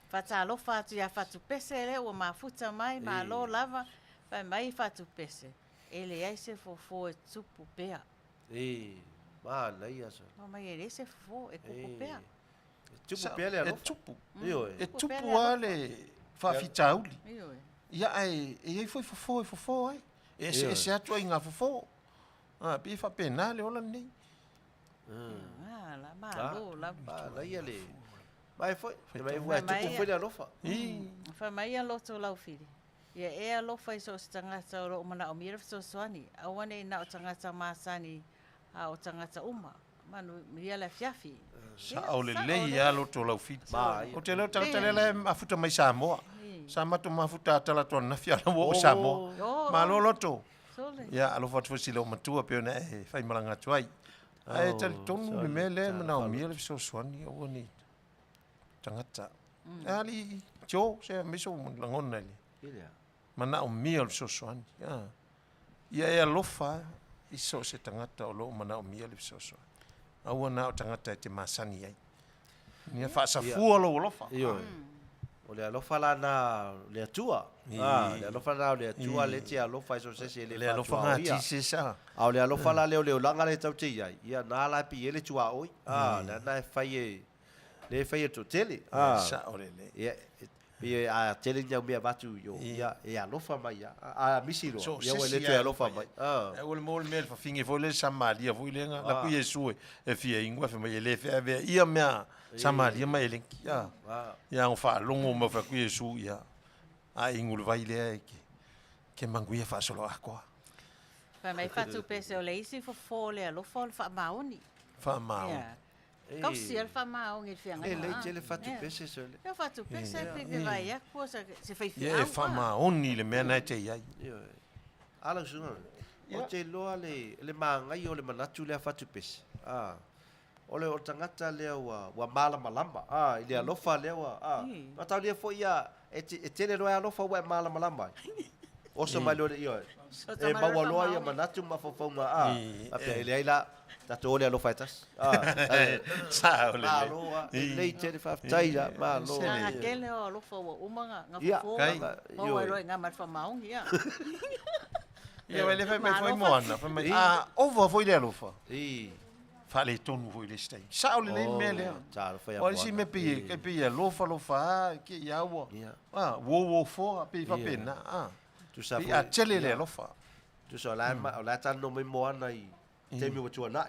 Fata alofa atu ia fatu pese le, ua mafuta mai, ma lo lava, pai mai fatu pese. Ele ai se fofo e tupu pea. Ma nei aso. Ma mai ele se fofo e kupu pea. Tupu pea le alofa. E tupu. Io E tupu a le whawhitauli. Ia ai, e ei foi fofo ai. E se atua i ngā fofo. Pi fa pena le ola nei. La malo, la ia le. Mai foi, mai foi tu foi le alofa. Fa mai a loto lau fili. Ia e a lofa i so tangata o mana o mira so swani. Awane na o tangata masani a o tangata uma. Manu mia la fiafi. Sa o le lei a loto lau fili. O te leo tangata le afuta mai Samoa. Sama tu mafuta tala to na fia o Samoa. Ma lo loto. Ia alofa tu silo matua pe ona e fai malanga tuai. Ai tali tonu le mele mana o mia le so swani o ni. Tangata. Ali jo se miso langona li. Mana o mia le so swani. Ia e alofa i so se tangata o lo mana o mia le so swani. Au na o tangata te masani ai. Ni fa sa fu lo lofa. O le alofa la na le atua. Le alofa la le atua le te alofa so se le alofa ngati se sa. Au le alofa la le langa le tau te ia. Ia na la pi ele tua oi. Na fai le fai to tele. Sa o le. Ia a tele ya me batu yo. Ia e alofa mai a misilo. Ia le te alofa mai. E o le mol mel fa finge foi le Samaria foi lenga la ku Yesu e fia ingua fe mai le fe ave ia mea Samaria mai lenki. Ia o fa longo mo fa ku Yesu ia. A ingul vai le ke manguia fa solo akwa. Fa mai fatu pese o le isi fo le alofa fa maoni. Fa maoni. Kau si alfa mau ngir fianga. Le le fatu pese so le. Eu fatu pese pe que vai a coisa se fai fianga. E fa maoni le mena te ia. Ala sunga. O te loa le mangai o le manatu le fatu pese. Ole o tangata le wa mala malamba. Ile alofa le wa. Ma tau le fo ia e tele loa alofa wa mala malamba. O so mai lo io. E ma wa loa ia manatu ma fo fonga. Ape ile ila tato ole alofa etas. Sa ole. Le tele fa taila ma lo. Aquele o alofa wa umanga ngafo. O wa lo nga ma fa maung ia. Ia ele foi moana, foi mai. Ovo foi le alofa. Fale tonu foi le stai. Sa ole le mele. O si me pi ke pi lofa ke ia wo. Wo fo pe fa pena. Tu sa a tele le lofa. Tu so la tan no me moana i te mi tu na.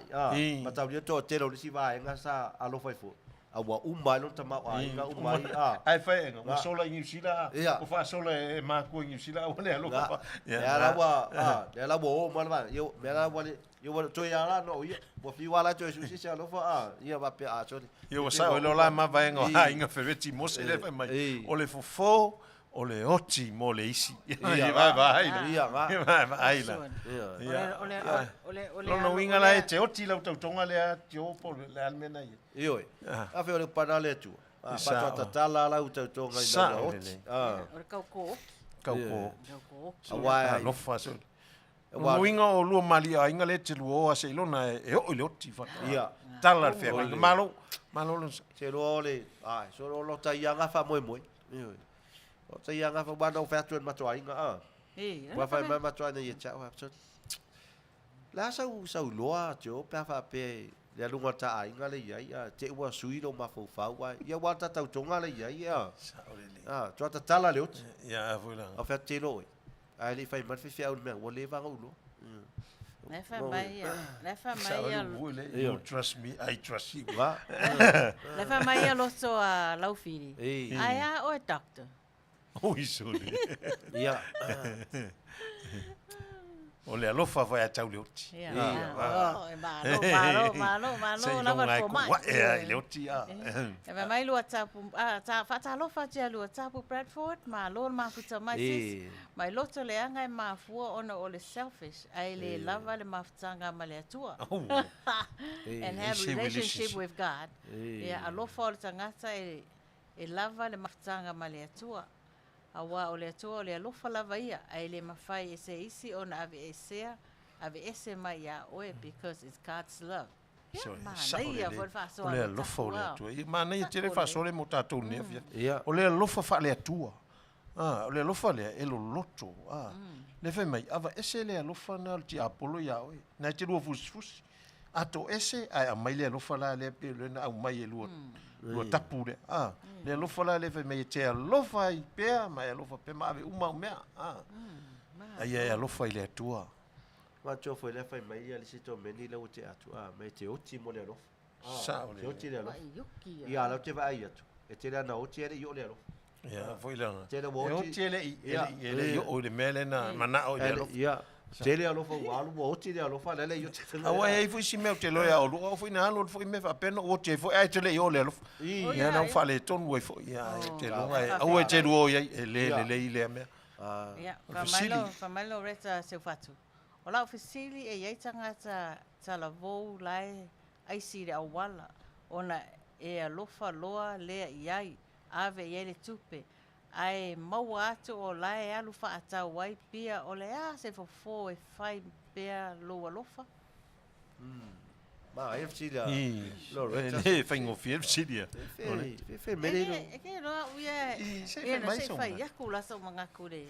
Ma tau le to te lo si va nga sa alofa fo. awa umai lo tamau ainga umai ai fai nga sola New Zealand Ia. o fa sola e ma ko New Zealand o le lo Nga, fa ya la wa ya la wo ma ba yo me la wa yo wa to ya la no yo bo fi wa la to su si se lo fa ia va pe so yo sa o lo la ma va nga ha inga feveti mo se le fa mai o le fofo o le oti mo le isi ia va ai ia nga va ai la lo no winga la e te oti la tonga le te o po le almena ia yo a fe o le pana le tu pa to tala la uta tonga ina oti O kauko. kauko wa lo fa so o winga o lu mali a inga le te lu o se lo na e o le oti fa ia tala fe malo lo se lo le so lo ta ia nga fa moi yo o ta ia nga fa ba no fa tu ma to ainga wa fa ma to na ia cha wa so la sa loa jo pa fa pe le lunga ta ainga le ia te wa sui lo ma fo fa wa ia wa ta tau tonga le ia to ta tala le ot ia voilà a fa te lo ai le fai ma fi au me wo le va lo Ne fa mai ia. you trust me I trust you va Ne fa mai ia lo so a laufiri. Ai a o doctor. o iso le ia o le alofa vai a tau le oti Ia. Malo la va fo mai. le oti E va mai lo tapu fa ta lo fa tia lo tapu Bradford ma lo ma futa mai sis. Mai lo to le anga ma fu ona o le selfish. Ai le lava le mafutanga ma le atua. And have relationship with God. Yeah, a lo fa le tangata e lava le mafutanga ma le atua. Awa o le atua o le alofa lava ia. Ai le mawhai e se isi ona ave e sea. Ave ese mai ia oe because it's God's love. o le alofa o le atua ma nei te le fa sole mo tatou ne ia o le alofa fa le atua o le alofa le e lo loto le fe mai ava ese le alofa na ti apolo ia oi na te lu fus ato ese ai mai le alofa la le pe le na mai e lu tapu le le alofa la le fe mai te alofa i pe mai alofa pe ma ave uma mea ai e alofa i le atua ma cho foi le fai mai ia le sito meni le o te atu mai te oti mo le lo sa o te le oti le lo Yuki. ia lo te vai atu e te na o te le yo le lo ia foi la te le e wo o te le ele yo o le mele na mana o le alofa ia te le lo fo wa lu o te le lo fa le yo te awa e foi si meu te loia o lu foi na lo foi me fa pena o te foi ai te le yo le lo ia na fa le ton wo foi ia te lo ai o te lo ia le me Yeah, Fasili. famalo reta se fatu. Ola fasili e ia tangata tala vou lai ai sire awala. Ona e alofa loa lea iai ave ia le tupe. Ai mau atu o lai alu fa ata wai pia o le se fo e fai pia loa lofa. ma e fsilia lo re fai ngo fiel sidia fe meni lo E ke roa uia e na se fai ia kula sa mga kure.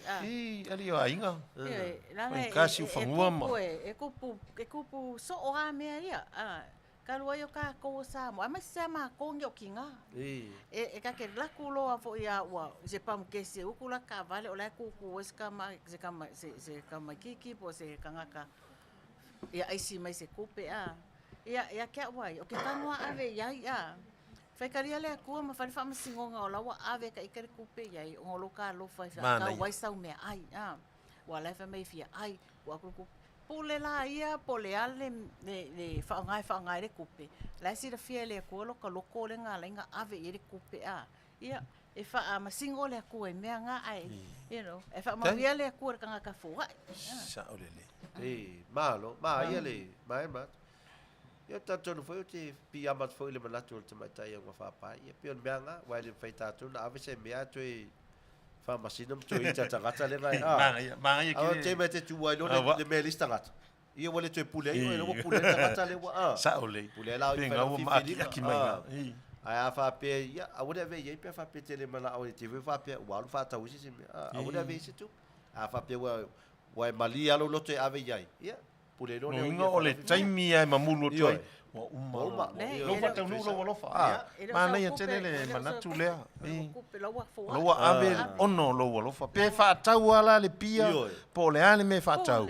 ali o ainga Mai kasi ufangua ma. E kupu so o a mea ia. Ka lua yo ka ko sa mo. Ama se ma ko ngi o kinga. E ka ke la kulo a fo ia wa je pam ke se ukula ka vale o la ku se kama kiki po se kangaka. Ia aisi mai se kupe a. Ia kia wai o ke tanua ave ia. Whaikaria lea kua ma whare whamasingonga o lawa awe ka ikare kupe iai o ngolo ka lofa ka waisau mea ai. Wa lefa mei fia ai. Wa kuku pule la ia pole ale le whaangai re kupe. Lai sira fia lea kua loka loko le ngā lainga awe i re kupe a. Ia e wha masingo lea kua e mea ngā ai. You know, e wha mawia lea kua ka ngā ka fua. sa o le malo ma ia le mai ma ia tatu foi te pi amat foi le manatu te mai tai nga fa pa ia pi on beanga wa le fai tatu na ave se mea tu fa masinum tu i tata gata le ngai ma ia a te mete tu wa lo le me lista gata ia wale tu pule ia lo pule tata le wa sa o le pule la pe nga ma ki mai ai a fa pe ia a wale ve ia pe fa pe te le mana o te ve fa pe wa fa ta usi se a wale ve se tu a fa pe wa malia lo te ave ia pule no no o le taimi ai mamulu tu wa uma lo fa te lo lo fa ma na ia te le manatu le lo wa ave ono lo fa pe fa tau ala le pia po le ale me fa tau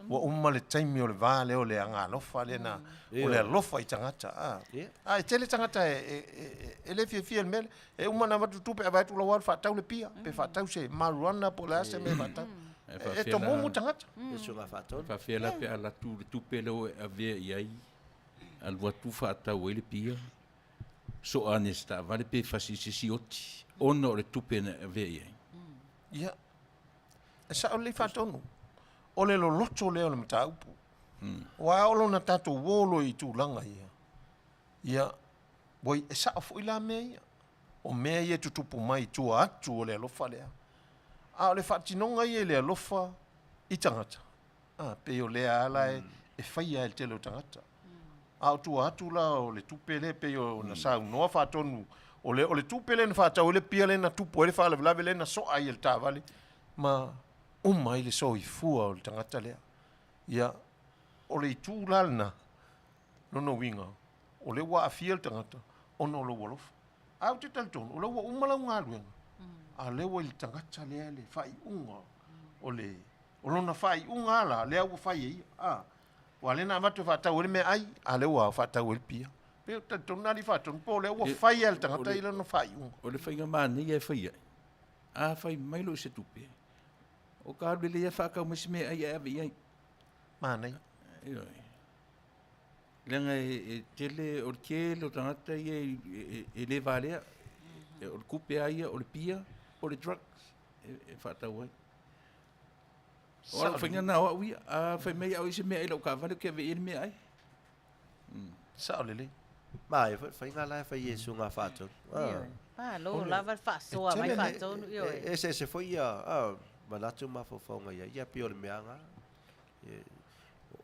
Ua uma le taimi o le vā leo le anga lofa le na o le lofa I tangata. E tele tangata e le fia le mele. E uma na matu tupe a vai tu lawal whatau le pia. Pe whatau se maruana po le ase me whatau. E to mumu tangata. E sunga whatau. Whawhia pe ala tu le tupe leo a vea iai. Al watu whatau e le pia. So ane sta vale pe fasisi oti. Ono le tupe na a vea iai. Ia. E sa o le whatonu. O le lo loto leo le mataupu. Wa olo na tato wolo I tūlanga ia. Ia, boi e sa o la mea ia. O mea ia tutupu mai tua atu o le alofa lea. A o le whatinonga ia le alofa I tangata. Pe o lea ala e whaia e tele o tangata. A o tua atu la o le tupele pe o na sa noa whatonu. O le tupele na whatau le pia le na tupu e le whaalavelave le na soa I le tāwale. Ma uma I le so I fua o le tangata lea. Ia, o le itu lalna, nono winga, o le wa afia le tangata, ono lo wolofa. Au te talton, o le wa umalau ngā luenga. A le wa I le tangata lea le whai unga, o lona whai unga ala, lea wa whai ei. Wa le na matu whatau ele me ai, a le wa whatau ele pia. Peo talton nari whaton, po le wa whai ele tangata I lona whai unga. O le whainga mani e whaia. A whai mailo se tupe. O ka alu le ia whakau masi mea ai ave iai. Mānei. Lenga e tele o le kele o tangata ia e le valea. O le kupe aia, o le pia, o le drugs. E whatau ai. O ala whainga na o ia. A whai mei au ise mea ai lau ka vale ke ave ele mea ai. Sa o lele. Mai, whainga lai whai e sunga whatau. Lo lava whasoa mai whatau. E se foi ia, manatu mawhawhaunga ia, ia pio le meanga.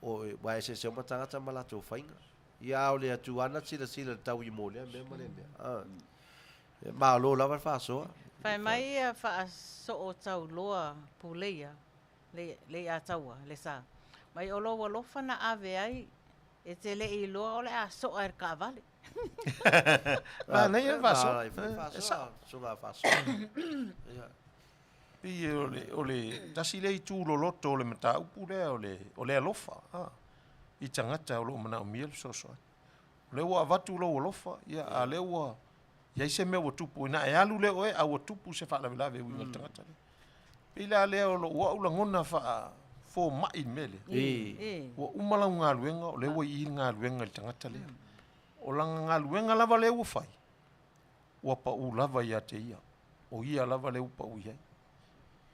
O wa se o matangata malatu whainga. Ia o le atu ana sila tau I mo lea, mea male mea. Ma lo lava whasoa. Whai mai a whaaso o tau loa puleia, le a taua, le sa. Mai o loa lofa na ave ai, e te le I loa o le a soa er ka vale. Mānei e whasoa. Whasoa, sunga whasoa. I o le tasi le I tūlo loto o le mataupu lea o le alofa. I tangata o lo mana o mia le sosoa. O le ua avatu lo o lofa. Ia a le ua. Ia se mea ua tupu. Ina e alu le oe a ua tupu se whaalavelave ui ngal tangata le. Pila lea o lo ua ula ngona wha fo mai mele. Ua umalau ngā luenga o le ua I ngā luenga le tangata lea. O langa ngā luenga lava le ua whai. Ua pa u lava ia te ia. O ia lava le upa u iai.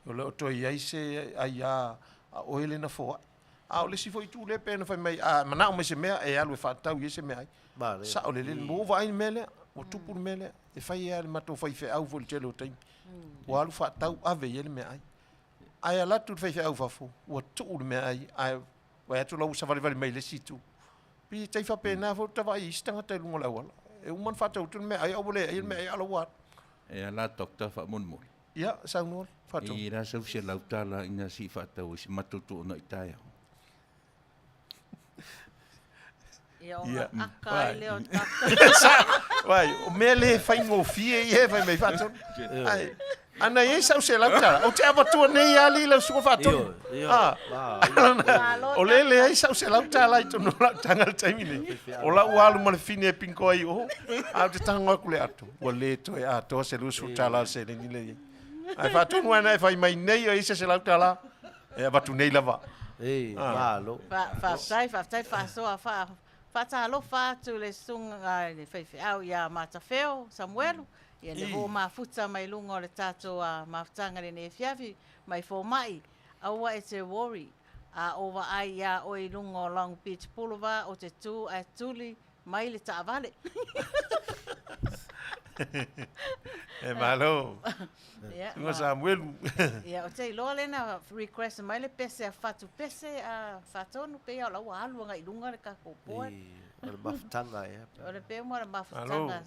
O le oto iai se ai a oele na foa. A o le si foi tu le pena fai mai a mana o me se mea e alu e whatau I se mea ai. Sa o le le mova ai mele, o tupu mele, e fai e ale mato fai fe au fo le tele o taimi. O alu whatau ave I ele mea ai. Ai ala tu fai fe au fafo, o tu le mea ai, ai wa atu lau sa vale vale mai le situ. Pi tai fa pena fo ta vai stanga te lunga la wala. E uman whatau tu mea ai au le ai mea ai ala wat. E ala doktor wha mon mon. Ia, sa unol, whatau. I rasa usia lautala ina si whatau isi matutu ona I taia. Ia o aka I leo taka. Wai, o mele fai ngō fie I he fai mai whatau. Ai, ana e sau se lautala. O te abatua nei ali lau suko whatau. O lele ai sau se lautala I tono lautanga le taimile. O la ualu ma le fine e pinko ai o. A te tanga aku le atu. O le to e ato se lusu tala se le nile i. Ai whatau nuana e fai mai nei o isa se lautala. E abatu nei lava. Malo. Whaftai whasoa whatalo whatu le sunga le whaiwhi au ia matawheo Samuelu. Ia le ho mafuta mai lunga o le tātou a mafutanga le ne fiafi mai fō mai. Aua e te worry. A ova ai ia o I lunga o Long Beach Boulevard o te tū a tuli mai le tāwale. E malo. Tunga Samuelu. Ia o te iloa lena request mai le pese a whatu pese a whatonu pe au lau alua ngai lunga le kakopoa. O le mafutanga e. O le pe mua le mafutanga.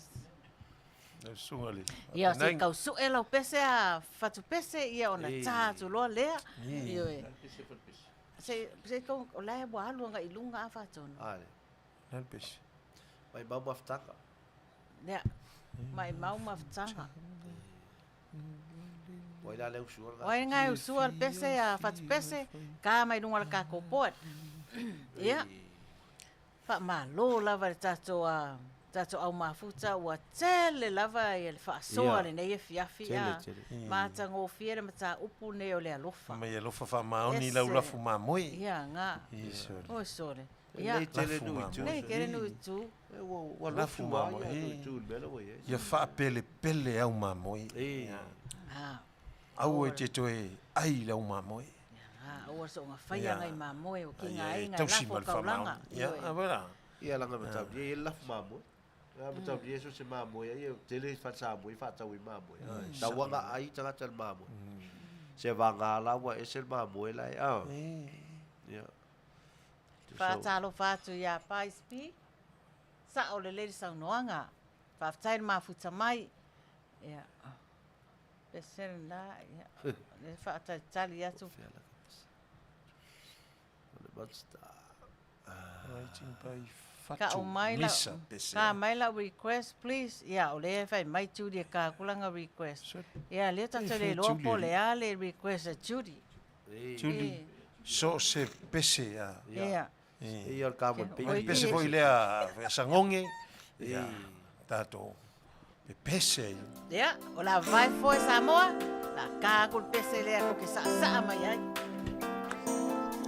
Sungale. Ia se kau su e lau pese a whatu pese ia ona tātu loa lea. Ia e. Se kau o lai mua alua ngai lunga a whatonu. Ale. Nal pese. Mai mau mafutanga. Ia. Mai mau mafutanga. Poi la leu sua. Oi ngai usua le pese a fatu pese ka mai dunga le kako pot. Ia. Fa malo lava le tato au mafuta ua tele lava i le whaasoa le nei e fiafi a. Mata ngō fia le mata upu ne o le alofa. Mai alofa wha maoni lau lafu mamoi. Ia ngā. O sore. Ia. Nei tele nui tu. Nei kere nui tu. Wa lafu mamoi. Ia wha pele pele au mamoi. Au e te toe ai lau mamoi. Ua so ngā whaia ngai mamoe o ki ngā e ngā Tausi lafo mal wha kaulanga. Ia, awera. Ia langa matau dia lafu mamoi. Matau dia so se mamoi ia tele whatsa moi whatau i mamoi. Tawanga ai tangata le mamoi. Se vanga lawa e se mamoi lai au. Ia. Whātalo whātu ia paispi. Sa o le leri saunoanga. Whāwhatairi mafuta mai. Ia. Pesere la. Ia. Le whātai tali atu. Ka o mai la. Ka mai la request please. Ia o le whai mai Judy ka kulanga request. Ia le tata le loa po le a le request a Judy. Judy. So se pese a. Ia. Ia o kāmon Mai pese foi lea sangonge. Ia. Tato. Pe pese. Ia. O la vai foi Samoa. La ka kul pese le ko ke sa mai ai.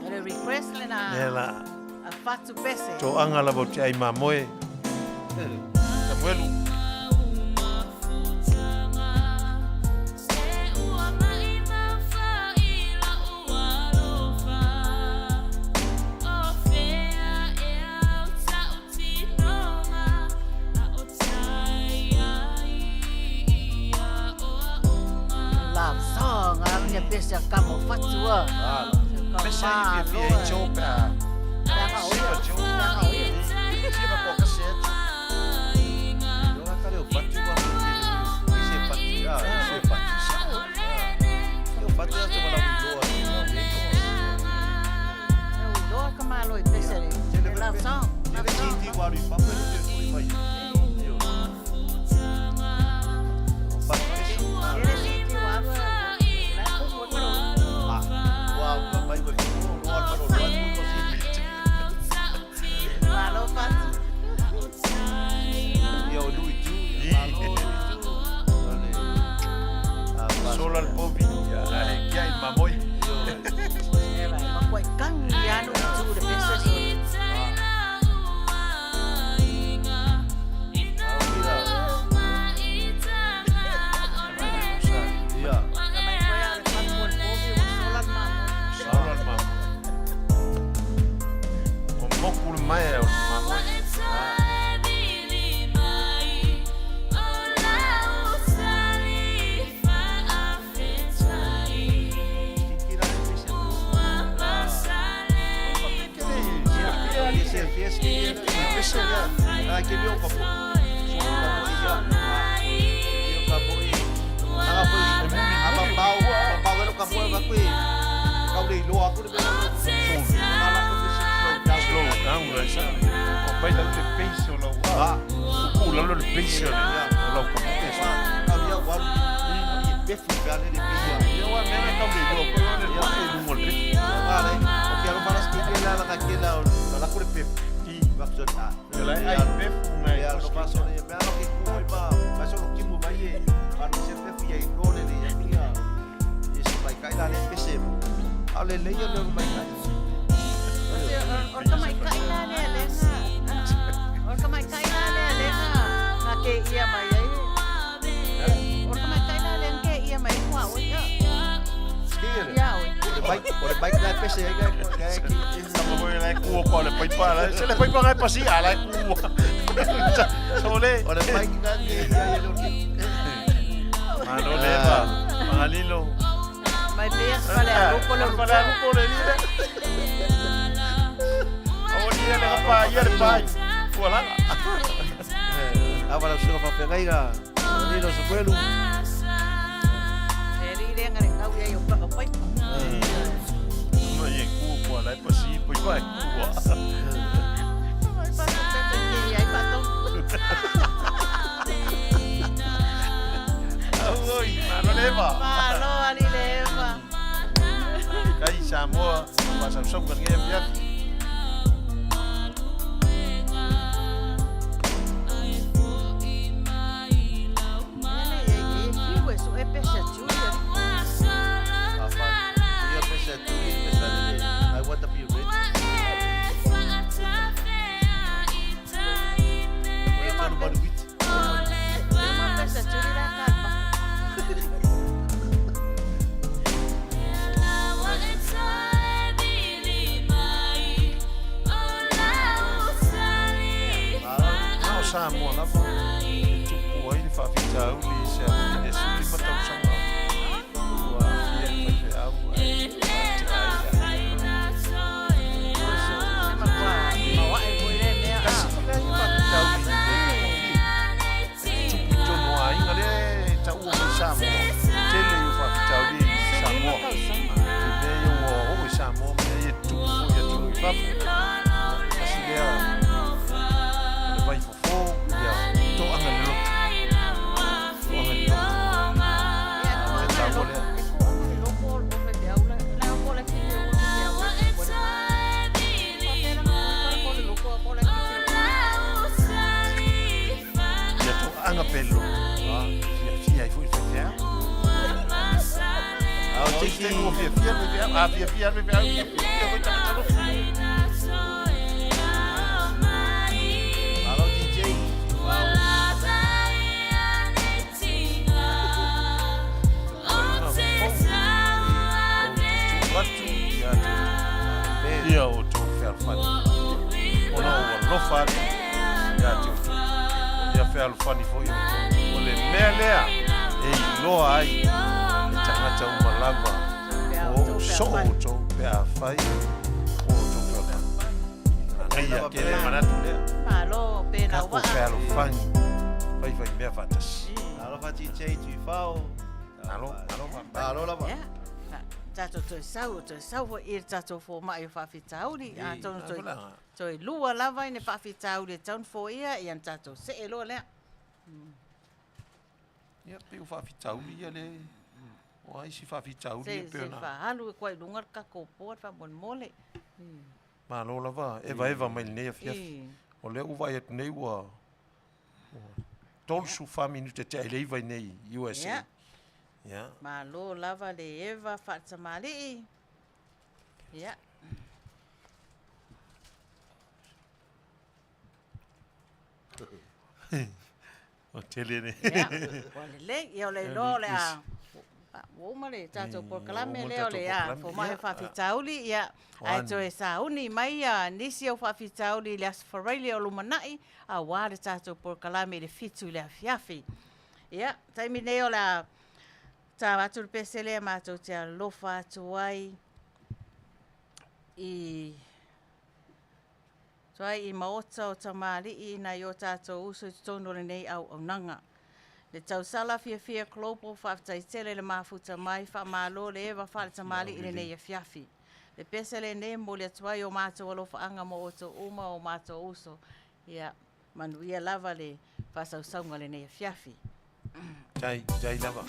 Ele request le na. Nela. A fatu pese. To anga la bote ai mamoe. Samuelu. Love song a pese kamo fatua. Pese i fia i chopa. Solo al povi, che hai mamoi. Samoa, pasang-pasang kan ngem ya. I want to be rich. Samoa lá tupu ai fa fitau li se ni suli matau sama wa fia au pelo. Fia foi fia. Ah, o que tem o fia Alô, DJ. Ia o tō whealwhani. O no o lofari. Ia te o tō. Ia whealwhani fo i o tō. O le mea lea. E i loa ai. E tangata umalawa. O so o tō pea whai. O tō whealwhani. Ia ke le manatu lea. Malo pena Kako whealwhani. Whai mea whatasi. Alô, DJ, tu fao. Alo Alô, lá, ya tato to sau fo ir tato fo mai fa fitauri a tono to lua lava ne fa fitauri ton fo ia e tato se elo le Ia pe o whawhitauri ia le. O ai si whawhitauri e se peona. fa halu ko i lungar ka ko po fa mon mole Ma lo lava, eva mai nei fiaf. O le u vai atu nei ua. Tolsu minute te ele vai nei USA. Ja. ma lo lava le eva fa tamali ya O tele ne. ya le yo le lo le a wo male tato por kalame le le ya fo mai fa fitauli ya ai to e sauni mai ya nisi o fa fitauli le asfarele o lumanai a wale tato por kalame le fitu le afiafi ya taimi ne o la ta watu pesele ma to te lofa tuai i tuai i maota o tamari i na yo tato uso tono nei au nanga le tau sala fia klopo fa tai tele le mafuta mai fa malo le eva fa tamali i nei fiafi le pesele ne mo le tuai o mato lo fa anga mo to uma o mato uso ya manuia lava le fa sa saunga le nei fiafi Jai lava.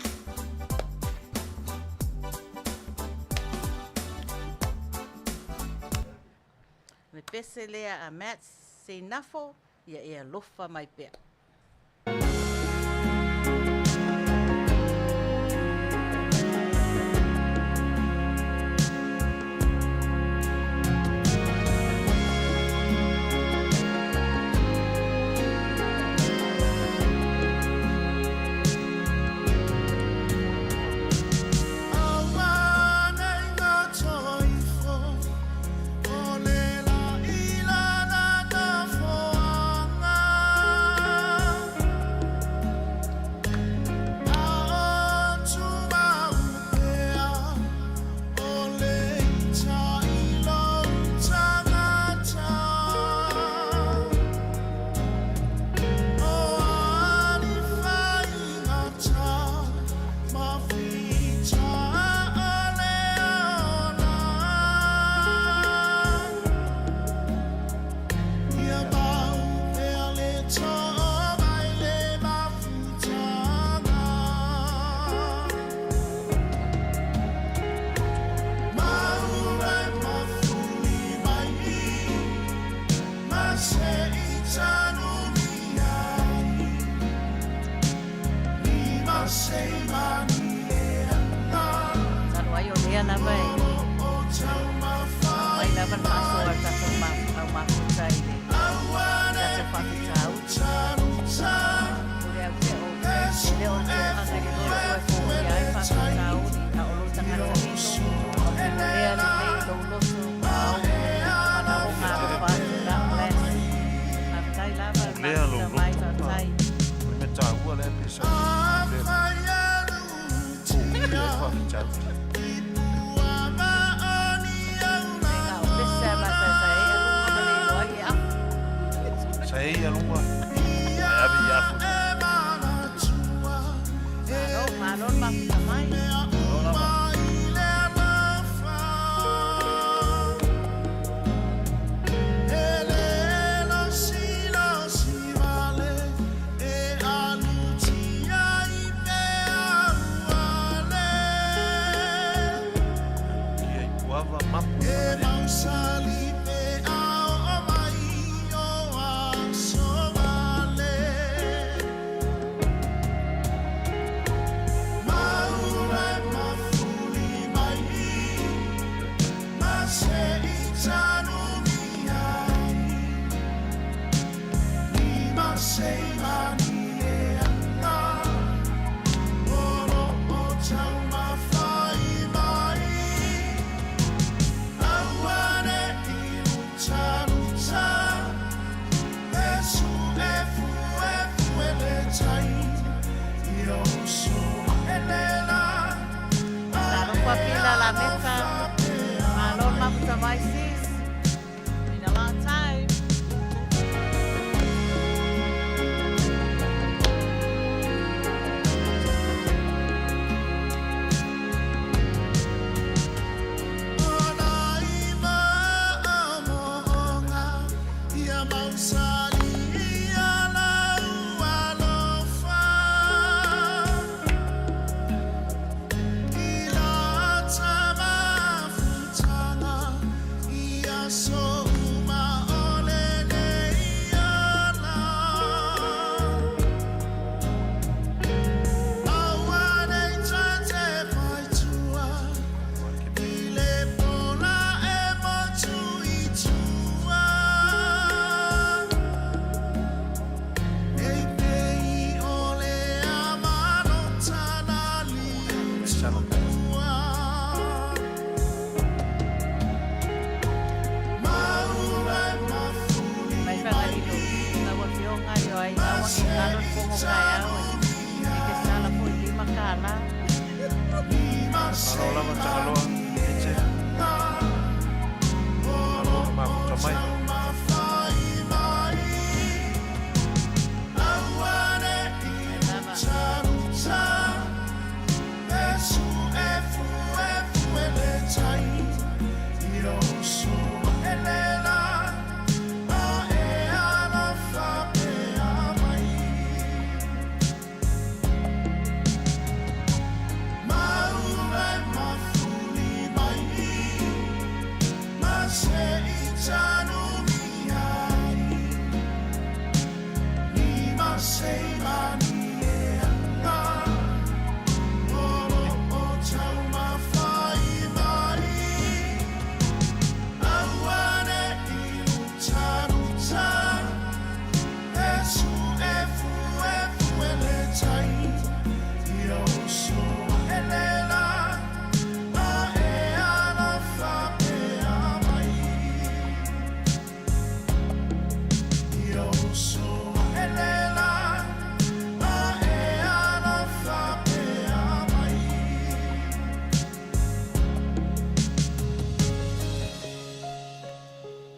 me pese lea a Matt se nafo ia e alofa mai pea. Oh Salu ai o lea lava e. Mai lava na so ar tato ma futa i le. Tato whakitau. Ure au te o. Le o te anga ki loro ua fōki ai whakitau. Ni a olo tangata hino. O te lea ni mei lo loto. Au. Mana o ngā whātu la bless. Whakatai lava. Lea lo Mafuta mai loto. whakatai. Me tāua le pesa. Le whakitau. Ngā o pese a mata sa e alunga male loa i a. Sa ei alunga. Mai avi i afu. Malon mafuta mai. Ia i puava mapu. Malon papila la mesa. Malon mafuta mai sis. Been a long time. Mai whangarino. Ngā wawhionga i oi. Ngā wangi ngalon pongo kai au. I te sala po i lima kāla. Alo lava tangaloa. Eche. Alo mafuta mai.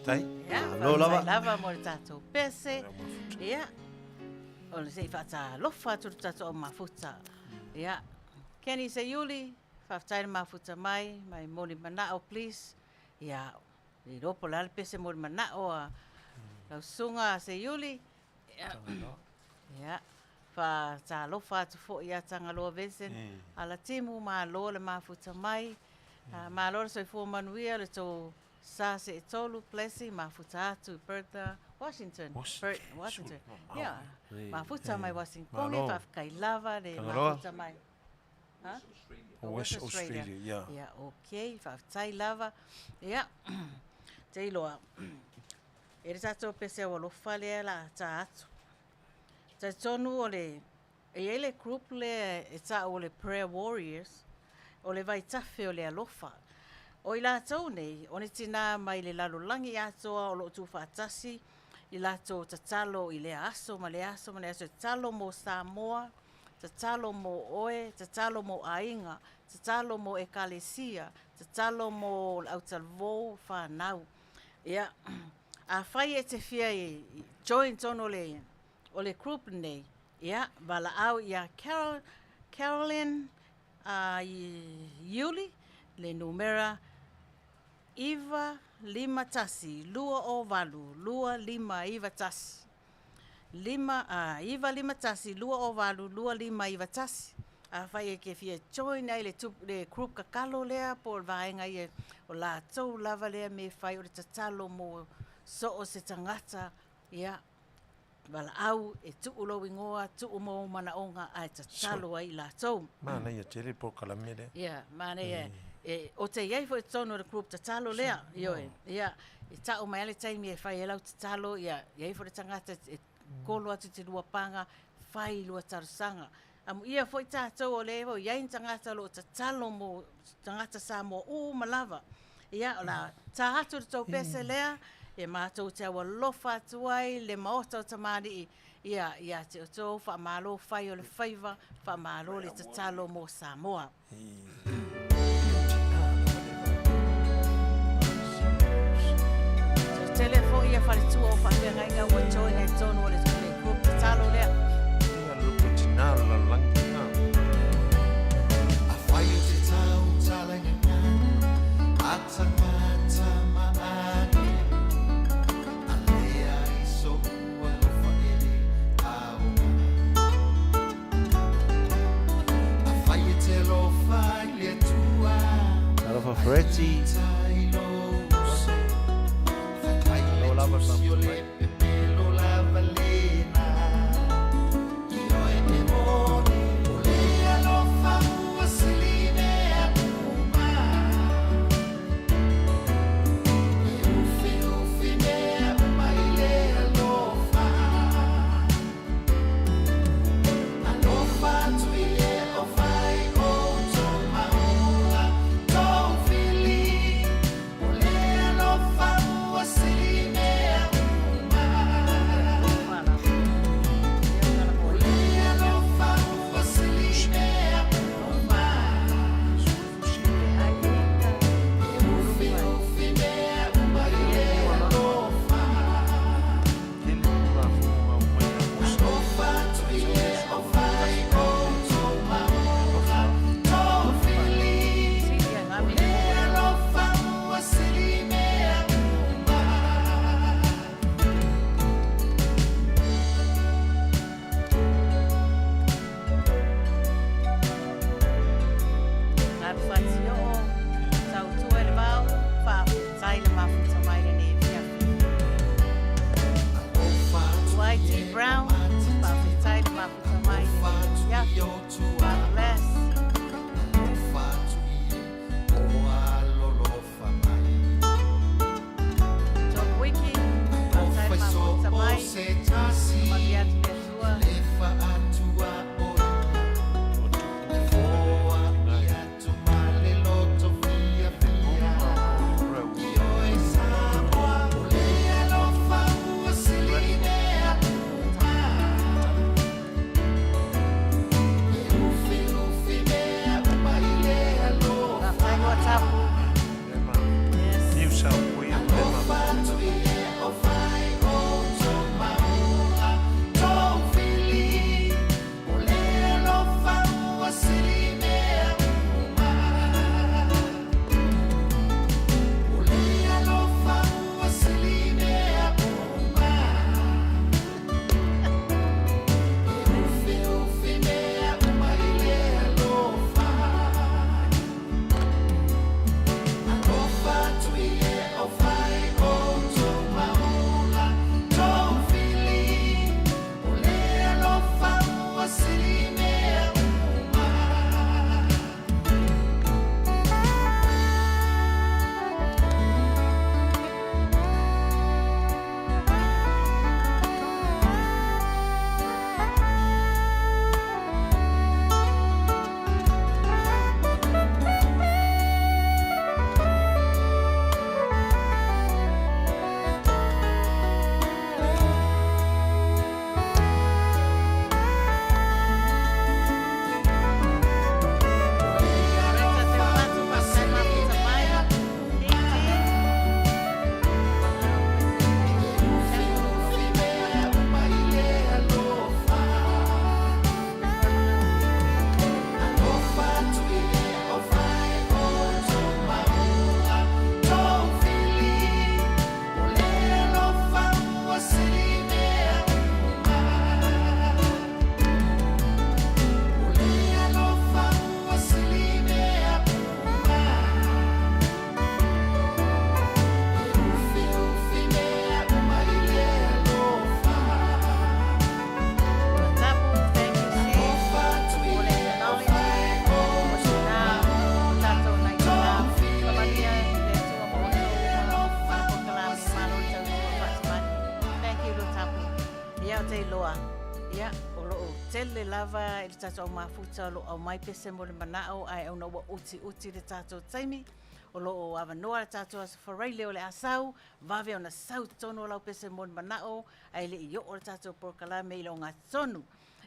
Tai. Alo, lava. Lava mo le tātou pese. Ia. O le sei whata lofa turu tātou o mafuta. Ia. Kenny se Yuli. Whaftai le mafuta mai. Mai moni manao, please. Ia. I ropo le ale pese moni manao a. Lau sunga se Yuli. Ia. Ia. Whata lofa atu fo ia Tangaloa Vincent. Ala timu ma lo le mafuta mai. Ma lo le soifua manuia le tō sa se e tolu plesi ma futa atu Bertha Washington. Washington. Washington. Wow. Yeah. Hey, Mafuta mai Washington. Malo. Konge whakakai lava le Kangaroa. mafuta mai. Huh? West Australia, yeah. Yeah, okay. Whakatai lava. Yeah. Te iloa. E re tatou pese o lofa lea la ta atu. Ta tonu o le, e ele group le, e ta o le Prayer Warriors, o le vai tafe o le alofa. O i lātou nei, o ne tina mai le lalolangi atoa o lo tu whaatasi, i lātou tatalo i le aso, ma le aso, tatalo mo Samoa, tatalo mo oe, tatalo mo ainga, tatalo mo ekalesia, tatalo mo autalvo whanau. Ia, a whai e te whia i join tono o le group nei, ia, wala au ia Carolyn Yuli, le numera Iva lima tasi, lua o valu, lua lima iva tasi. Iva lima tasi, lua o valu, lua lima iva tasi. A whai e ke whia join ai le group kakalo lea, po vaenga i o la tau lava lea me whai o le tatalo mo so o se tangata, ia, wala au e tuulo ingoa, tuu mo manaonga ai tatalo ai la tau. Mana ia tere po kalamere. Ia, mana ia. O te iei fo e tono le group tatalo lea, ioe, ia, e tau mai ale taimi e whai e lau tatalo, ia, iei fo le tangata e kolo atu te lua panga, whai lua tarusanga. Amu ia fo i tātou o lewo, iei tangata lo tatalo mo, tangata sa mo malava. Ia, o la, tā hatu tau pese lea, e mātou te awa lofa atuai, le maota o tamari ia te o tō, wha mālo whai o le whaiva, wha mālo le tatalo mo Samoa. Telefo ia whare tua o whakea ngai ua join e tono o le group tatalo lea. Ia lupu tina la langi na. A whai o te tau talenga ngā, a tangata maane. A lea i so ua lo whaere aonga. A whai e te lo whai le tua. Alofa Fretti. Tai lo se. Whai le tusi o le pepe lo lava lena. I oe e moni. O lea lo whamua siline a puma. E ufi mea uma i lea lofa. A lofa tu i lea o whai o tō maula. Tō whili. O lea lo whamua siline a puma. lava i le tatou mafuta lo au mai pese mo le manao ai au naua uti le tatou taimi o loo avanoa le tatou asafarai leo le asau vave ona sau tonu o lau pese mo le manao ai le i o le tatou porokalame i lo ngā tonu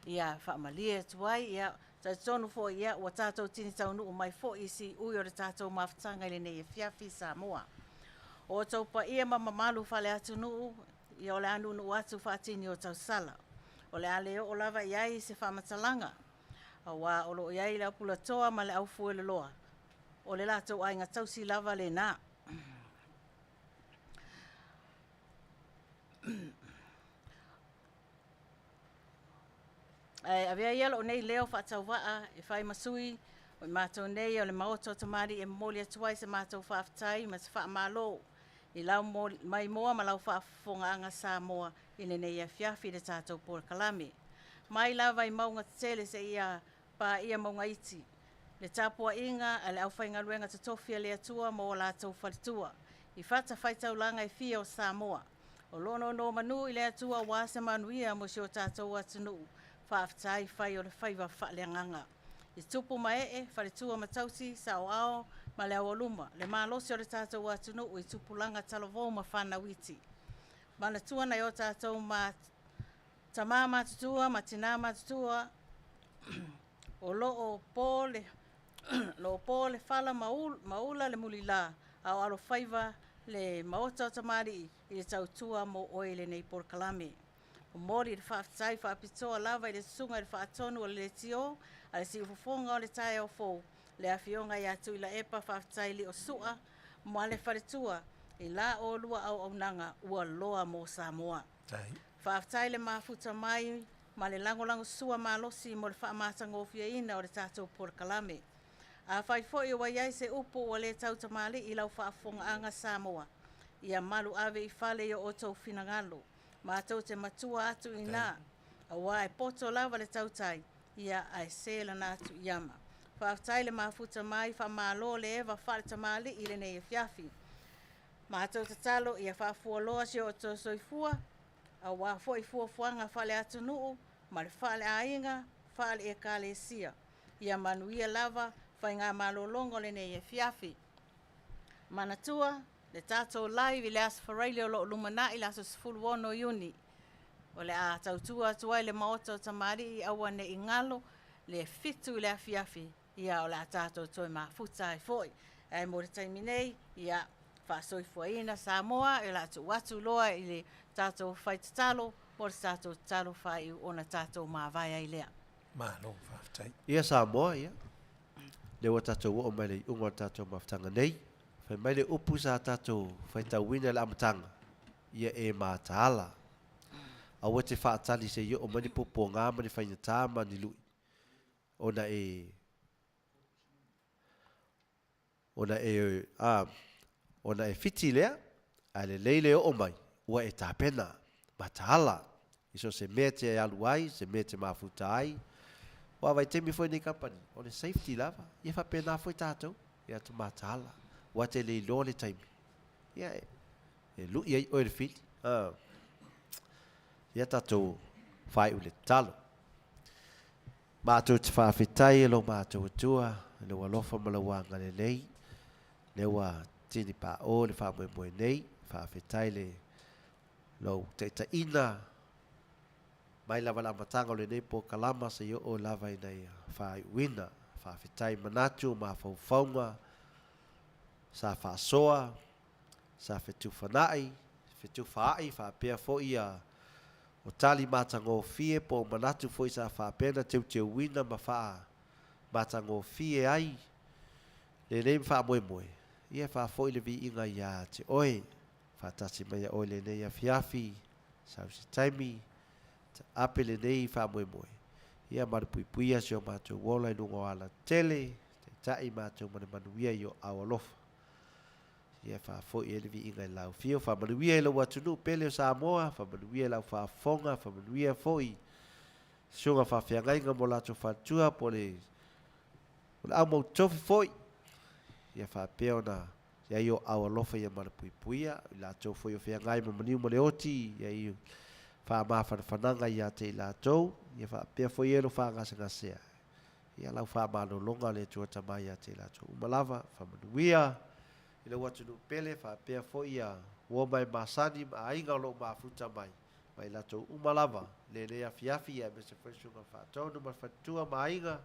ia whaamalia atu ai ia tonu fo ia ua tatou tini taunu o mai fo isi ui o le tatou mafutanga i le nei e fiafi Samoa. O tau pa ia mamalu fale atu nuu ia o le anu nuu atu whaatini o tau sala. O le aleo o lava iai se whamatalanga. A wā o lo iai le apula toa ma le au fuele loa. O le latou ai ngā tausi lava le nā. Avea ia lo nei leo whaatau waa e whai masui o i mātou nei o le maoto tamari e moli atuai se mātou whaafitai ma se whaamalo. I lau mai moa ma lau whaafonga anga Samoa i le nei a fiafi le tātou Porokalame. Mai lava i maunga tele se ia pa ia maunga iti. Le tāpua inga a le au whainga luenga tatofia le atua mo o lātou whalitua. I whata whaitau langa i fia o Samoa. O lono no manu i le atua wāse manuia mo si o tātou atunu. Whaafitai whai o le whaiva whaaleanganga. I tupu mae whalitua matausi sa o ao ma le awaluma. Le mālosi o le tātou atunu o i tupu langa talavou ma whanawiti. Mana tua na o tātou ma tamā matutua, ma tina matutua, o loo pōle, lo pōle whala maula le mulila, au alo whaiva le maota o tamari i le tautua mo oile nei Porokalame. O mori le whaafitai whaapitoa lava i le sunga i le whaatonu o le tio, a le si ufofonga o le tae o fōu, le awhionga i atu i la epa whaafitai li o sua, mo le wharitua, i la o lua au nanga ua loa mo Samoa. Whaafitai le mafuta mai, ma le langolango sua malosi mo le whaamatango ina o le tātou Porokalame. A whai fōi o waiai se upo o le tau tamale i lau whaafonga anga Samoa. Ia malu ave i whale i o otou finangalo. Mātou te matua atu i nā. A wā e poto lava le tautai, ia ai sela nātu i ama. Whaafitai le mafuta mai, whamalo le ewa whale tamale i le nei e fiafi. Mātou te talo ia whaafua loa si o to soifua, a wā foi fuafuanga whale atu nuu, ma le whale ainga, whale e kāle sia. Ia manuia lava, whai ngā malolongo le nei e fiafi. Manatua, le tātou live i le asfareile o lo lumana i laso sifulu ono iuni. O le a tautua atuai le maota o tamari i aua ne ingalo, le fitu i le afiafi, ia o le a tātou toi mafuta e foi. E mo le taimi nei, ia whaasoifua ina Samoa, e la tu watu loa i le tātou whaitatalo, mo le tātou talo whai o na tātou mawai ai lea. Malo whaafitai. Ia Samoa, ia. Le wa tātou o mai le unga tātou mawhtanga nei. Whai mai le upu sa tātou whaitawina le amatanga. Ia e mātaala. Awa te whaatali se i o mani popo ngā mani whainatā mani lui. Ona e fiti lea, a le leile o mai, ua e tāpena, mātaala. Iso se mea te alu ai, se mea te mafuta ai. Wa vai temi foi nei company, o le safety lava, ia whapena foi tātou, ia tu mātaala. Wa te le lo le taimi. Ia e lu ia o le fiti. Ia tātou whai ule talo. Mātou te whawhitai e lo mātou atua, le wa lofa malawanga le nei, le wa tini pa o le whamoe nei, whawhitai le lo te ina, mai lava la matanga o le nei po kalama se yo o lava i nei whai wina, whawhitai manatu, ma whauwhaunga, sa whasoa, sa whetu whanai, whetu whaai, whapea fo ia, o tali matango fie po manatu foi sa whapena teu wina ma wha matango fie ai, le nei wha moe moe, ia wha foi le vi inga ia te oe, whatasi mai a oe le nei a fiafi, sa usi taimi, te ape le nei wha moe moe, ia marupui puia si o mātou wola i nungo ala tele, te tai mātou mane manuia i o awalofa. Ia wha foi e le vi inga i lau fio, wha manuia i lau atunu pele o Samoa, wha manuia i lau wha fonga, wha manuia foi, sunga wha whiangainga mo lato whatua po le au mau tofi foi, ia wha peo na, ia i o awalofa ia marupui puia, i lato foi o whiangai ma maniu mo le oti, ia i wha mawhanawhananga ia te i lato, ia whaapea fwoi e lo whaangasangasea. Ia lau whaamānolonga le tua tamai a te lato umalava, whamanuia, i le watu nu pele, whaapea fwoi a ua mai masani ma ainga lo mafuta mai, mai lato umalava, le lea fiafi ia me se whasunga whaatonu ma whatua ma ainga,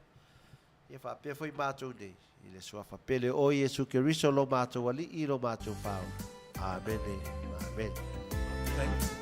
ia whaapea fwoi mātou nei, i le suafa pele o Iesu Keriso lo mātou ali i lo mātou whao. Amen. Amen. Thank you.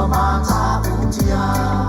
Mata utia